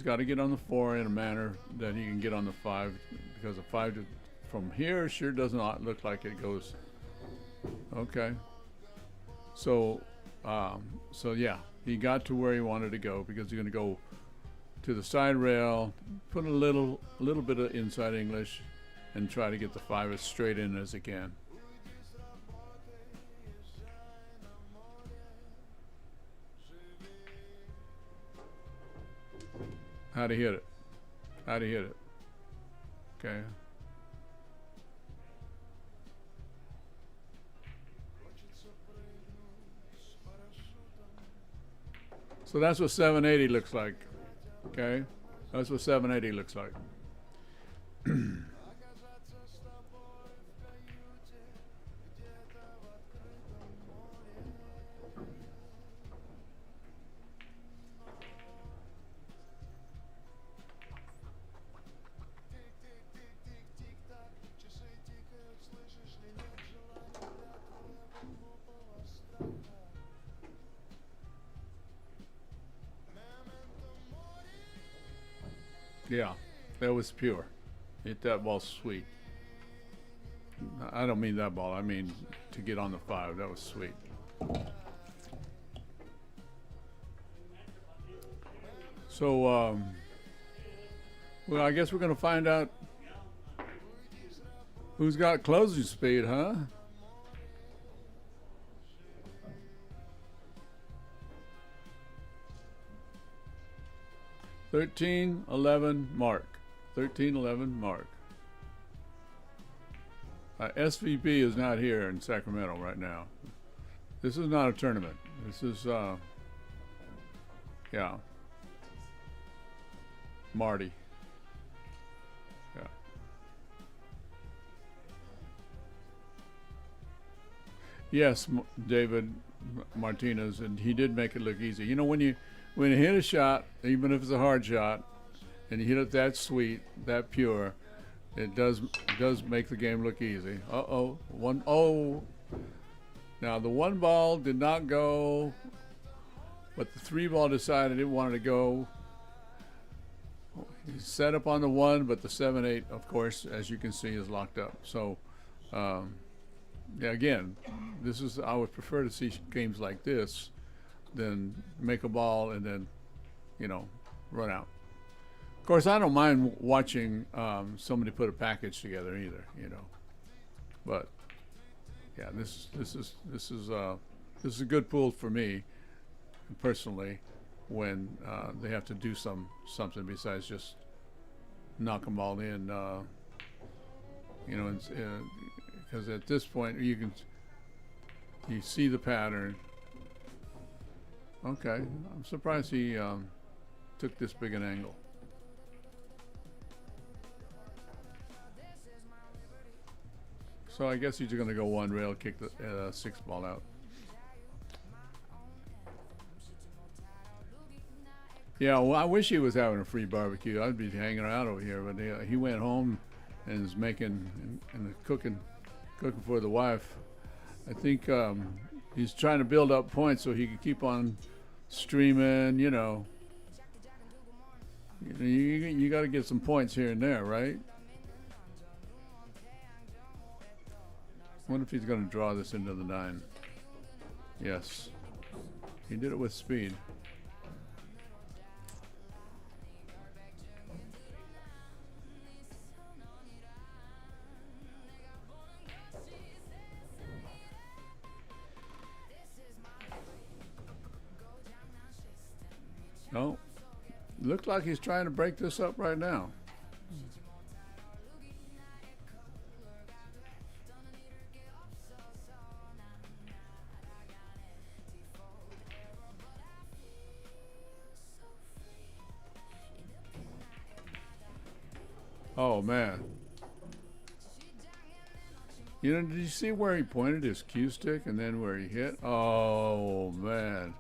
got to get on the 4 in a manner that he can get on the 5, because the 5 from here sure does not look like it goes. Okay. So yeah, he got to where he wanted to go, because he's going to go to the side rail, put a little bit of inside English, and try to get the 5 as straight in as he can. How to hit it. How to hit it. Okay. So that's what 780 looks like. Okay? That's what 780 looks like. Yeah, That was pure. Hit that ball sweet. I don't mean that ball. I mean to get on the 5. That was sweet. So, well, I guess we're going to find out who's got closing speed, huh? $13.11 Mark. $13.11 Mark. SVP is not here in Sacramento right now. This is not a tournament. This is, yeah. Marty. Yeah. Yes, David Martinez, and he did make it look easy. You know, when you hit a shot, even if it's a hard shot, and you hit it that sweet, that pure, it does make the game look easy. Uh-oh. 1-0. Now, the 1 ball did not go, but the 3 ball decided it wanted to go. He's set up on the 1, but the 7-8, of course, as you can see, is locked up. So, yeah, again, I would prefer to see games like this than make a ball and then, you know, run out. Of course, I don't mind watching somebody put a package together either, you know. But yeah, this is a good pool for me personally when they have to do something besides just knock them all in, you know, because at this point you see the pattern. Okay, I'm surprised he took this big an angle. So I guess he's going to go 1 rail, kick the 6 ball out. Yeah, well, I wish he was having a free barbecue. I'd be hanging out over here, but he went home and is making and cooking for the wife. I think he's trying to build up points so he can keep on streaming. You know, you got to get some points here and there, right? I wonder if he's going to draw this into the 9. Yes, he did it with speed. No, looks like he's trying to break this up right now. Oh man. You know, did you see where he pointed his cue stick and then where he hit? Oh man.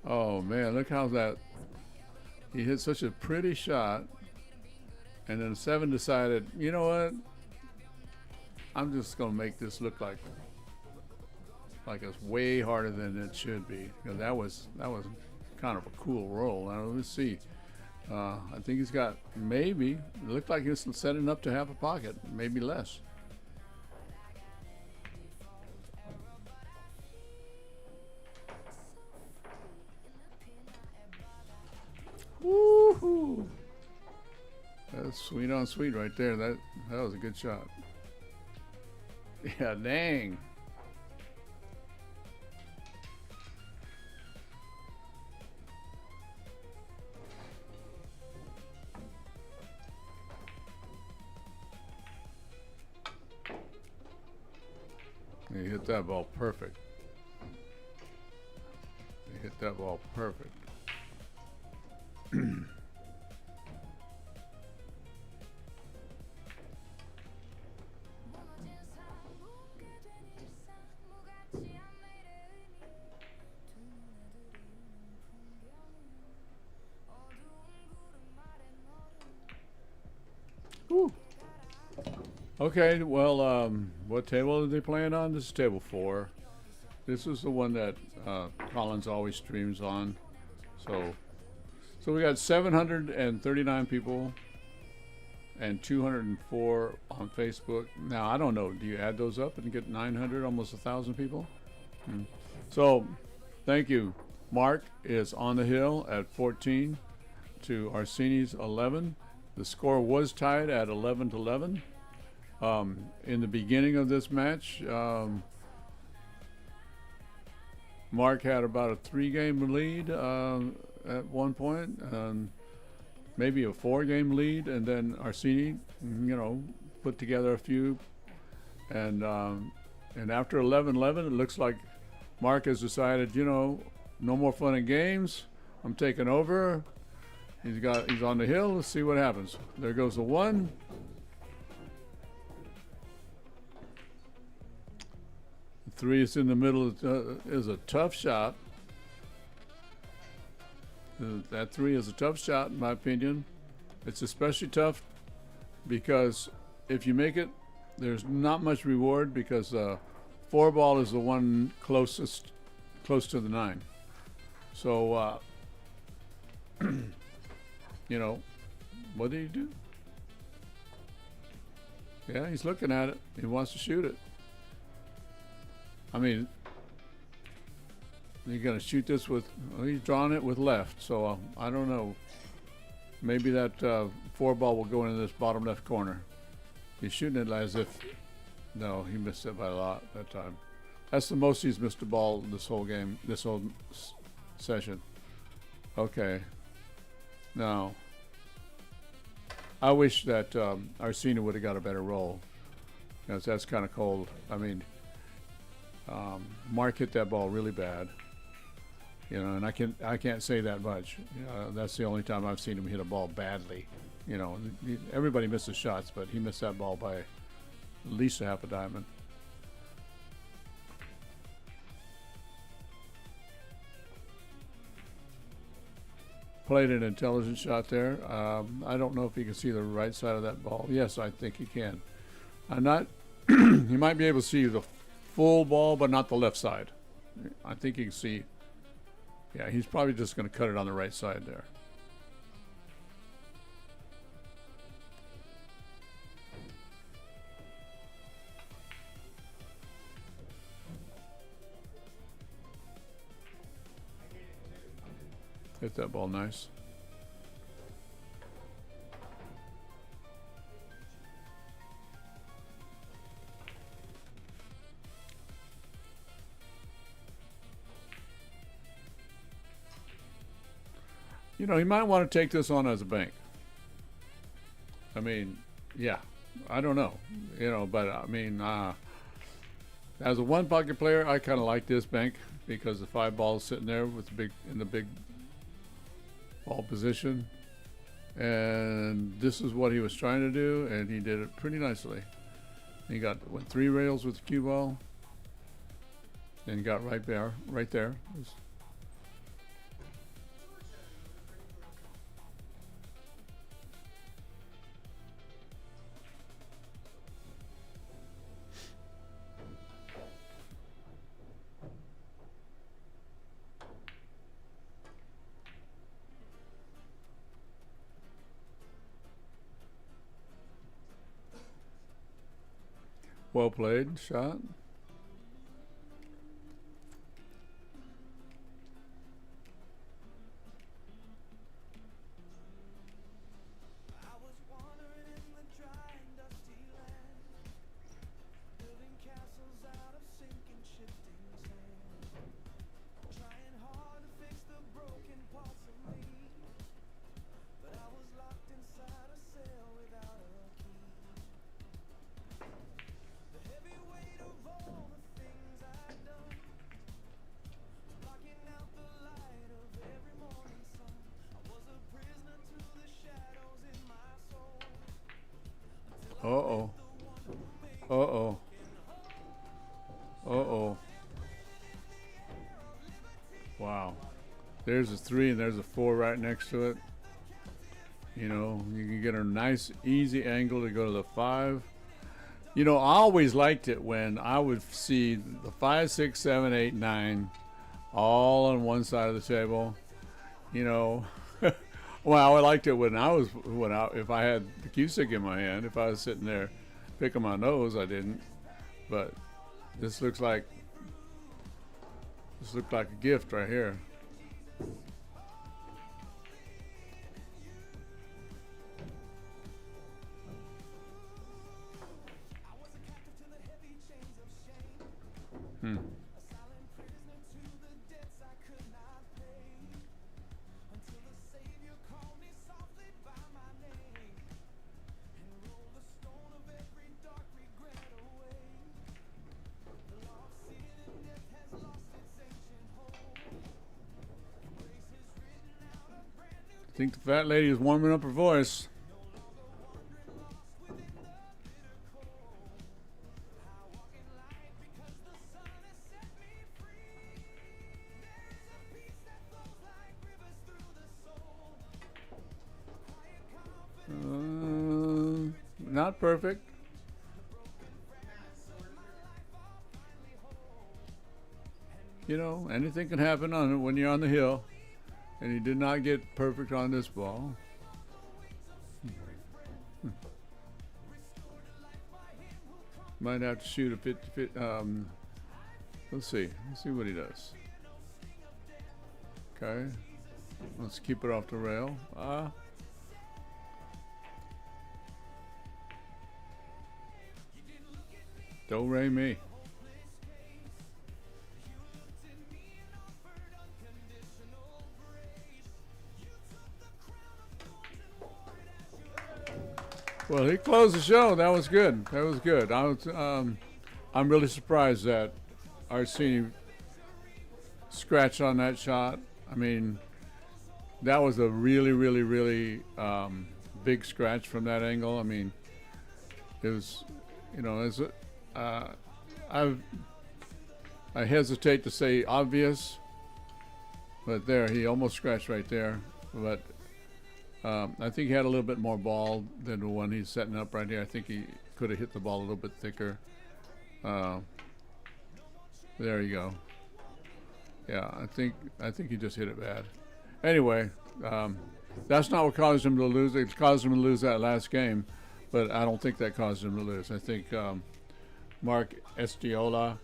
Oh man, look how he hit such a pretty shot, and then 7 decided, you know what? I'm just gonna make this look like it's way harder than it should be. You know, that was kind of a cool roll. Now let's see. I think he's got maybe. It looked like he was setting up to have a pocket, maybe less. Woohoo! That's sweet on sweet right there. That was a good shot. Yeah, dang. He hit that ball perfect. He hit that ball perfect. Woo. Okay, well, what table are they playing on? This is table 4. This is the one that Collins always streams on. So we got 739 people and 204 on Facebook. Now, I don't know. Do you add those up and get 900, almost 1,000 people? So, thank you. Mark is on the hill at 14 to ARSENI's 11. The score was tied at 11-11. In the beginning of this match, Mark had about a 3-game lead at one point, maybe a 4-game lead, and then ARSENI, put together a few, and after 11-11, it looks like Mark has decided, no more fun and games. I'm taking over. He's on the hill. Let's see what happens. There goes the 1. The 3 is in the middle. Is a tough shot. That 3 is a tough shot, in my opinion. It's especially tough because if you make it, there's not much reward because 4 ball is the one close to the 9. So, what did he do? Yeah, he's looking at it. He wants to shoot it. I mean, you're going to shoot this with, he's drawing it with left, so I don't know. Maybe that 4 ball will go into this bottom left corner. He's shooting it as if, no, he missed it by a lot that time. That's the most he's missed a ball this whole game, this whole session. Okay. Now, I wish that ARSENI would have got a better roll, because that's kind of cold. I mean, Mark hit that ball really bad, and I can't say that much. That's the only time I've seen him hit a ball badly. Everybody misses shots, but he missed that ball by at least a half a diamond. Played an intelligent shot there. I don't know if he can see the right side of that ball. Yes, I think he can. He might be able to see the full ball, but not the left side. I think he can see. Yeah, he's probably just going to cut it on the right side there. Hit that ball nice. He might want to take this on as a bank. I mean, yeah, I don't know, but I mean, as a 1 pocket player, I kind of like this bank because the 5 ball is sitting there with in the big ball position, and this is what he was trying to do, and he did it pretty nicely. He went 3 rails with the cue ball, and he got right there. Well played shot. Uh-oh. Uh-oh. Uh-oh. Wow. There's a 3 and there's a 4 right next to it. You can get a nice, easy angle to go to the 5. I always liked it when I would see the 5, 6, 7, 8, 9 all on one side of the table. Well, I liked it when if I had the cue stick in my hand, if I was sitting there picking my nose, I didn't. But this looked like a gift right here. I think the fat lady is warming up her voice. Not perfect. You know, anything can happen on it when you're on the hill. And he did not get perfect on this ball. Might have to shoot a 50-50. Let's see what he does. Okay. Let's keep it off the rail. Do re mi. Well, he closed the show. That was good. That was good. I'm really surprised that ARSENI scratched on that shot. I mean, that was a really, really, really big scratch from that angle. I mean, it was, you know, I hesitate to say obvious, but there, he almost scratched right there. But I think he had a little bit more ball than the one he's setting up right here. I think he could have hit the ball a little bit thicker. There you go. Yeah, I think he just hit it bad. Anyway, that's not what caused him to lose. It caused him to lose that last game, but I don't think that caused him to lose. I think Mark ESTIOLA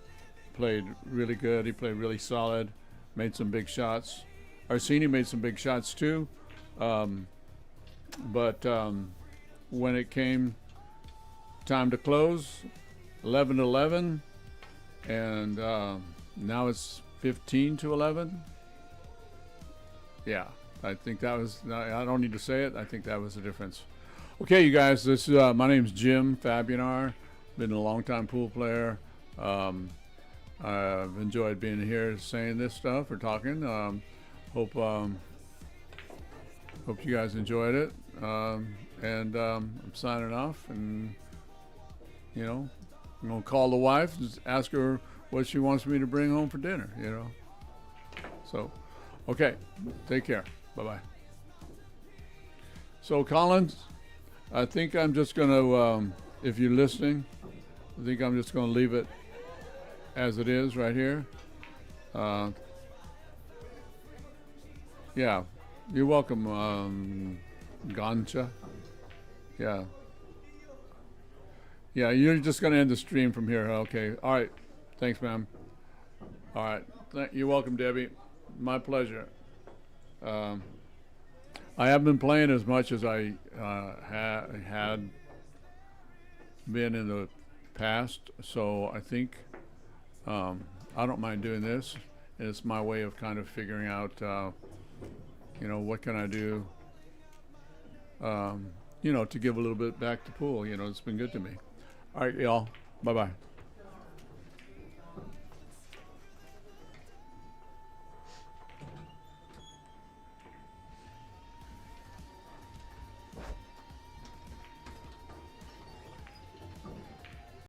played really good. He played really solid, made some big shots. ARSENI made some big shots too. But when it came time to close, 11-11, and now it's 15-11. Yeah, I think that was. I don't need to say it. I think that was the difference. Okay, you guys. This is my name's Jim Fabianar. Been a long-time pool player. I've enjoyed being here, saying this stuff or talking. Hope you guys enjoyed it. And I'm signing off, and you know, I'm gonna call the wife and just ask her what she wants me to bring home for dinner. You know. So, okay, take care. Bye-bye. So, Collins, I think I'm just gonna, if you're listening, I think I'm just gonna leave it as it is right here. Yeah, you're welcome, Gancha. Yeah. Yeah, you're just going to end the stream from here. Okay. All right. Thanks, ma'am. All right. You're welcome, Debbie. My pleasure. I haven't been playing as much as I had been in the past, so I think I don't mind doing this. And it's my way of kind of figuring out, you know, what can I do, you know, to give a little bit back to pool. You know, it's been good to me. All right, y'all. Bye-bye.